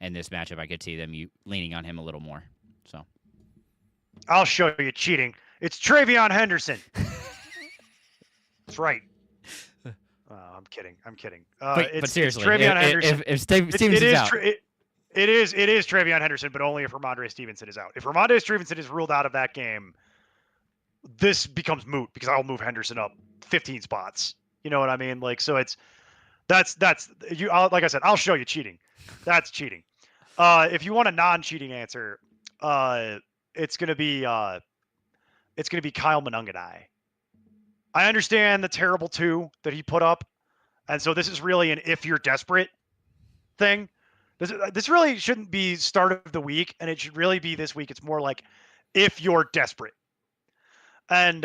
in this matchup, I could see them leaning on him a little more. So, I'll show you cheating. It's Travion Henderson. That's right. I'm kidding. But seriously, it's Travion Henderson. if Stevenson is out, it is Travion Henderson, but only if Ramondre Stevenson is out. If Ramondre Stevenson is ruled out of that game, this becomes moot because I'll move Henderson up 15 spots. You know what I mean? Like, so that's you. Like I said, I'll show you cheating. That's cheating. If you want a non-cheating answer, it's gonna be Kyle Monunganai. I understand the terrible 2 that he put up, and so this is really an if you're desperate thing. This really shouldn't be start of the week, and it should really be this week. It's more like if you're desperate, and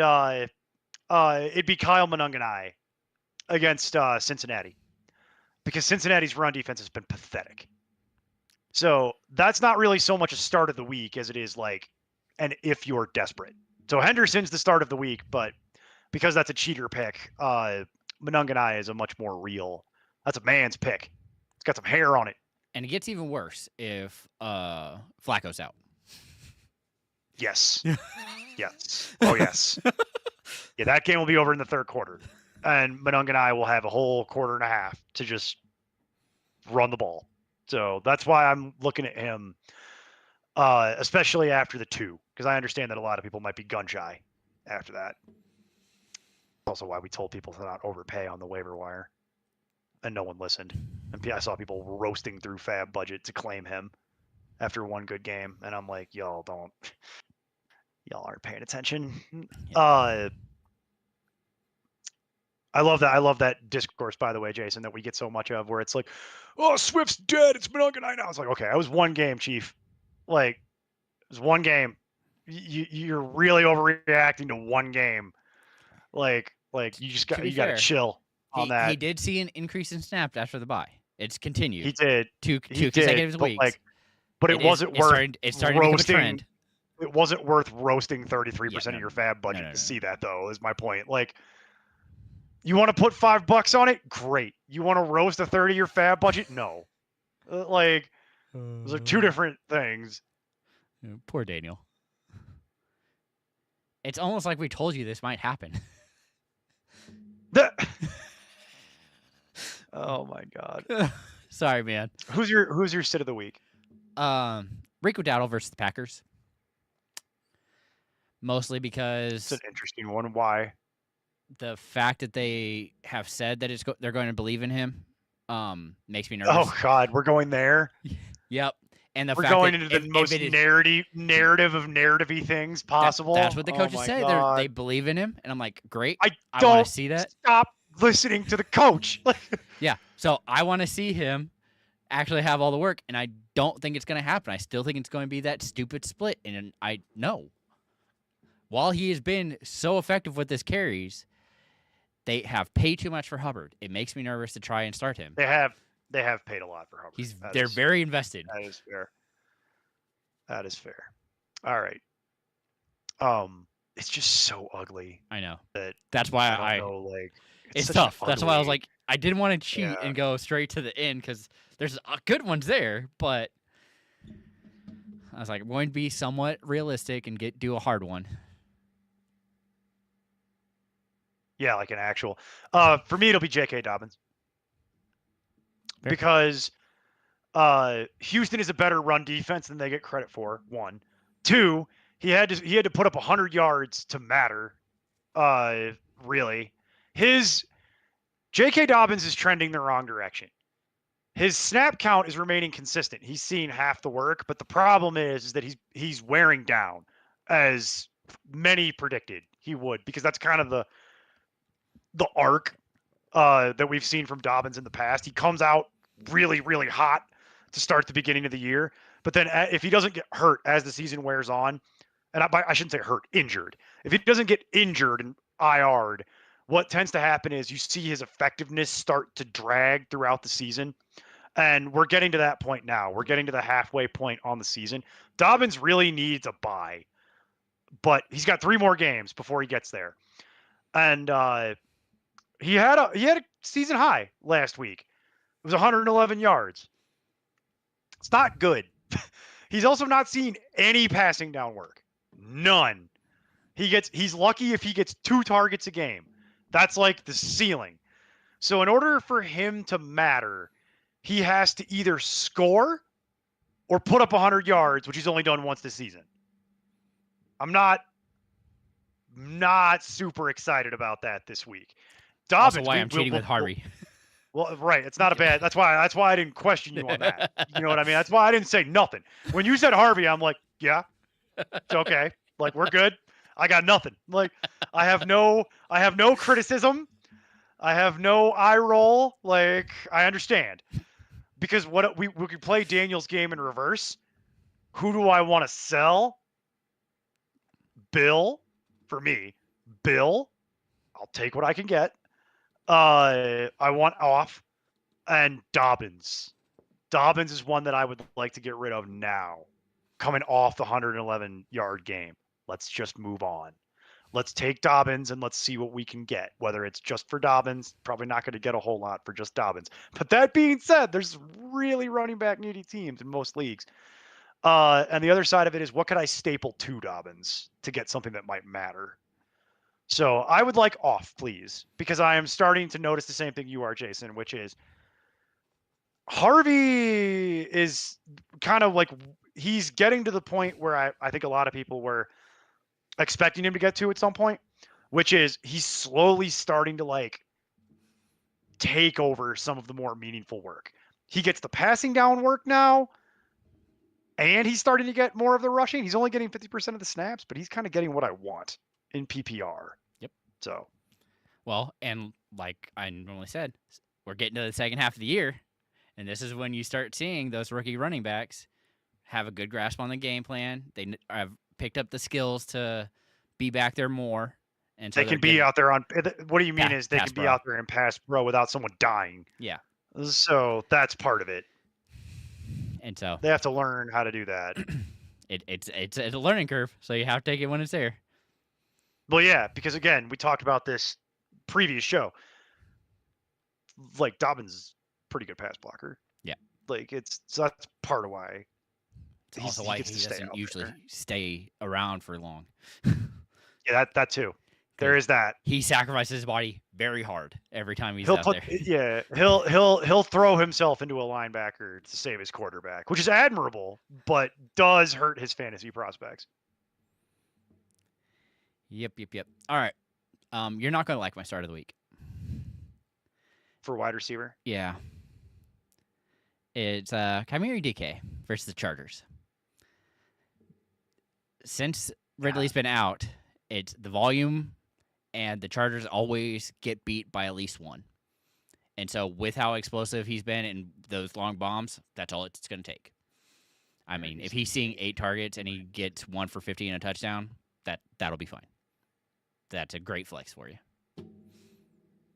it'd be Kyle Monunganai against Cincinnati, because Cincinnati's run defense has been pathetic. So that's not really so much a start of the week as it is like an if you're desperate. So Henderson's the start of the week, but because that's a cheater pick, Monunganai is a much more real. That's a man's pick. It's got some hair on it. and it gets even worse if Flacco's out. Yes. Yes. Oh, yes. Yeah, that game will be over in the third quarter. And Monunganai will have a whole quarter and a half to just run the ball. So that's why I'm looking at him, especially after the 2, because I understand that a lot of people might be gun shy after that. Also why we told people to not overpay on the waiver wire, and no one listened. And I saw people roasting through Fab budget to claim him after one good game, and I'm like, y'all aren't paying attention. Yeah. I love that discourse, by the way, Jason, that we get so much of, where it's like, oh, Swift's dead, it's Monunganai now. It's like, okay, that was one game, Chief. Like, it was one game. You're really overreacting to one game. Like you got to chill on that. He did see an increase in snaps after the bye. It's continued. He did. Two consecutive weeks. But it wasn't worth it's starting to become a trend. It wasn't worth roasting 33% of your Fab budget no. to see that, though, is my point. Like, you want to put $5 on it? Great. You want to roast a third of your Fab budget? No. Those are two different things. Poor Daniel. It's almost like we told you this might happen. Oh my God. Sorry, man. Who's your sit of the week? Rico Dowdle versus the Packers. Mostly because it's an interesting one. Why? The fact that they have said that they're going to believe in him makes me nervous. Oh God, we're going there. Yep. And we're going into the most narrative of narrative-y things possible. That's what the coaches say. They believe in him, and I'm like, great. I want to see that. Stop listening to the coach. Yeah. So I want to see him actually have all the work, and I don't think it's going to happen. I still think it's going to be that stupid split, and I know. While he has been so effective with his carries, they have paid too much for Hubbard. It makes me nervous to try and start him. They have paid a lot for Hubbard. They're very invested. That is fair. All right. It's just so ugly. I know. That's why I don't know, like, it's tough. That's why I was like, I didn't want to cheat and go straight to the end because there's good ones there, but I was like, I'm going to be somewhat realistic and do a hard one. Yeah, like an actual. For me, it'll be J.K. Dobbins. Fair. Because Houston is a better run defense than they get credit for. 1, 2, he had to put up 100 yards to matter. Really, J.K. Dobbins is trending the wrong direction. His snap count is remaining consistent. He's seeing half the work, but the problem is that he's wearing down, as many predicted he would, because that's kind of the arc that we've seen from Dobbins in the past. He comes out really, really hot to start the beginning of the year, but then if he doesn't get hurt as the season wears on, and I shouldn't say hurt, injured. If he doesn't get injured and IR'd, what tends to happen is you see his effectiveness start to drag throughout the season. And we're getting to that point now. We're getting to the halfway point on the season. Dobbins really needs a bye, but he's got 3 more games before he gets there. And he had a season high last week. It was 111 yards. It's not good. He's also not seen any passing down work. None. He's lucky if he gets 2 targets a game. That's like the ceiling. So in order for him to matter, he has to either score or put up 100 yards, which he's only done once this season. I'm not super excited about that this week. Dobbins, Also, why I'm cheating with Harvey. Well, right. It's not a bad. That's why I didn't question you on that. You know what I mean? That's why I didn't say nothing. When you said Harvey, I'm like, yeah, it's okay. Like, we're good. I got nothing. Like, I have no criticism. I have no eye roll. Like, I understand. Because what we could play Daniel's game in reverse. Who do I want to sell? Bill, for me. Bill, I'll take what I can get. I want off, and Dobbins. Dobbins is one that I would like to get rid of now. Coming off the 111-yard game. Let's just move on. Let's take Dobbins and let's see what we can get. Whether it's just for Dobbins, probably not going to get a whole lot for just Dobbins. But that being said, there's really running back needy teams in most leagues. And the other side of it is, what could I staple to Dobbins to get something that might matter? So I would like off, please, because I am starting to notice the same thing you are, Jason, which is Harvey is kind of like, he's getting to the point where I think a lot of people were expecting him to get to at some point, which is he's slowly starting to like take over some of the more meaningful work. He gets the passing down work now, and he's starting to get more of the rushing. He's only getting 50% of the snaps, but he's kind of getting what I want in PPR. Yep. So, well, and like I normally said, we're getting to the second half of the year, and this is when you start seeing those rookie running backs have a good grasp on the game plan. They have picked up the skills to be back there more, and so they can be out there on. What do you mean? Is they can be out there and pass pro without someone dying? Yeah. So that's part of it. And so they have to learn how to do that. It's a learning curve, so you have to take it when it's there. Well, yeah, because again, we talked about this previous show. Like, Dobbins is a pretty good pass blocker. Yeah. Like, so that's part of why. It's also why he doesn't usually stay around for long. Yeah, that too. There is that. He sacrifices his body very hard every time he's out there. Yeah, he'll throw himself into a linebacker to save his quarterback, which is admirable, but does hurt his fantasy prospects. Yep. All right. You're not going to like my start of the week. For wide receiver? Yeah. It's Chimera DK versus the Chargers. Since Ridley's been out, it's the volume, and the Chargers always get beat by at least one. And so with how explosive he's been in those long bombs, that's all it's going to take. I mean, if he's seeing 8 targets and he gets 1 for 50 and a touchdown, that'll be fine. That's a great flex for you.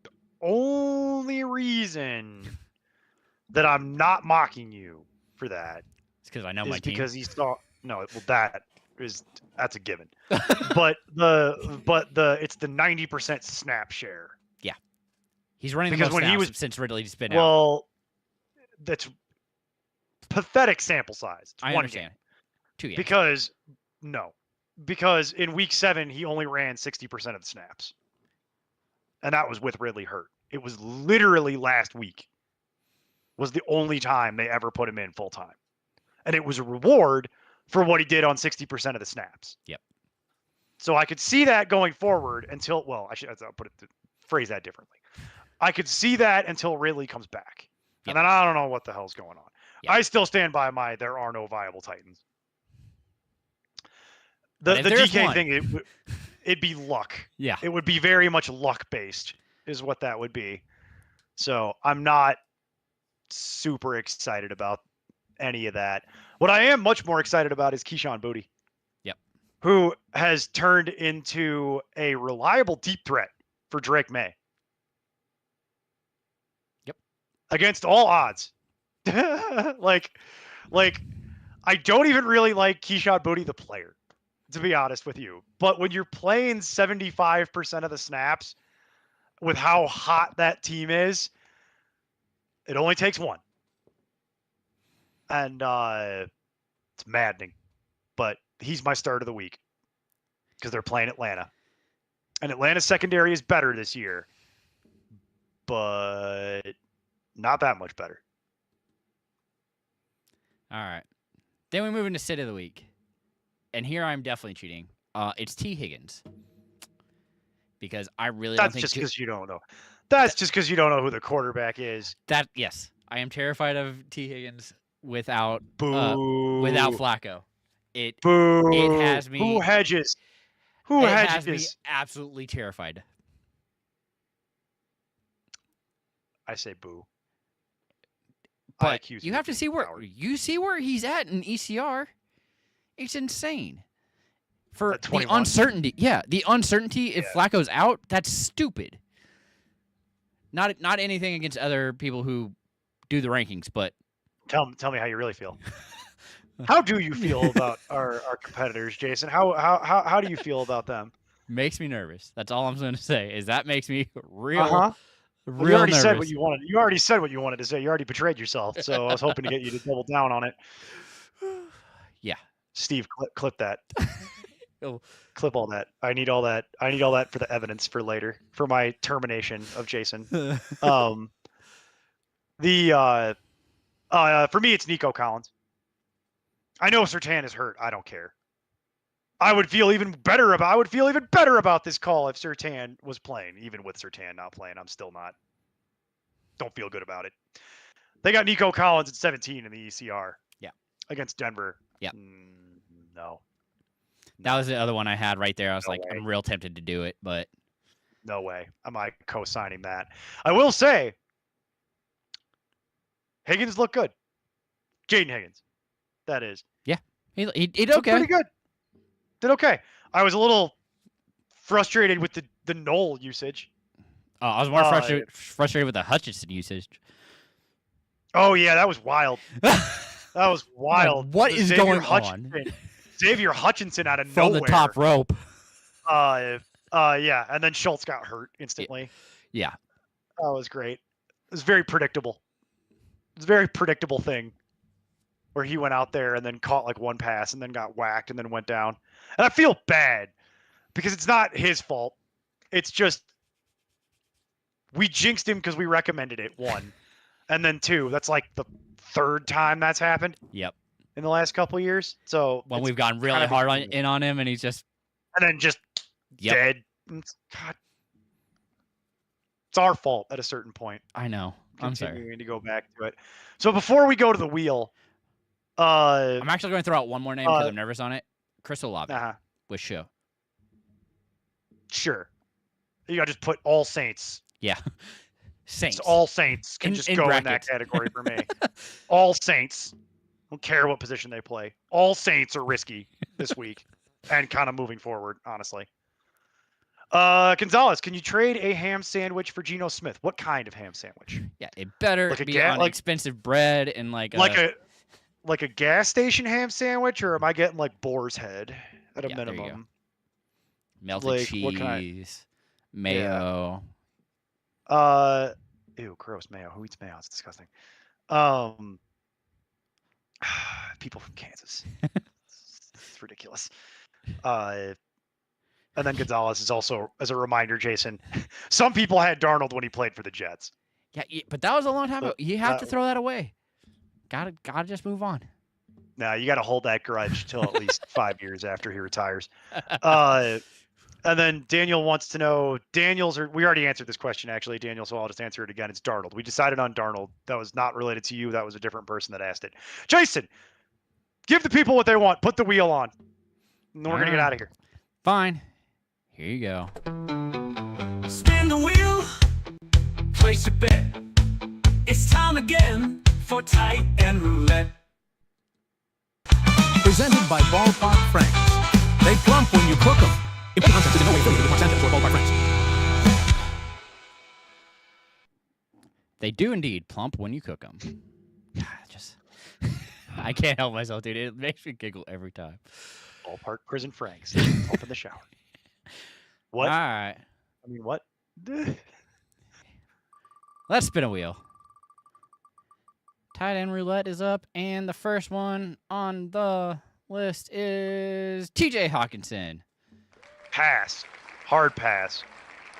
The only reason that I'm not mocking you for that is because I know my team. Because he saw that's a given. but it's the 90% snap share. Yeah, he's running because the most snaps since Ridley's been out. Well, that's pathetic sample size. I understand. 2 games. Because in week 7 he only ran 60% of the snaps, and that was with Ridley hurt. It was literally last week was the only time they ever put him in full time, and it was a reward for what he did on 60% of the snaps. Yep. So I could see that going forward until, well, phrase that differently. I could see that until Ridley comes back. Yep. And then I don't know what the hell's going on. Yep. I still stand by there are no viable Titans. The DK thing, it'd be luck. Yeah. It would be very much luck based is what that would be. So I'm not super excited about any of that. What I am much more excited about is Keyshawn Boutte. Yep. Who has turned into a reliable deep threat for Drake May. Yep. Against all odds. like, I don't even really like Keyshawn Boutte, the player, to be honest with you. But when you're playing 75% of the snaps with how hot that team is, it only takes one. And it's maddening. But he's my start of the week because they're playing Atlanta. And Atlanta's secondary is better this year, but not that much better. All right. Then we move into sit of the week. And here I'm definitely cheating. It's T. Higgins. Because I really don't That's think... just because you don't know. That's just because you don't know who the quarterback is. Yes. I am terrified of T. Higgins without Boo. without Flacco. Boo. It has me... Who hedges? It has me absolutely terrified. I say boo. But you have to see where he's at in ECR. It's insane. For the uncertainty. Yeah, the uncertainty if Flacco's out, that's stupid. Not anything against other people who do the rankings, but tell me how you really feel. How do you feel about our competitors, Jason? How do you feel about them? Makes me nervous. That's all I'm going to say. Is that makes me real Well, you already nervous. said what you wanted. You already said what you wanted to say. You already betrayed yourself. So I was hoping to get you to double down on it. Yeah. Steve, clip that. Oh. Clip all that. I need all that. I need all that for the evidence for later, for my termination of Jason. For me, it's Nico Collins. I know Surtain is hurt. I don't care. I would feel even better about this call if Surtain was playing. Even with Surtain not playing, I'm still not. Don't feel good about it. They got Nico Collins at 17 in the ECR. Yeah. Against Denver. Yeah. No. That was the other one I had right there. I was No like, way. I'm real tempted to do it, but no way. Am I co-signing that? I will say, Higgins looked good. Jaden Higgins, that is. Yeah, he did okay. Pretty good. Did okay. I was a little frustrated with the Knoll usage. Oh, I was more frustrated with the Hutchinson usage. Oh yeah, that was wild. That was wild. What is going on? Xavier Hutchinson out of from nowhere. the top rope. Yeah, and then Schultz got hurt instantly. Yeah. That was great. It was very predictable. It was a very predictable thing where he went out there and then caught like one pass and then got whacked and then went down. And I feel bad because it's not his fault. It's just we jinxed him because we recommended it, one. And then two, that's like the third time that's happened. Yep. In the last couple of years. So when we've gone really hard on him and he's just and then just dead. God. It's our fault at a certain point. I know. I'm sorry. Continuing to go back to it. So before we go to the wheel, I'm actually going to throw out one more name because I'm nervous on it. Chris Olave with show. Sure. You got to just put all Saints. Yeah. Saints. It's all Saints can just go in that category for me. All Saints. Don't care what position they play. All Saints are risky this week and kind of moving forward, honestly. Gonzalez, can you trade a ham sandwich for Geno Smith? What kind of ham sandwich? Yeah, it better be on expensive bread and like a gas station ham sandwich, or am I getting like boar's head at a minimum? Melted cheese, mayo. Yeah. Ew, gross mayo. Who eats mayo? It's disgusting. People from Kansas. It's ridiculous. And then Gonzalez is also, as a reminder, Jason, some people had Darnold when he played for the Jets. Yeah, but that was a long time ago. You have to throw that away. Gotta just move on. No, you got to hold that grudge till at least 5 years after he retires. And then Daniel wants to know, we already answered this question, actually, Daniel, so I'll just answer it again. It's Darnold. We decided on Darnold. That was not related to you. That was a different person that asked it. Jason, give the people what they want. Put the wheel on. And we're going to get out of here. Fine. Here you go. Spin the wheel. Place your bet. It's time again for Tight End Roulette. Presented by Ballpark Franks. They plump when you cook them. Important content is in no way affiliated with Mark Sanchez or Ballpark Franks. They do indeed plump when you cook them. I can't help myself, dude. It makes me giggle every time. Ballpark Prison Franks. Up in the shower. All What? right. I mean, what? Let's spin a wheel. Tight end roulette is up, and the first one on the list is TJ Hawkinson. Pass. Hard pass.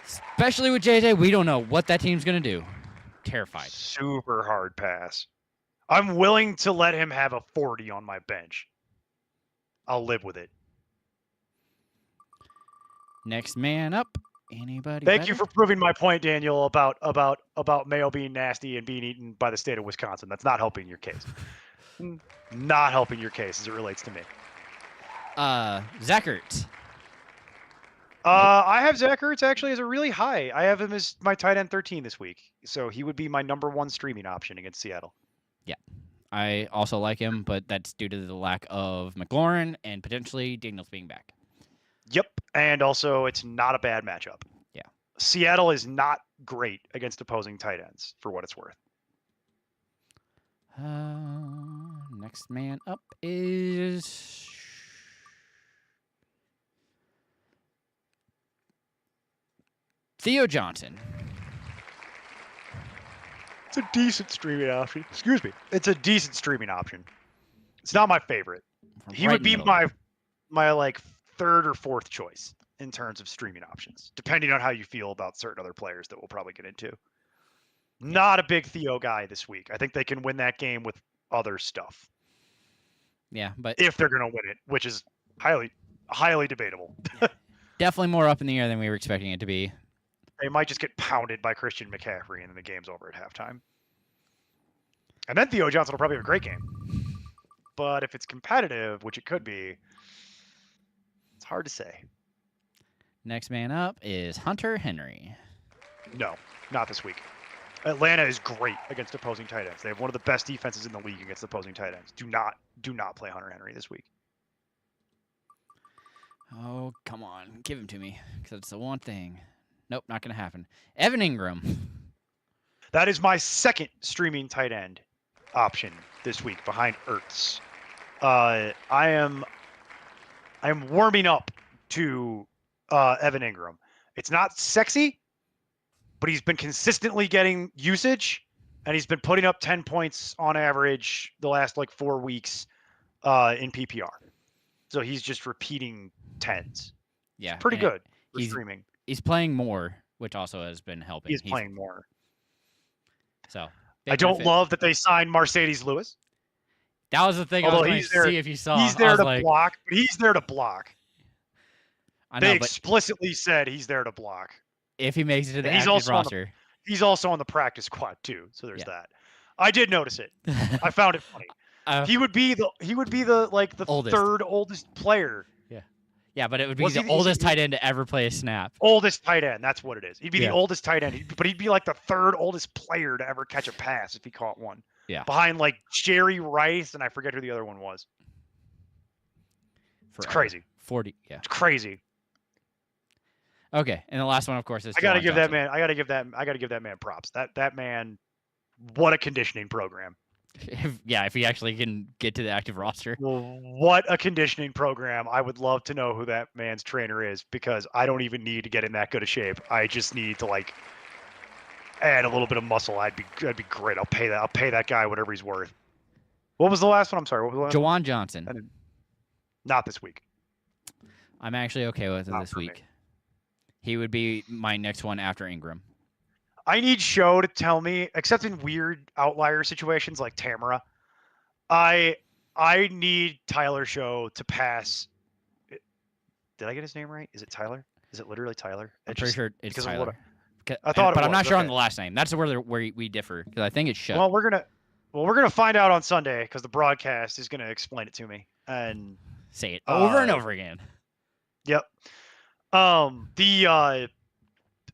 Especially with JJ, we don't know what that team's going to do. Terrified. Super hard pass. I'm willing to let him have a 40 on my bench. I'll live with it. Next man up. Anybody? Thank you better? for proving my point, Daniel, about Mayo being nasty and being eaten by the state of Wisconsin. That's not helping your case. Not helping your case as it relates to me. Zach Ertz. I have Zach Ertz actually as a really high. I have him as my tight end 13 this week. So he would be my number 1 streaming option against Seattle. Yeah. I also like him, but that's due to the lack of McLaurin and potentially Daniels being back. Yep. And also, it's not a bad matchup. Yeah. Seattle is not great against opposing tight ends, for what it's worth. Next man up is Theo Johnson. It's a decent streaming option. Excuse me. It's a decent streaming option. It's not my favorite. He Right would in the be middle. my like 3rd or 4th choice in terms of streaming options, depending on how you feel about certain other players that we'll probably get into. Not a big Theo guy this week. I think they can win that game with other stuff. Yeah, but If they're going to win it, which is highly debatable. definitely more up in the air than we were expecting it to be. They might just get pounded by Christian McCaffrey and then the game's over at halftime. And then Theo Johnson will probably have a great game. But if it's competitive, which it could be, it's hard to say. Next man up is Hunter Henry. No, not this week. Atlanta is great against opposing tight ends. They have one of the best defenses in the league against opposing tight ends. Do not play Hunter Henry this week. Oh, come on. Give him to me, because it's the one thing. Nope, not going to happen. Evan Ingram. That is my 2nd streaming tight end option this week behind Ertz. I am warming up to Evan Ingram. It's not sexy, but he's been consistently getting usage, and he's been putting up 10 points on average the last like 4 weeks in PPR. So he's just repeating 10s. Yeah. Pretty and good for he's- streaming. He's playing more, which also has been helping. He's playing more. So I don't love that they signed Mercedes Lewis. That was the thing. Although I was going he's to there- see if you saw. He's I there was to like, block, but he's there to block. I They know, but explicitly said he's there to block. if he makes it to the And he's active also on the- roster, He's also on the practice squad too, so there's Yeah. that. I did notice it. I found it funny. He would be the like the Oldest. 3rd oldest player. yeah, but it would be Was the he- oldest tight end to ever play a snap. Oldest tight end, that's what it is. He'd be Yeah. the oldest tight end, but he'd be like the 3rd oldest player to ever catch a pass if he caught one. Yeah. Behind like Jerry Rice, and I forget who the other one was. It's Forever. crazy. 40. Yeah. It's crazy. Okay, and the last one, of course, is I gotta Jawan give Johnson. that man. I gotta give that man props. That man, what a conditioning program. If he actually can get to the active roster. Well, what a conditioning program. I would love to know who that man's trainer is, because I don't even need to get in that good a shape. I just need to like add a little bit of muscle. I'd be great. I'll pay that guy whatever he's worth. What was the last one? I'm sorry. What was the last one? Jawan Johnson. Not this week. I'm actually okay with it Not this for me. week. He would be my next one after Ingram. I need Show to tell me, except in weird outlier situations like Tamara, I need Tyler Show to pass. Did I get his name right? Is it Tyler? Is it literally Tyler? I'm pretty sure it's because of what Tyler. I thought it but I'm not was, sure on okay. the last name. That's where we differ, because I think it's Shut. Well, we're gonna find out on Sunday, because the broadcast is gonna explain it to me. And Say it over and over again. yep. It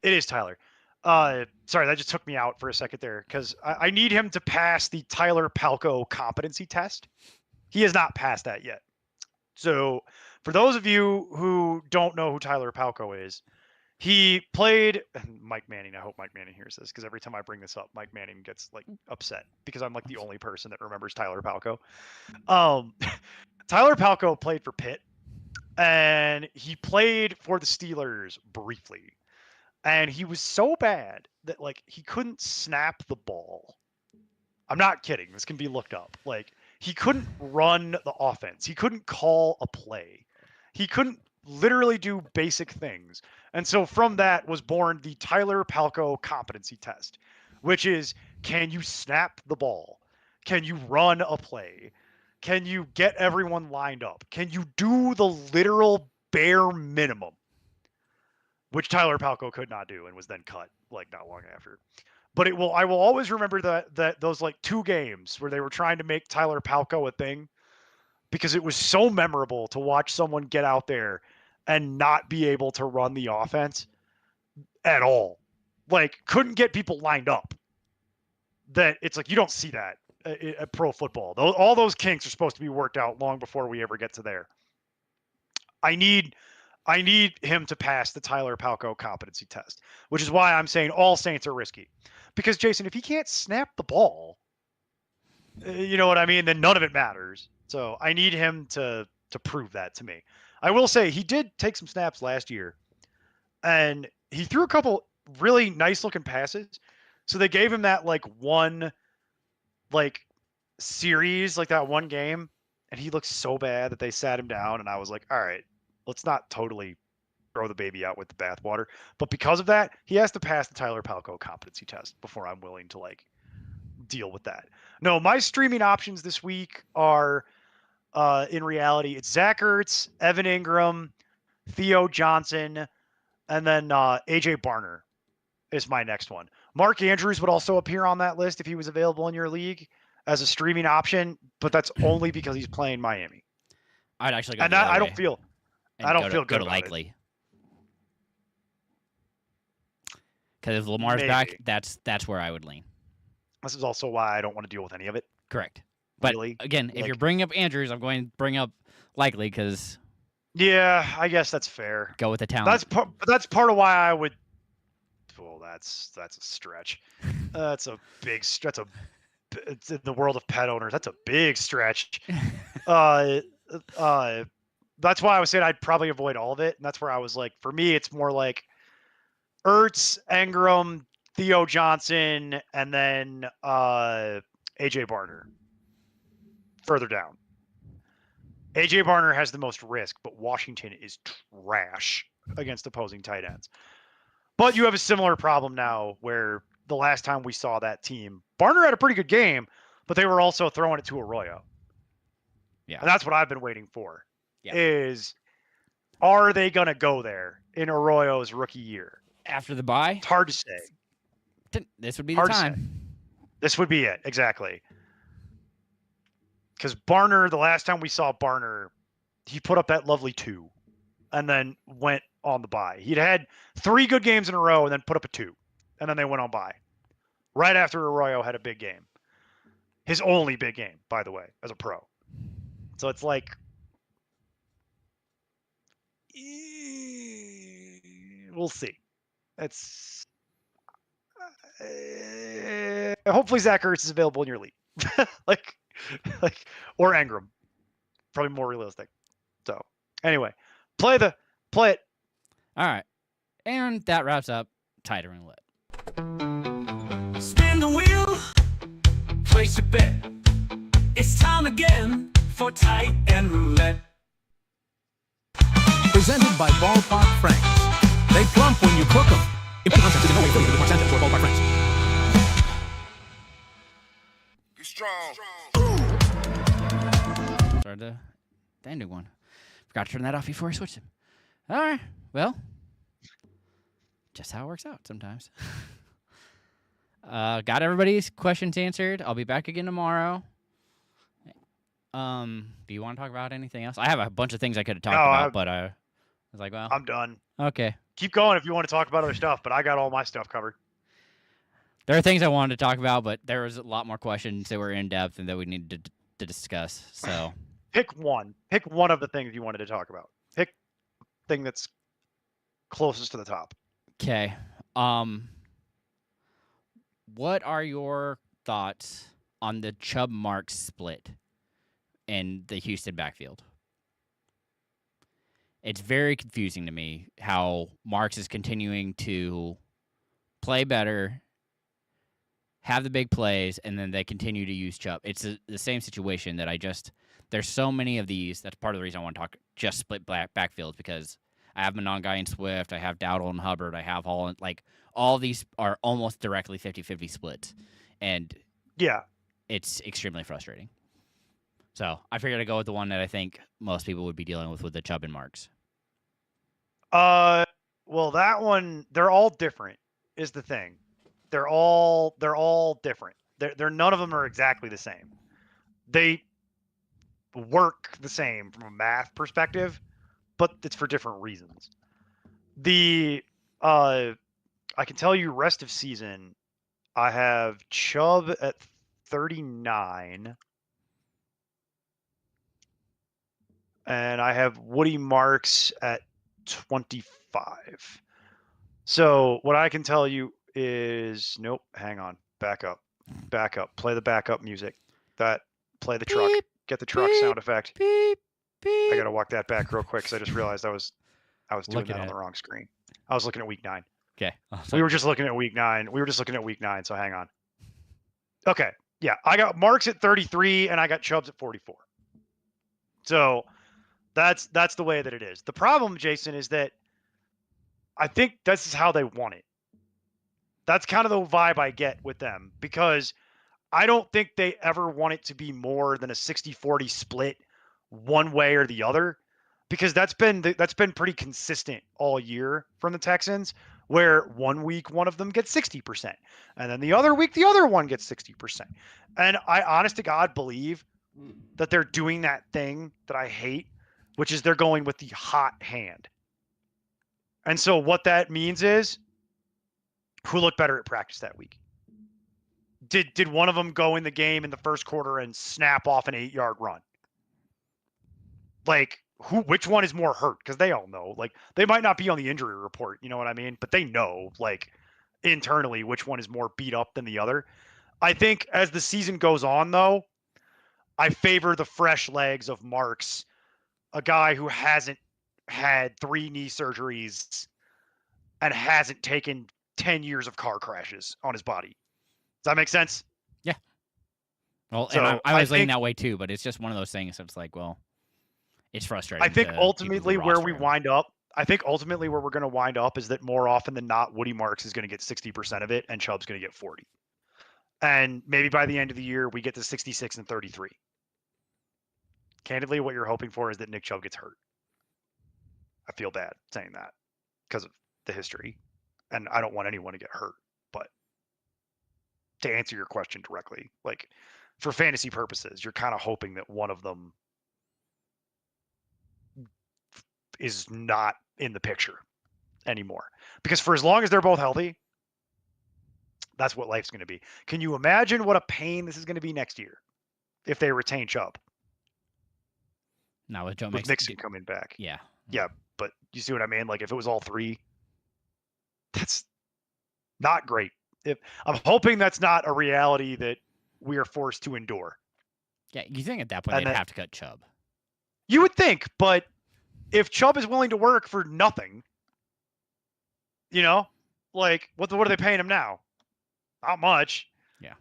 is Tyler. Sorry, that just took me out for a second there, because I need him to pass the Tyler Palco competency test. He has not passed that yet. So for those of you who don't know who Tyler Palco is, He played Mike Manning. I hope Mike Manning hears this because every time I bring this up, Mike Manning gets like upset because I'm like the only person that remembers Tyler Palko. Tyler Palko played for Pitt, and he played for the Steelers briefly. And he was so bad that like he couldn't snap the ball. I'm not kidding. This can be looked up. Like he couldn't run the offense. He couldn't call a play. He couldn't literally do basic things. And so from that was born the Tyler Palko competency test, which is, can you snap the ball? Can you run a play? Can you get everyone lined up? Can you do the literal bare minimum? Which Tyler Palko could not do and was then cut like not long after. But I will always remember that those like 2 games where they were trying to make Tyler Palko a thing, because it was so memorable to watch someone get out there and not be able to run the offense at all. Like couldn't get people lined up. That it's like you don't see that at pro football. All those kinks are supposed to be worked out long before we ever get to there. I need him to pass the Tyler Palko competency test, which is why I'm saying all Saints are risky. Because Jason, if he can't snap the ball, you know what I mean, then none of it matters. So I need him to prove that to me. I will say he did take some snaps last year, and he threw a couple really nice looking passes. So they gave him that like one like series, like that one game, and he looked so bad that they sat him down, and I was like, all right, let's not totally throw the baby out with the bathwater. But because of that, he has to pass the Tyler Palko competency test before I'm willing to like deal with that. No, my streaming options this week are in reality, it's Zach Ertz, Evan Ingram, Theo Johnson, and then AJ Barner is my next one. Mark Andrews would also appear on that list if he was available in your league as a streaming option, but that's only because he's playing Miami. I'd actually go and the other I way don't feel and I don't go feel to, good go to about likely. Because if Lamar's back, that's where I would lean. This is also why I don't want to deal with any of it. Correct. But really. Again, if Like- you're bringing up Andrews, I'm going to bring up likely because Yeah, I guess that's fair. go with the talent. That's part of why I would. Well, that's a stretch. It's in the world of pet owners. That's a big stretch. That's why I was saying I'd probably avoid all of it, and that's where I was like, for me, it's more like Ertz, Ingram, Theo Johnson, and then AJ Barner. Further down. AJ Barner has the most risk, but Washington is trash against opposing tight ends. But you have a similar problem now where the last time we saw that team, Barner had a pretty good game, but they were also throwing it to Arroyo. Yeah. And that's what I've been waiting for. Yeah. Is, are they going to go there in Arroyo's rookie year? After the bye, It's hard to say. This would be Hard the to say. time. This would be it, exactly. Because Barner, the last time we saw Barner, he put up that lovely 2 and then went on the bye. He'd had 3 good games in a row and then put up a 2, and then they went on bye. Right after Arroyo had a big game. His only big game, by the way, as a pro. So it's like, we'll see. It's hopefully Zach Ertz is available in your league, like or Ingram, probably more realistic. So anyway, play it. All right, and that wraps up Tight End Roulette. Spin the wheel, place your bet. It's time again for Tight End Roulette. Presented by Ballpark Franks. They plump when you cook them. Import concept is in no way affiliated with Mark Sanchez or Ballpark Franks. Be strong. Started the ending one. Forgot to turn that off before I switched him. All right, well, just how it works out sometimes. Got everybody's questions answered. I'll be back again tomorrow. Do you want to talk about anything else? I have a bunch of things I could have talked about, but I was like, well, I'm done. Okay. Keep going if you want to talk about other stuff, but I got all my stuff covered. There are things I wanted to talk about, but there was a lot more questions that were in depth and that we needed to discuss. So Pick one. Pick one of the things you wanted to talk about. Pick the thing that's closest to the top. Okay. What are your thoughts on the Chubb Marks split in the Houston backfield? It's very confusing to me how Marks is continuing to play better, have the big plays, and then they continue to use Chubb. It's the same situation that there's so many of these. That's part of the reason I want to talk just split backfields, because I have Monongai and Swift, I have Dowdle and Hubbard, I have Holland. Like, all these are almost directly 50-50 splits, and Yeah. it's extremely frustrating. So I figured I'd go with the one that I think most people would be dealing with the Chubb and Marks. Well, that one, they're all different is the thing. They're all different. They're none of them are exactly the same. They work the same from a math perspective, but it's for different reasons. The I can tell you rest of season, I have Chubb at 39 and I have Woody Marks at 25. So what I can tell you is, nope, hang on, back up, play the backup music. Play the truck, Beep, get the truck beep, sound effect. Beep, beep. I gotta walk that back real quick because I just realized I was doing Looking that on at the it. wrong screen. I was looking at week 9. Okay. We were just looking at week 9. So hang on. Okay, yeah, I got Marks at 33 and I got Chubbs at 44. So that's the way that it is. The problem, Jason, is that I think this is how they want it. That's kind of the vibe I get with them, because I don't think they ever want it to be more than a 60-40 split one way or the other, because that's been pretty consistent all year from the Texans, where one week one of them gets 60%, and then the other week the other one gets 60%. And I honest to God believe that they're doing that thing that I hate, which is they're going with the hot hand. And so what that means is, who looked better at practice that week? Did one of them go in the game in the first quarter and snap off an 8-yard run? Like, which one is more hurt? Because they all know. Like, they might not be on the injury report, you know what I mean? But they know, like, internally which one is more beat up than the other. I think as the season goes on, though, I favor the fresh legs of Marks, a guy who hasn't had 3 knee surgeries and hasn't taken 10 years of car crashes on his body. Does that make sense? Yeah. Well, So, and I was I leaning think- that way too, but it's just one of those things that's like, well, it's frustrating. I think to keep the ultimately where roster we in. wind up, I think ultimately where we're going to wind up is that more often than not, Woody Marks is going to get 60% of it and Chubb's going to get 40. And maybe by the end of the year, we get to 66 and 33. Candidly, what you're hoping for is that Nick Chubb gets hurt. I feel bad saying that because of the history, and I don't want anyone to get hurt. But to answer your question directly, like, for fantasy purposes, you're kind of hoping that one of them is not in the picture anymore. Because for as long as they're both healthy, that's what life's going to be. Can you imagine what a pain this is going to be next year if they retain Chubb Now with Joe with Mixon coming back? Yeah. Yeah, but you see what I mean? Like, if it was all 3, that's not great. I'm hoping that's not a reality that we are forced to endure. Yeah, you think at that point And they'd that- have to cut Chubb. You would think, but if Chubb is willing to work for nothing, you know, like, what are they paying him now? Not much. Yeah.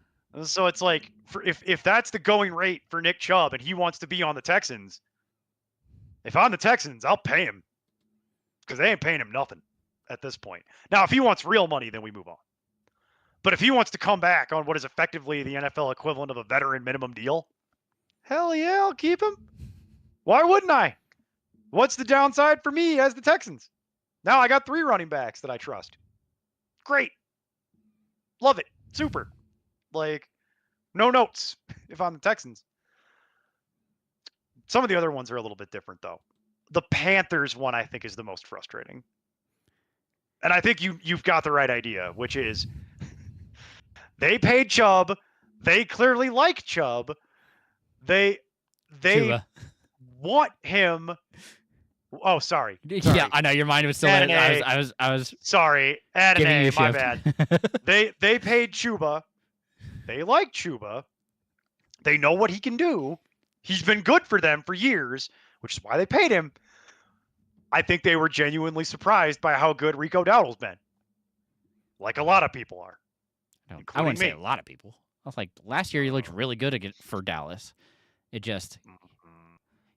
So it's like, if that's the going rate for Nick Chubb and he wants to be on the Texans, if I'm the Texans, I'll pay him, because they ain't paying him nothing at this point. Now, if he wants real money, then we move on. But if he wants to come back on what is effectively the NFL equivalent of a veteran minimum deal, hell yeah, I'll keep him. Why wouldn't I? What's the downside for me as the Texans? Now I got 3 running backs that I trust. Great. Love it. Super. Like, no notes if I'm the Texans. Some of the other ones are a little bit different, though. The Panthers one, I think, is the most frustrating. And I think you've got the right idea, which is they paid Chubb. They clearly like Chubb. They Chuba. want him Oh, sorry. Yeah, I know your mind was still Add there. an A. I was Sorry. Add an giving you A. a My shift. bad. They paid Chuba. They like Chuba. They know what he can do. He's been good for them for years, which is why they paid him. I think they were genuinely surprised by how good Rico Dowdle's been. Like a lot of people are. I wouldn't say me. a lot of people. I was like, last year he looked really good for Dallas. It just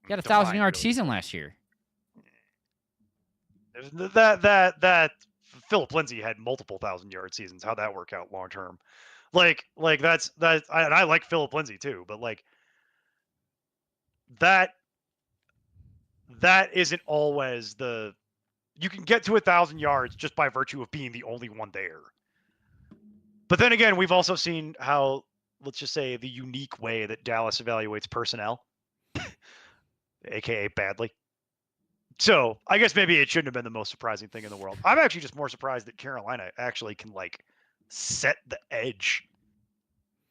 he had a 1,000-yard season last year. That Philip Lindsay had multiple 1,000-yard seasons. How'd that work out long term? Like that's and I like Philip Lindsay too, but like that isn't always the. You can get to 1,000 yards just by virtue of being the only one there. But then again, we've also seen how, let's just say, the unique way that Dallas evaluates personnel, aka badly. So I guess maybe it shouldn't have been the most surprising thing in the world. I'm actually just more surprised that Carolina actually can like set the edge,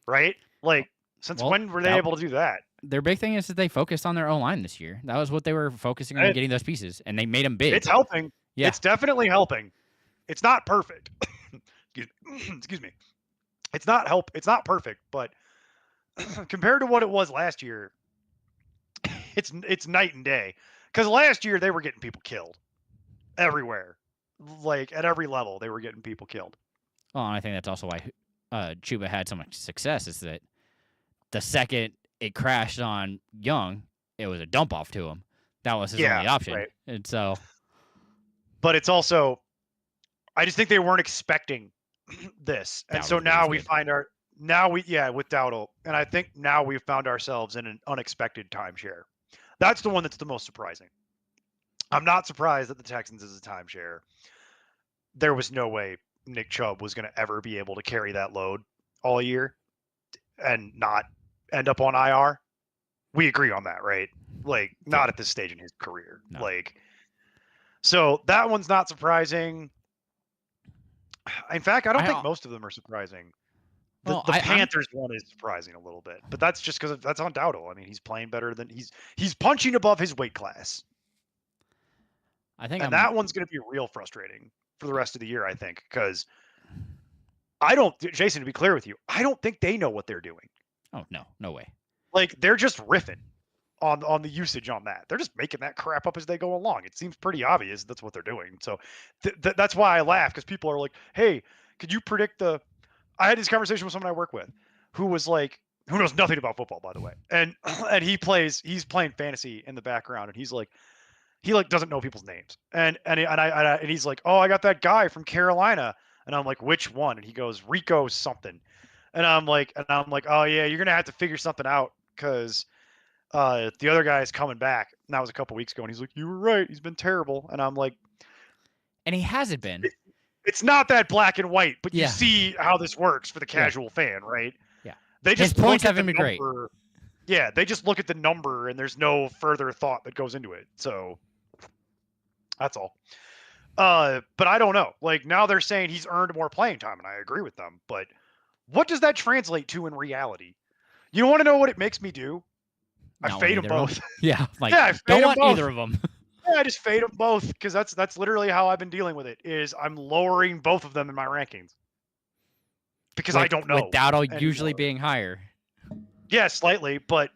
right? Like, since when were they able to do that? Their big thing is that they focused on their own line this year. That was what they were focusing on, getting those pieces, and they made them big. It's helping. Yeah. It's definitely helping. It's not perfect. Excuse me. It's not perfect, but compared to what it was last year, it's night and day. Because last year they were getting people killed everywhere, like at every level they were getting people killed. Well, and I think that's also why Chuba had so much success, is that the second it crashed on Young, it was a dump off to him. That was his only option. Right. And so, but it's also, I just think they weren't expecting this, and so now we find with Dowdle, and I think now we've found ourselves in an unexpected timeshare. That's the one that's the most surprising. I'm not surprised that the Texans is a timeshare. There was no way Nick Chubb was going to ever be able to carry that load all year and not end up on IR. We agree on that, right? Like, not at this stage in his career. No. Like, so that one's not surprising. In fact, I don't think most of them are surprising. The Panthers one is surprising a little bit, but that's just because that's on Dowdle. I mean, he's playing better than he's punching above his weight class. I think that one's going to be real frustrating for the rest of the year. I think because Jason, to be clear with you, I don't think they know what they're doing. Oh no way. Like, they're just riffing on the usage on that. They're just making that crap up as they go along. It seems pretty obvious that's what they're doing. So that's why I laugh, because people are like, "Hey, could you predict the?" I had this conversation with someone I work with, who was like, who knows nothing about football, by the way, and he's playing fantasy in the background, and he's like, he like doesn't know people's names, and he's like, "Oh, I got that guy from Carolina," and I'm like, "Which one?" And he goes, "Rico something," and I'm like, "Oh yeah, you're gonna have to figure something out, because the other guy is coming back." And that was a couple weeks ago, and he's like, "You were right, he's been terrible," and I'm like, and he hasn't been. It's not that black and white, but you see how this works for the casual fan, right? Yeah. They just his points haven't been great. Yeah, they just look at the number, and there's no further thought that goes into it. So that's all. But I don't know. Like, now they're saying he's earned more playing time, and I agree with them. But what does that translate to in reality? You want to know what it makes me do? I fade them both. Yeah, like, I don't want either of them. Yeah, I just fade them both, because that's literally how I've been dealing with it. Is I'm lowering both of them in my rankings because I don't know. With Dowdle usually being higher. Yeah, slightly, but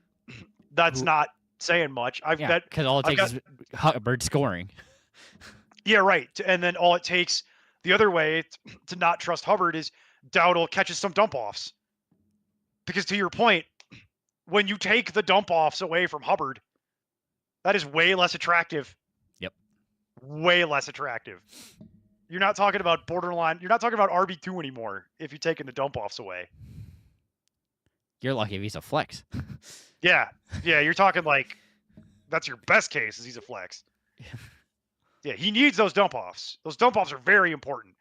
that's not saying much. Because all it takes is Hubbard scoring. Yeah, right. And then all it takes the other way to not trust Hubbard is Dowdle catches some dump offs. Because to your point, when you take the dump offs away from Hubbard, that is way less attractive. Yep. Way less attractive. You're not talking about borderline. You're not talking about RB2 anymore if you're taking the dump offs away. You're lucky if he's a flex. Yeah. You're talking like that's your best case is he's a flex. Yeah, he needs those dump offs. Those dump offs are very important.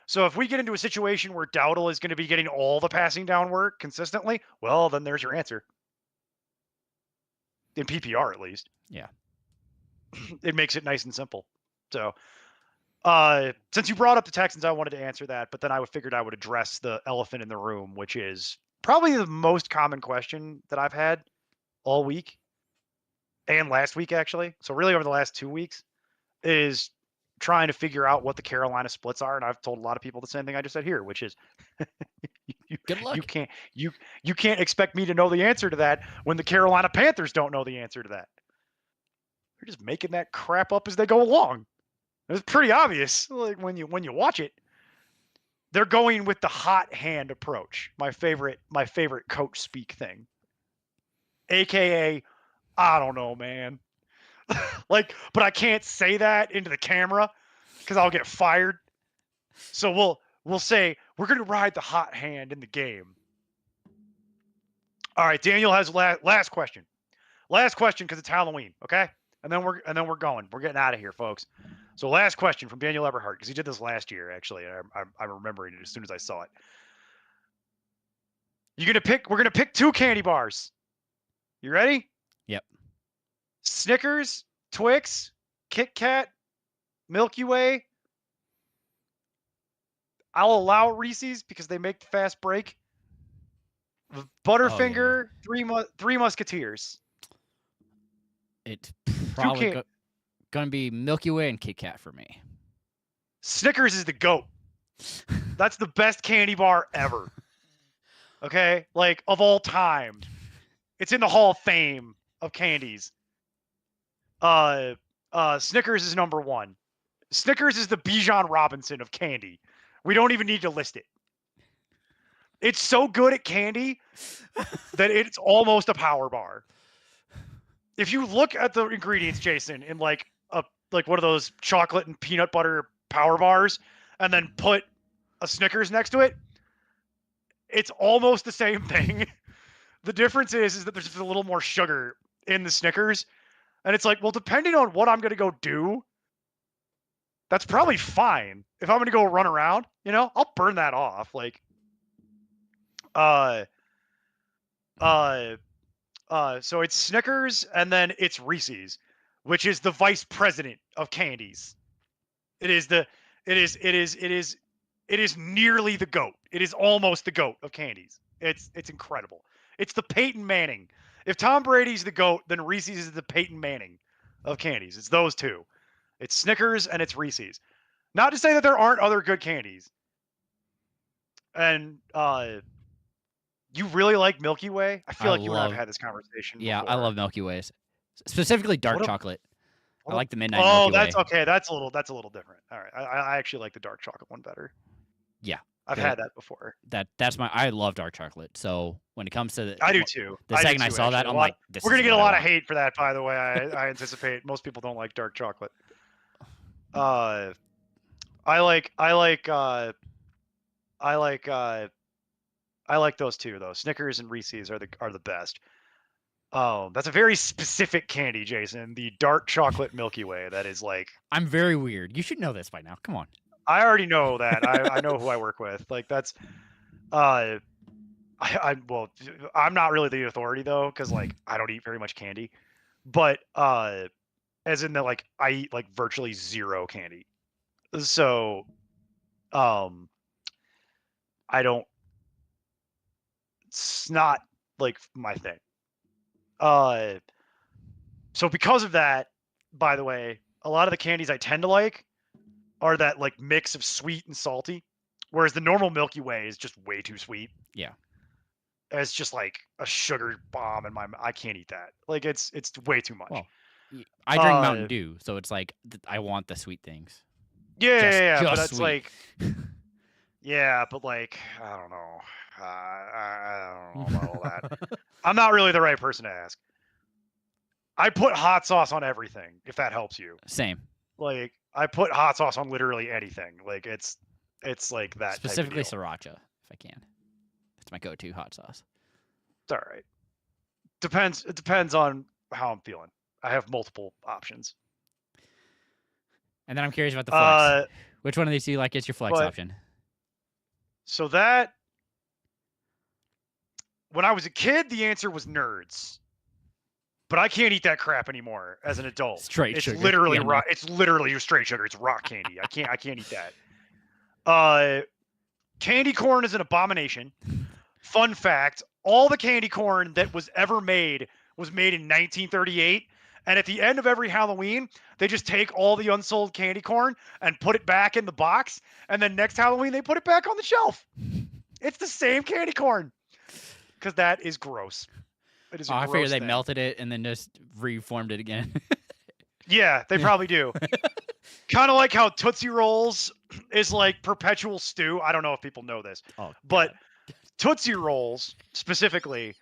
So if we get into a situation where Dowdle is going to be getting all the passing down work consistently, well, then there's your answer. In PPR, at least. Yeah. It makes it nice and simple. So, since you brought up the Texans, I wanted to answer that, but then I figured I would address the elephant in the room, which is probably the most common question that I've had all week and last week, actually. So really over the last 2 weeks. is trying to figure out what the Carolina splits are, and I've told a lot of people the same thing I just said here, which is Good luck. you can't expect me to know the answer to that when the Carolina Panthers don't know the answer to that. They're just making that crap up as they go along. It's pretty obvious, like when you watch it. They're going with the hot hand approach. My favorite coach speak thing. AKA, I don't know, man. Like, but I can't say that into the camera because I'll get fired. So we'll say we're gonna ride the hot hand in the game. All right, Daniel has last question. Last question because it's Halloween, okay? And then we're going. We're getting out of here, folks. So last question from Daniel Everhart, because he did this last year, actually. I'm remembering it as soon as I saw it. We're gonna pick 2 candy bars. You ready? Yep. Snickers, Twix, Kit Kat, Milky Way. I'll allow Reese's because they make the fast break. Butterfinger, Three Musketeers. It's probably gonna be Milky Way and Kit Kat for me. Snickers is the GOAT. That's the best candy bar ever. Okay? Like, of all time. It's in the Hall of Fame of candies. Snickers is number 1. Snickers is the Bijan Robinson of candy. We don't even need to list it. It's so good at candy that it's almost a power bar. If you look at the ingredients, Jason, in like one of those chocolate and peanut butter power bars, and then put a Snickers next to it, it's almost the same thing. The difference is that there's just a little more sugar in the Snickers. And it's like, well, depending on what I'm going to go do, that's probably fine. If I'm going to go run around, I'll burn that off. Like, so it's Snickers and then it's Reese's, which is the vice president of candies. It is nearly the GOAT. It is almost the GOAT of candies. It's incredible. It's the Peyton Manning. If Tom Brady's the GOAT, then Reese's is the Peyton Manning of candies. It's those two. It's Snickers and it's Reese's. Not to say that there aren't other good candies. And you really like Milky Way? I feel like you and I have had this conversation before. I love Milky Ways. Specifically dark chocolate. I like the midnight Milky Way. That's okay. That's a little different. All right. I actually like the dark chocolate one better. Yeah. I've had that before. I love dark chocolate. So when it comes to I do too. The second I saw that, I'm like, we're gonna get a lot of hate for that, by the way. I anticipate most people don't like dark chocolate. I like those two though. Snickers and Reese's are the best. Oh, that's a very specific candy, Jason. The dark chocolate Milky Way. That is like. I'm very weird. You should know this by now. Come on. I already know that. I know who I work with. Like that's. Well, I'm not really the authority though, because like I don't eat very much candy, but as in that like I eat like virtually zero candy, so I don't. It's not like my thing. So because of that, by the way, a lot of the candies I tend to like are that like mix of sweet and salty, whereas the normal Milky Way is just way too sweet. Yeah. It's just like a sugar bomb in my. I can't eat that. Like it's way too much. Well, I drink Mountain Dew, so it's like I want the sweet things. Yeah, just but that's sweet. like. Yeah, but like I don't know. I don't know about all that. I'm not really the right person to ask. I put hot sauce on everything, if that helps you. Same. Like I put hot sauce on literally anything. Like it's like that. Specifically type of deal. sriracha, if I can. That's my go-to hot sauce. It's all right. It depends on how I'm feeling. I have multiple options. And then I'm curious about the flex. Which one of these do you like as your flex option? So that when I was a kid, the answer was Nerds. But I can't eat that crap anymore as an adult. Straight it's sugar. Literally rock. It's literally straight sugar. It's rock candy. I can't eat that. Candy corn is an abomination. Fun fact, all the candy corn that was ever made was made in 1938, And at the end of every Halloween, they just take all the unsold candy corn and put it back in the box. And then next Halloween, they put it back on the shelf. It's the same candy corn. Because that is gross. It is a I gross figured they thing. melted it and then just reformed it again. Yeah, they probably do. Kind of like how Tootsie Rolls is like perpetual stew. I don't know if people know this, Oh, but God. Tootsie Rolls specifically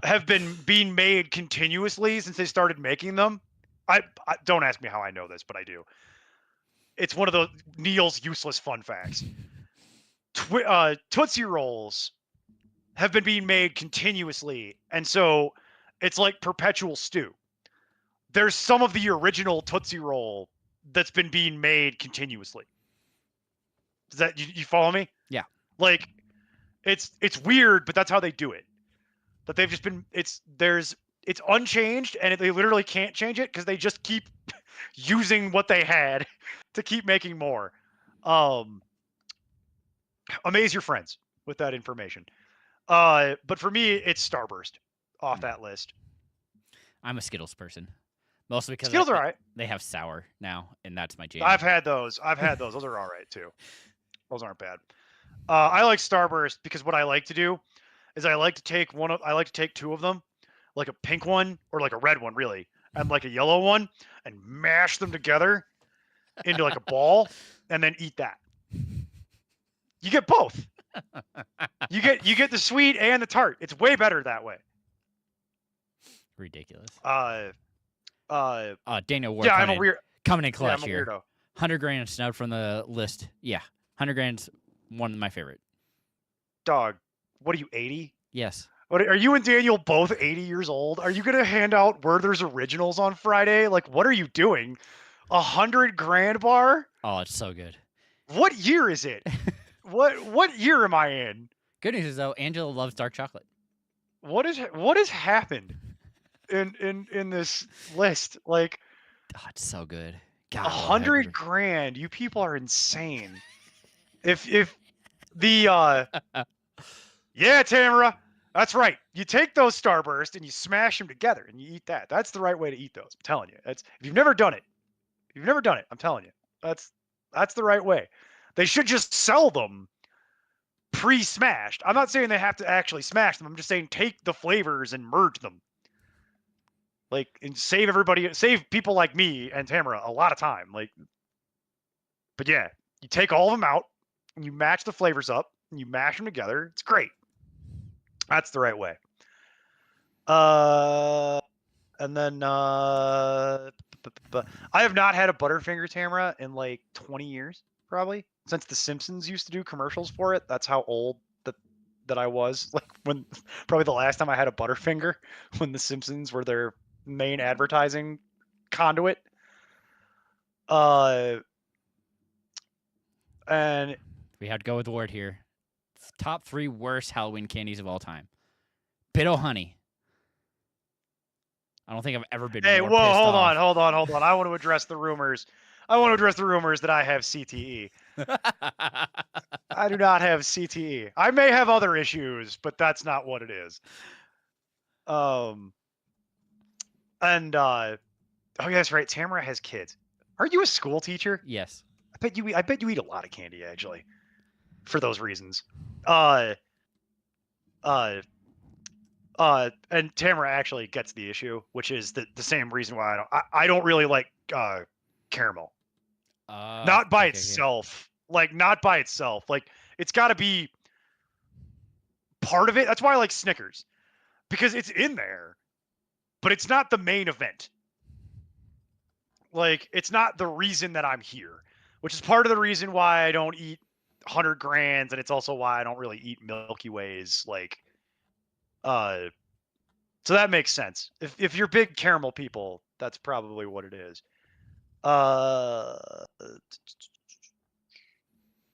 have been being made continuously since they started making them. I don't ask me how I know this, but I do. It's one of the Neil's useless fun facts. Tootsie Rolls have been being made continuously, and so it's like perpetual stew. There's some of the original Tootsie Roll that's been being made continuously. Does that you follow me? Yeah. Like it's weird, but that's how they do it. That they've just been it's unchanged, and they literally can't change it because they just keep using what they had to keep making more. Amaze your friends with that information. But for me, it's Starburst off that list. I'm a Skittles person. Mostly because Skittles are all right. they have sour now, and that's my jam. I've had those. Those are all right too. Those aren't bad. I like Starburst because what I like to do is I like to take two of them, like a pink one or like a red one, really, and like a yellow one, and mash them together into like a ball, and then eat that. You get both. You get the sweet and the tart. It's way better that way. Ridiculous. Daniel Ward. Yeah, I'm a weird. Coming in Yeah, clutch I'm a here. weirdo. 100 grand snubbed from the list. Yeah, 100 grand's one of my favorite. Dog, what are you, 80? Yes. What are you and Daniel both 80 years old? Are you gonna hand out Werther's Originals on Friday? Like, what are you doing? 100 grand bar? Oh, it's so good. What year is it? What year am I in? Good news is though, Angela loves dark chocolate. What has happened in this list? Like, Oh, it's so good. God, 100 grand. You people are insane. If the yeah, Tamara, that's right. You take those Starburst and you smash them together and you eat that. That's the right way to eat those. I'm telling you. If you've never done it, I'm telling you. That's the right way. They should just sell them pre-smashed. I'm not saying they have to actually smash them. I'm just saying take the flavors and merge them. Like, and save people like me and Tamara a lot of time. Like, but yeah, you take all of them out and you match the flavors up and you mash them together. It's great. That's the right way. And then I have not had a Butterfinger Tamara in like 20 years, probably, since The Simpsons used to do commercials for it. That's how old that I was. Like, when probably the last time I had a Butterfinger, when The Simpsons were their main advertising conduit. And We had to go with Ward here. Top 3 worst Halloween candies of all time. Bit-O Honey. I don't think I've ever been hey, more whoa, pissed hold off. on. I want to address the rumors. That I have CTE. I do not have CTE. I may have other issues, but that's not what it is. And oh yeah, that's right. Tamara has kids. Are you a school teacher? Yes. I bet you eat a lot of candy, actually, for those reasons. And Tamara actually gets the issue, which is the same reason why I don't really like caramel. Not by itself. Like, not by itself. Like, it's got to be part of it. That's why I like Snickers, because it's in there, but it's not the main event. Like, it's not the reason that I'm here, which is part of the reason why I don't eat 100 grands, and it's also why I don't really eat Milky Ways. Like, so that makes sense. If you're big caramel people, that's probably what it is.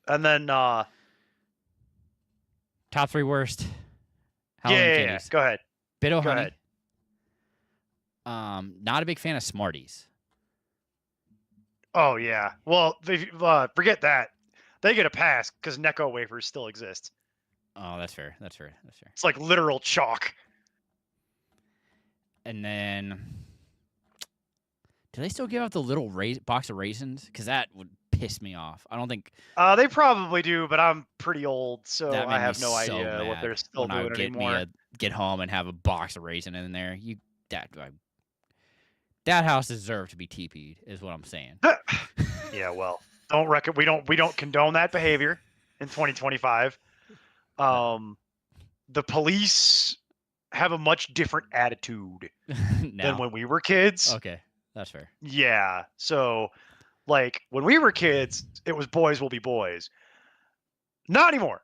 And then Top 3 worst Halloween yeah, candies. go ahead. Bit-O Go Honey. ahead. Not a big fan of Smarties. Oh yeah. Well, forget that. They get a pass because Necco wafers still exist. Oh, that's fair. It's like literal chalk. And then Do they still give out the little box of raisins? Because that would piss me off. I don't think They probably do, but I'm pretty old, so that I made me have no so idea what mad they're still when I doing would anymore. get home and have a box of raisin in there. That house deserved to be TP'd, is what I'm saying. Yeah, well, we don't condone that behavior in 2025. The police have a much different attitude than Now, when we were kids. okay, that's fair. Yeah, so like when we were kids, it was boys will be boys. Not anymore.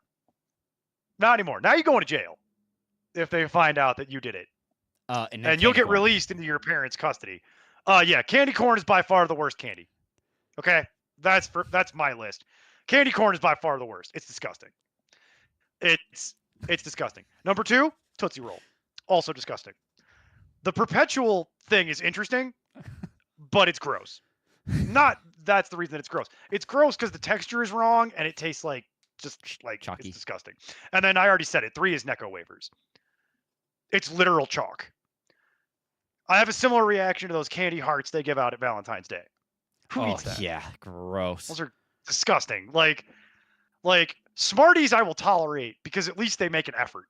Not anymore. Now you're going to jail if they find out that you did it, and you'll get released into your parents' custody. Yeah, candy corn is by far the worst candy. Okay, that's my list. Candy corn is by far the worst. It's disgusting. It's disgusting. Number 2, Tootsie Roll, also disgusting. The perpetual thing is interesting, but it's gross. That's the reason that it's gross. It's gross because the texture is wrong and it tastes like just like chalky. It's disgusting. And then I already said it. 3 is Necco wafers. It's literal chalk. I have a similar reaction to those candy hearts they give out at Valentine's Day. Who eats that? Yeah, gross. Those are disgusting. Like Smarties I will tolerate because at least they make an effort.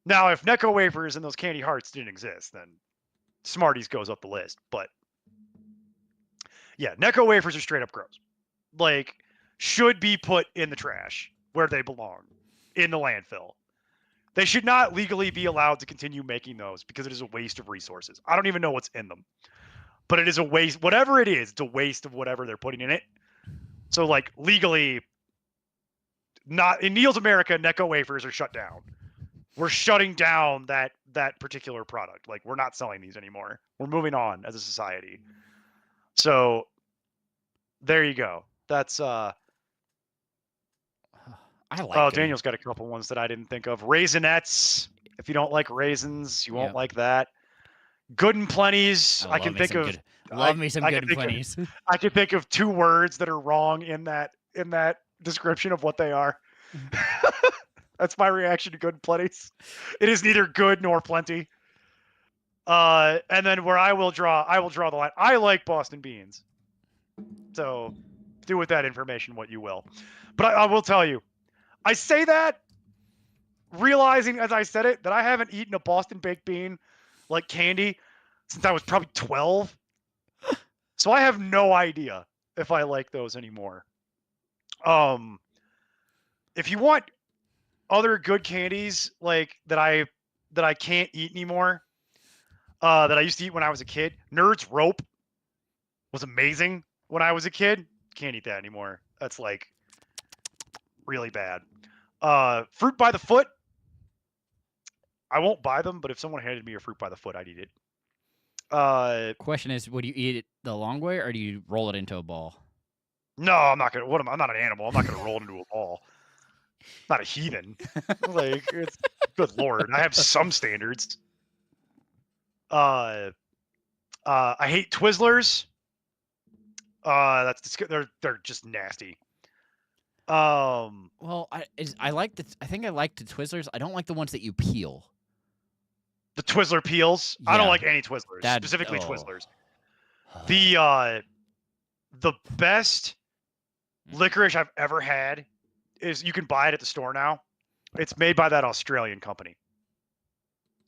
Now, if Necco wafers and those candy hearts didn't exist, then Smarties goes up the list. But yeah, Necco wafers are straight up gross. Like, should be put in the trash where they belong, in the landfill. They should not legally be allowed to continue making those because it is a waste of resources. I don't even know what's in them, but it is a waste. Whatever it is, it's a waste of whatever they're putting in it. So, like, legally, not in Neil's America, Necco wafers are shut down. We're shutting down that particular product. Like, we're not selling these anymore. We're moving on as a society. So there you go. That's I like. Oh, Daniel's got a couple ones that I didn't think of. Raisinets. If you don't like raisins, you won't like that. Good and Plenty's. I can think of. Love me some Good and Plenty's. I can think of 2 words that are wrong in that description of what they are. That's my reaction to Good and Plenty's. It is neither good nor plenty. And then where I will draw the line. I like Boston beans. So do with that information what you will. But I will tell you, I say that realizing as I said it that I haven't eaten a Boston baked bean like candy since I was probably 12. So I have no idea if I like those anymore. If you want other good candies like that I can't eat anymore, that I used to eat when I was a kid, Nerds Rope was amazing when I was a kid. Can't eat that anymore. That's like really bad. Fruit by the foot. I won't buy them, but if someone handed me a fruit by the foot, I'd eat it. Question is, would you eat it the long way or do you roll it into a ball? No, I'm not gonna. I'm not an animal. I'm not gonna roll it into a ball. I'm not a heathen. Like, it's good lord. I have some standards. I hate Twizzlers. They're just nasty. Well, I think I like the Twizzlers. I don't like the ones that you peel. The Twizzler peels. I Yeah. don't like any Twizzlers, specifically oh. Twizzlers. The best licorice I've ever had is you can buy it at the store now. It's made by that Australian company.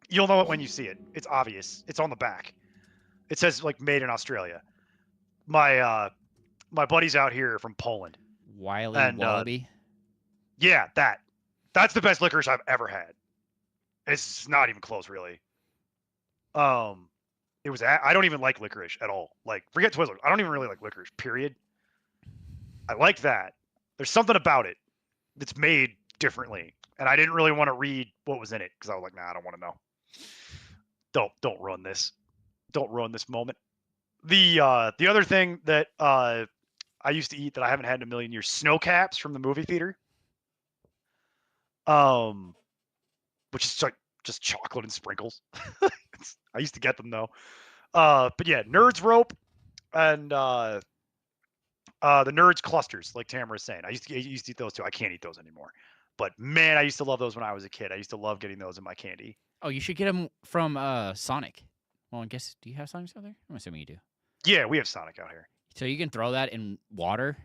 You'll know it when you see it. It's obvious. It's on the back. It says like made in Australia. My buddies out here from Poland. Wiley And, Wallaby. Yeah, that's the best licorice I've ever had. It's not even close, really. It was. I don't even like licorice at all. Like, forget Twizzlers. I don't even really like licorice. Period. I like that. There's something about it that's made differently, and I didn't really want to read what was in it because I was like, nah, I don't want to know. Don't ruin this. Don't ruin this moment. The other thing that I used to eat that I haven't had in a million years, snow caps from the movie theater. Which is like just chocolate and sprinkles. I used to get them though. But yeah, Nerds Rope and the Nerds clusters, like Tamara was saying. I used to eat those too. I can't eat those anymore. But man, I used to love those when I was a kid. I used to love getting those in my candy. Oh, you should get them from Sonic. Well, I guess, do you have Sonics out there? I'm assuming you do. Yeah, we have Sonic out here. So you can throw that in water.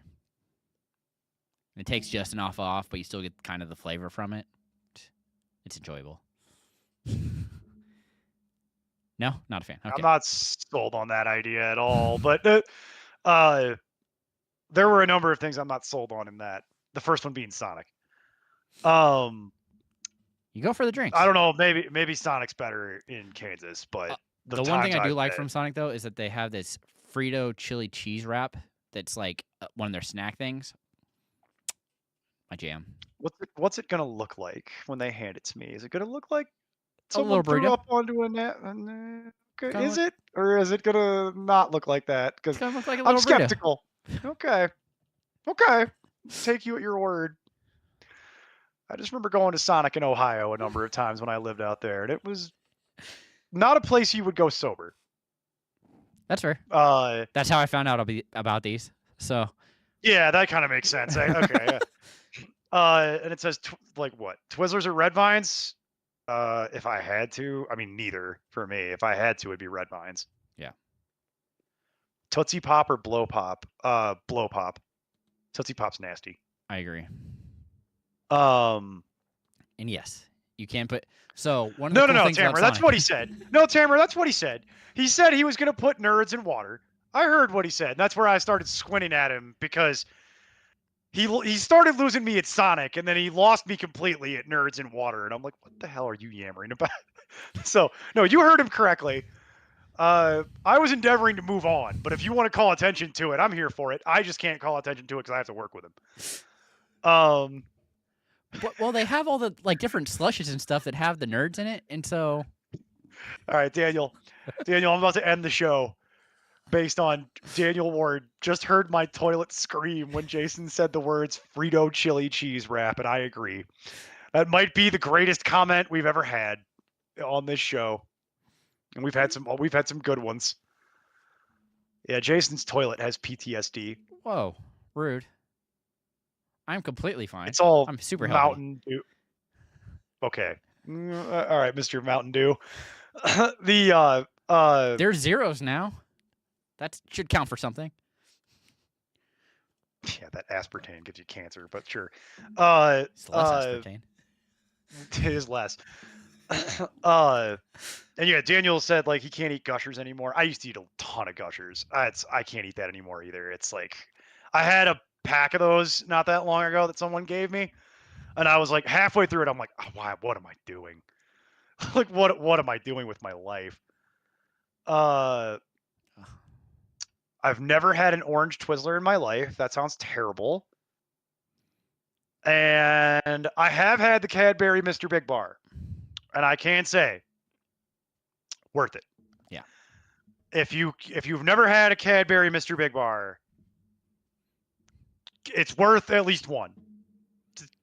It takes just enough off, but you still get kind of the flavor from it. It's enjoyable. No, not a fan. Okay. I'm not sold on that idea at all, but there were a number of things I'm not sold on in that. The first one being Sonic. You go for the drinks. I don't know. Maybe Sonic's better in Kansas, but the one thing I do I've like been- from Sonic though is that they have this Frito chili cheese wrap that's like one of their snack things. My jam. What's it gonna look like when they hand it to me? Is it gonna look like A someone little threw burrito. up onto a net? Okay. Kinda Is it, or is it gonna not look like that? Because It's gonna look like a I'm little burrito. skeptical. Okay. Take you at your word. I just remember going to Sonic in Ohio a number of times when I lived out there, and it was not a place you would go sober. That's fair. Uh, That's how I found out about these. So yeah, that kind of makes sense. Okay, yeah. And it says like what? Twizzlers or Red Vines? If I had to, I mean neither for me. If I had to, it'd be Red Vines. Yeah. Tootsie Pop or Blow Pop? Blow Pop. Tootsie Pop's nasty. I agree. Um. And yes, you can put. So one of the No, cool no, things about Tamara. That's Sonic- what he said. No, Tamara, that's what he said. He said he was going to put nerds in water. I heard what he said. That's where I started squinting at him because he started losing me at Sonic, and then he lost me completely at nerds in water. And I'm like, what the hell are you yammering about? So, no, you heard him correctly. I was endeavoring to move on, but if you want to call attention to it, I'm here for it. I just can't call attention to it because I have to work with him. Well, they have all the like different slushes and stuff that have the nerds in it, and so All right, Daniel, I'm about to end the show based on Daniel Ward just heard my toilet scream when Jason said the words Frito chili cheese wrap, and I agree. That might be the greatest comment we've ever had on this show, and we've had some good ones. Yeah, Jason's toilet has PTSD. whoa, rude. I'm completely fine. It's all I'm super healthy. Mountain Dew. Okay, all right, Mr. Mountain Dew. There's zeros now. That should count for something. Yeah, that aspartame gives you cancer, but sure. It's less aspartame. It is less. And yeah, Daniel said like he can't eat Gushers anymore. I used to eat a ton of Gushers. I can't eat that anymore either. It's like I had a pack of those not that long ago that someone gave me, and I was like halfway through it, I'm like, oh, why? What am I doing? Like what am I doing with my life? I've never had an orange Twizzler in my life. That sounds terrible. And I have had the Cadbury Mr. Big Bar. And I can say, worth it. Yeah. If you've never had a Cadbury Mr. Big Bar, it's worth at least one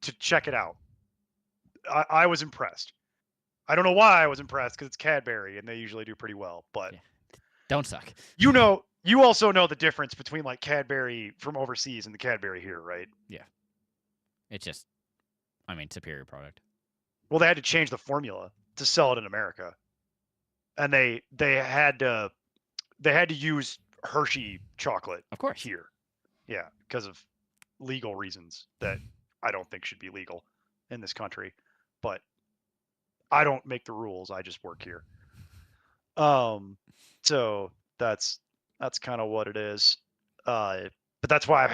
to check it out. I was impressed. I don't know why I was impressed because it's Cadbury and they usually do pretty well. But Yeah. Don't suck. you also know the difference between like Cadbury from overseas and the Cadbury here, right? It's just, I mean, superior product. Well, they had to change the formula to sell it in America, and they had to use Hershey chocolate Of course. here, yeah, because of legal reasons that I don't think should be legal in this country. But I don't make the rules; I just work here. So that's kind of what it is. But that's why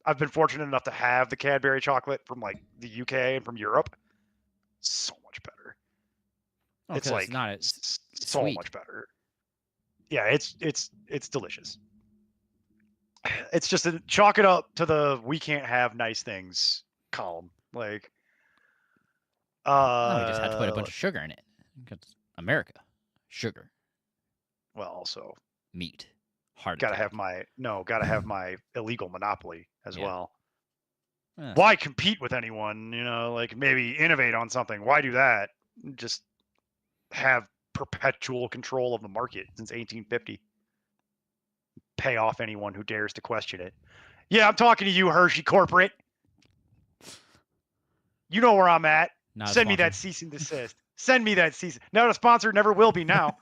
I've been fortunate enough to have the Cadbury chocolate from like the UK and from Europe. So much better. Oh, It's 'cause like not as so sweet. much better. Yeah, it's delicious. It's just chalk it up to the we can't have nice things column. Like No, we just had to put a bunch of sugar in it. Because America, sugar, well, also meat, hard. gotta attack. have my illegal monopoly as Yeah. well. Eh, Why compete with anyone? Like maybe innovate on something. Why do that? Just have perpetual control of the market since 1850. Pay off anyone who dares to question it. Yeah, I'm talking to you, Hershey Corporate. You know where I'm at. not a Send me that sponsor. cease and desist. Send me that cease. Not a sponsor, never will be now.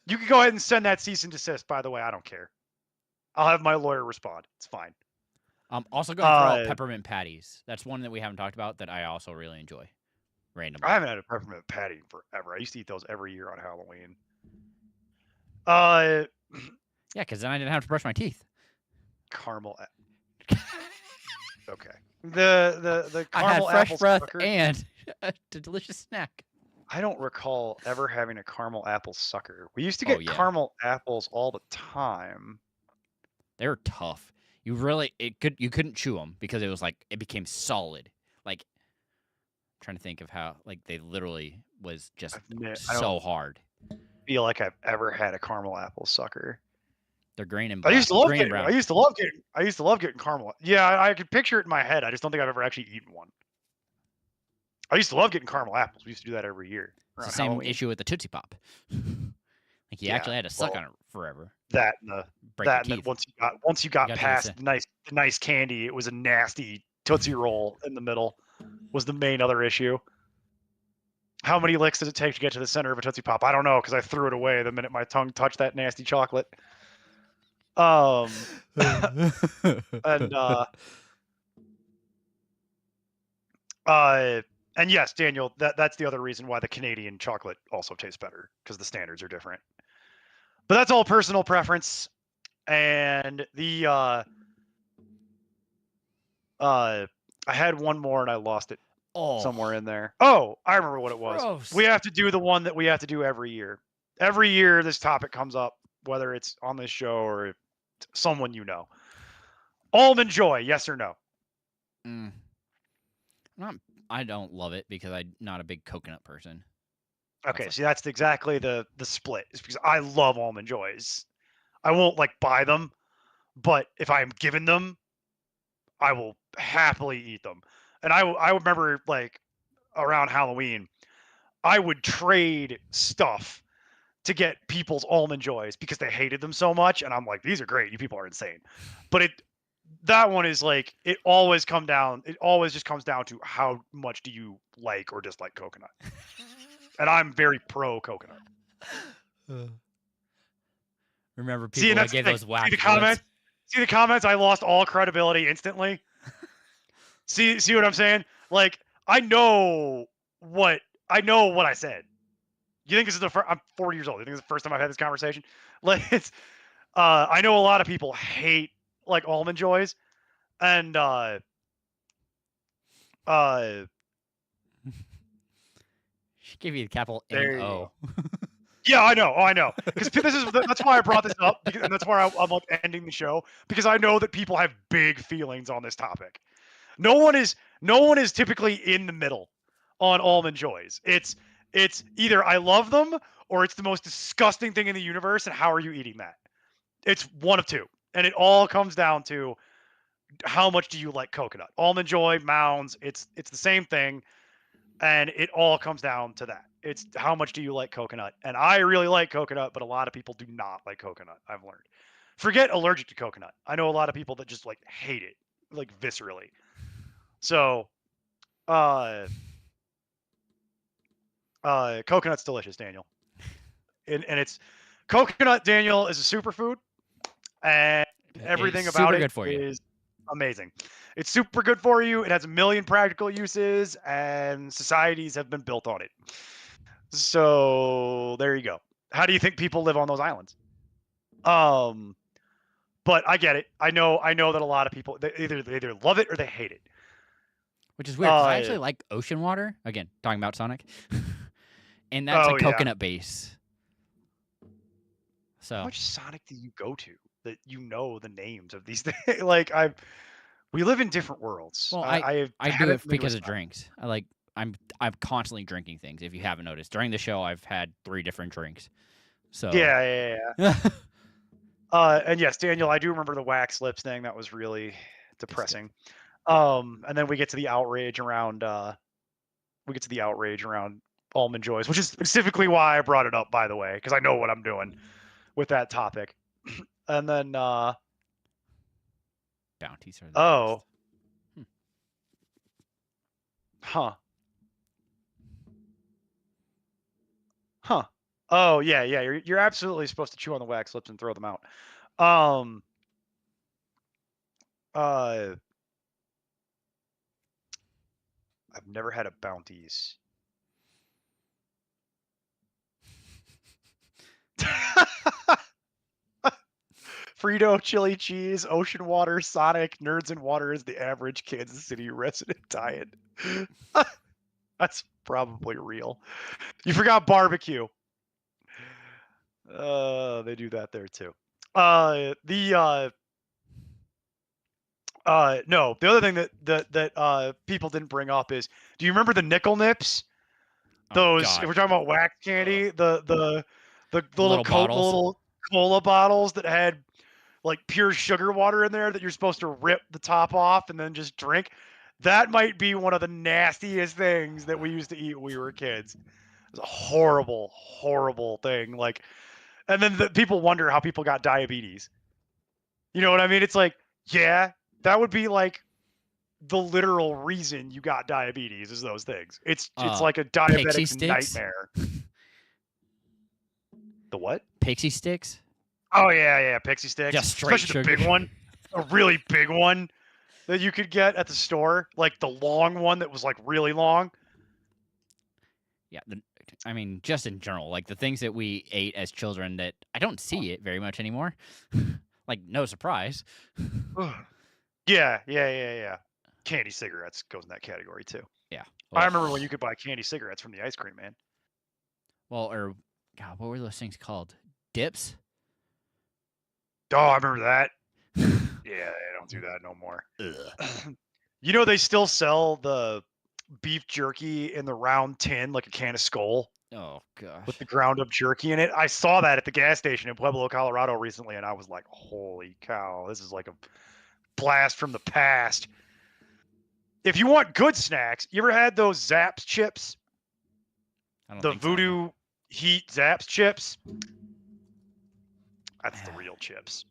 You can go ahead and send that cease and desist. By the way, I don't care. I'll have my lawyer respond. It's fine. I'm also going to throw out peppermint patties. That's one that we haven't talked about that I also really enjoy. Randomly. I haven't had a peppermint patty in forever. I used to eat those every year on Halloween. Yeah, because then I didn't have to brush my teeth. Caramel. Okay. The I had caramel fresh apple breath sucker. and a delicious snack. I don't recall ever having a caramel apple sucker. We used to Oh, get yeah. caramel apples all the time. They were tough. You couldn't chew them because it was like it became solid. Like I'm trying to think of how like they literally was just so hard. Feel like I've ever had a caramel apple sucker. They're green and I black. used to love green and getting. brown. I used to love getting caramel. Yeah, I could picture it in my head. I just don't think I've ever actually eaten one. I used to love getting caramel apples. We used to do that every year. It's the same Halloween. issue with the Tootsie Pop. Like you actually had to suck on it forever. That and Break your teeth. once you got You got to past the nice candy, it was a nasty Tootsie Roll in the middle. Was the main other issue. How many licks does it take to get to the center of a Tootsie Pop? I don't know because I threw it away the minute my tongue touched that nasty chocolate. And and yes, Daniel, that's the other reason why the Canadian chocolate also tastes better because the standards are different. But that's all personal preference. And the I had one more and I lost it somewhere in there. Oh, I remember what it was. Gross. We have to do the one that we have to do every year. Every year this topic comes up, whether it's on this show or someone you know. Almond Joy, yes or no? I don't love it because I'm not a big coconut person. Okay, see that's exactly the split. It's because I love Almond Joys. I won't like buy them, but if I'm given them, I will happily eat them. And I remember like around Halloween, I would trade stuff to get people's Almond Joys because they hated them so much, and I'm like, these are great. You people are insane. But that one is like it always just comes down to how much do you like or dislike coconut. And I'm very pro coconut. Remember people that gave those whack looks? See the comments? I lost all credibility instantly. See what I'm saying? Like I know what I said. You think this is I'm 40 years old. You think this is the first time I've had this conversation? Like it's I know a lot of people hate like Almond Joys, and She gave you the capital N-O. Yeah, I know. Because that's why I brought this up, and that's why I'm like ending the show because I know that people have big feelings on this topic. No one is typically in the middle on Almond Joys. It's either I love them or it's the most disgusting thing in the universe, and how are you eating that? It's one of two, and it all comes down to how much do you like coconut? Almond Joy, Mounds, it's the same thing, and it all comes down to that. It's how much do you like coconut? And I really like coconut, but a lot of people do not like coconut. I've learned. Forget allergic to coconut. I know a lot of people that just like hate it, like viscerally. So, coconut's delicious, Daniel. And it's coconut, Daniel, is a superfood, and everything about it is amazing. It's super good for you. It has a million practical uses, and societies have been built on it. So there you go. How do you think people live on those islands? But I get it. I know that a lot of people they either love it or they hate it. Which is weird. 'Cause I actually like ocean water. Again, talking about Sonic, and that's a coconut base. So how much Sonic do you go to that you know the names of these things? Like we live in different worlds. Well, I do it because of drinks. I'm constantly drinking things. If you haven't noticed, during the show, I've had 3 different drinks. So yeah. And yes, Daniel, I do remember the wax lips thing. That was really depressing. And then we get to the outrage around Almond Joys, which is specifically why I brought it up, by the way, because I know what I'm doing with that topic. And then bounties are the best. Huh. Oh yeah, yeah. You're absolutely supposed to chew on the wax lips and throw them out. Um. Uh. I've never had a Bounty's. Frito, chili cheese, ocean water, Sonic, Nerds and Water is the average Kansas City resident diet. That's probably real. You forgot barbecue. They do that there too. No, the other thing that people didn't bring up is, do you remember the nickel nips? Oh, Those, if God. we're talking about wax candy, the Little bottles. little cola bottles that had like pure sugar water in there that you're supposed to rip the top off and then just drink. That might be one of the nastiest things that we used to eat when we were kids. It was a horrible, horrible thing. Like, and then people wonder how people got diabetes. You know what I mean? It's like, yeah, that would be like the literal reason you got diabetes is those things. It's like a Pixie diabetic sticks? nightmare. The what? Pixie sticks? Oh yeah, pixie sticks. Just straight Especially the sugar. big one, a really big one that you could get at the store, like the long one that was like really long. Yeah, I mean, just in general, like the things that we ate as children that I don't see it very much anymore. Like, no surprise. Yeah. Candy cigarettes goes in that category too. Yeah. I remember when you could buy candy cigarettes from the ice cream man. Well, or God, what were those things called? Dips? Oh, I remember that. Yeah, they don't do that no more. You know, they still sell the beef jerky in the round tin, like a can of Skull, Oh gosh. with the ground up jerky in it. I saw that at the gas station in Pueblo, Colorado recently, and I was like, holy cow, this is like a blast from the past. If you want good snacks, you ever had those Zaps chips? I don't The think so. Voodoo Heat Zaps chips? That's the real chips.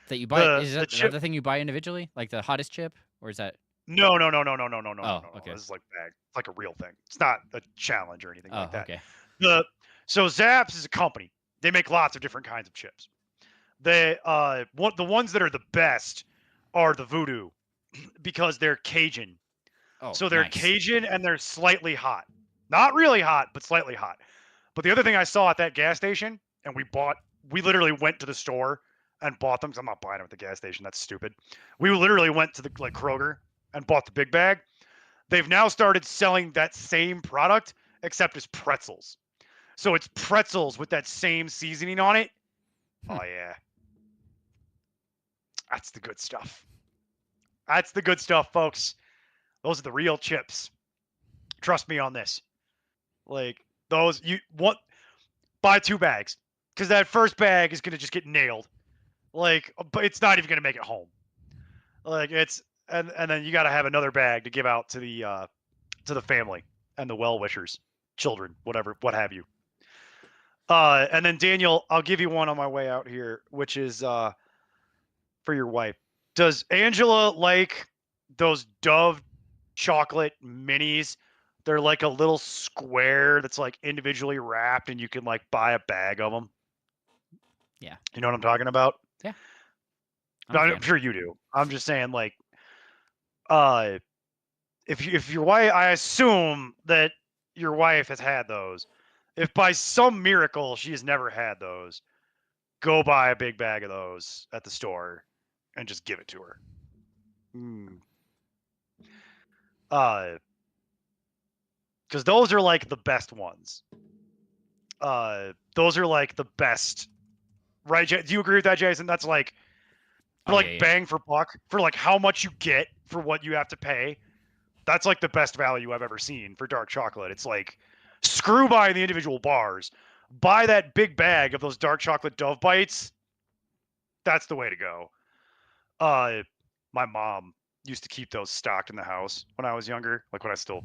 That you buy is the that chip- the thing you buy individually? Like the hottest chip? Or is that No. Oh, okay. This is like bag. It's like a real thing. It's not a challenge or anything Oh, like that. okay. So Zaps is a company. They make lots of different kinds of chips. They the ones that are the best are the Voodoo because they're Cajun. Oh, So they're nice. Cajun and they're slightly hot. Not really hot, but slightly hot. But the other thing I saw at that gas station, and we literally went to the store and bought them. 'Cause I'm not buying them at the gas station. That's stupid. We literally went to the like Kroger and bought the big bag. They've now started selling that same product, except as pretzels. So it's pretzels with that same seasoning on it. Oh yeah. That's the good stuff. That's the good stuff, folks. Those are the real chips. Trust me on this. Like those, you want buy 2 bags because that first bag is gonna just get nailed. Like, but it's not even gonna make it home. Like it's and then you got to have another bag to give out to the family and the well wishers, children, whatever, what have you. And then Daniel, I'll give you one on my way out here, which is for your wife. Does Angela like those Dove chocolate minis? They're like a little square that's like individually wrapped, and you can like buy a bag of them. Yeah. You know what I'm talking about? I'm No, a I'm fan. sure you do. I'm just saying, like, if your wife, I assume that your wife has had those. If by some miracle she has never had those, go buy a big bag of those at the store and just give it to her. Because those are like the best ones. Those are like the best, right? Do you agree with that, Jason? That's like for Oh, like yeah. bang for buck, for like how much you get for what you have to pay. That's like the best value I've ever seen for dark chocolate. It's like screw buying the individual bars, buy that big bag of those dark chocolate Dove bites. That's the way to go. My mom used to keep those stocked in the house when I was younger, like when I still,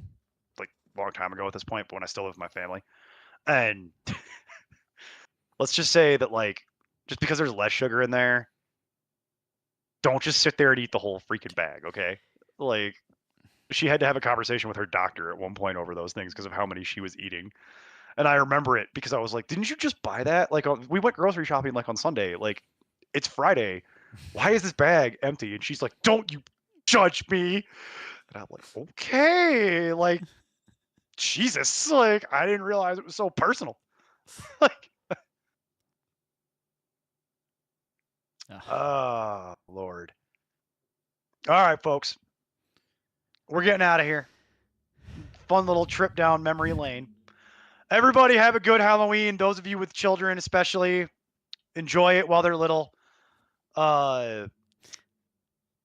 like a long time ago at this point, but when I still live with my family. And let's just say that, like, just because there's less sugar in there, don't just sit there and eat the whole freaking bag, okay? Like, she had to have a conversation with her doctor at one point over those things because of how many she was eating. And I remember it because I was like, didn't you just buy that? Like, we went grocery shopping like on Sunday. Like, it's Friday. Why is this bag empty? And she's like, don't you judge me. And I'm like, okay. Like, Jesus. Like, I didn't realize it was so personal. Like, oh, Lord. All right, folks. We're getting out of here. Fun little trip down memory lane. Everybody have a good Halloween. Those of you with children, especially, enjoy it while they're little. Oh,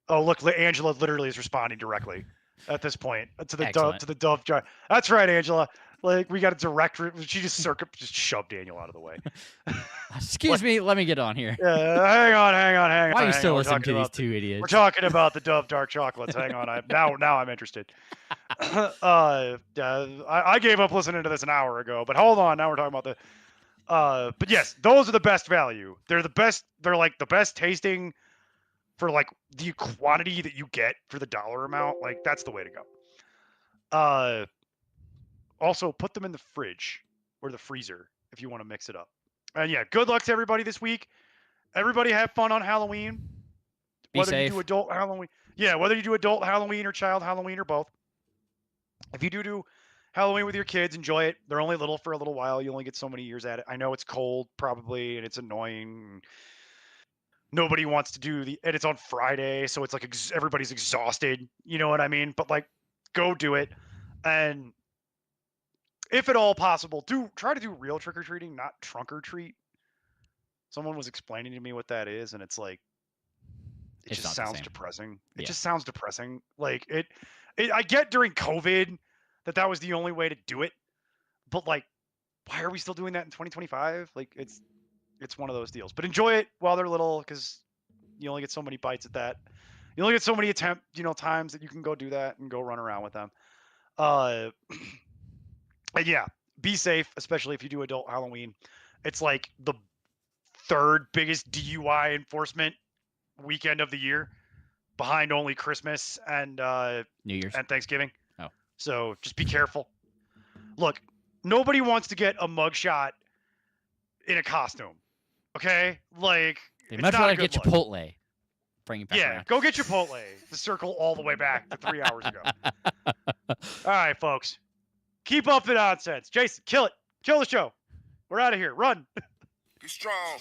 look, Angela literally is responding directly at this point to the dove jar. That's right, Angela. Like, we got a direct. She just shoved Daniel out of the way. Excuse me, let me get on here. Hang on. Why are you still listening to these two idiots? We're talking about the Dove dark chocolates. Hang on. Now I'm interested. I gave up listening to this an hour ago, but hold on. Now we're talking about the. But yes, those are the best value. They're the best. They're like the best tasting for like the quantity that you get for the dollar amount. Like, that's the way to go. Also, put them in the fridge or the freezer if you want to mix it up. And yeah, good luck to everybody this week. Everybody have fun on Halloween. Whether you do adult Halloween. Yeah, whether you do adult Halloween or child Halloween or both. If you do Halloween with your kids, enjoy it. They're only little for a little while. You only get so many years at it. I know it's cold probably and it's annoying. Nobody wants to do and it's on Friday, so it's like everybody's exhausted. You know what I mean? But like, go do it. And if at all possible, try to do real trick-or-treating, not trunk or treat. Someone was explaining to me what that is, and it's like, it just sounds depressing. It just sounds depressing. Like, I get during COVID that was the only way to do it, but like, why are we still doing that in 2025? Like, it's one of those deals. But enjoy it while they're little, because you only get so many bites at that. You only get so many times that you can go do that and go run around with them. And yeah, be safe, especially if you do adult Halloween. It's like the third biggest DUI enforcement weekend of the year, behind only Christmas and New Year's and Thanksgiving. Oh, so just be careful. Look, nobody wants to get a mugshot in a costume. Okay, like, they much rather get Chipotle. Bring it back around. Go get Chipotle. The circle all the way back to 3 hours ago. All right, folks. Keep up the nonsense. Jason, kill it. Kill the show. We're out of here. Run. Be strong.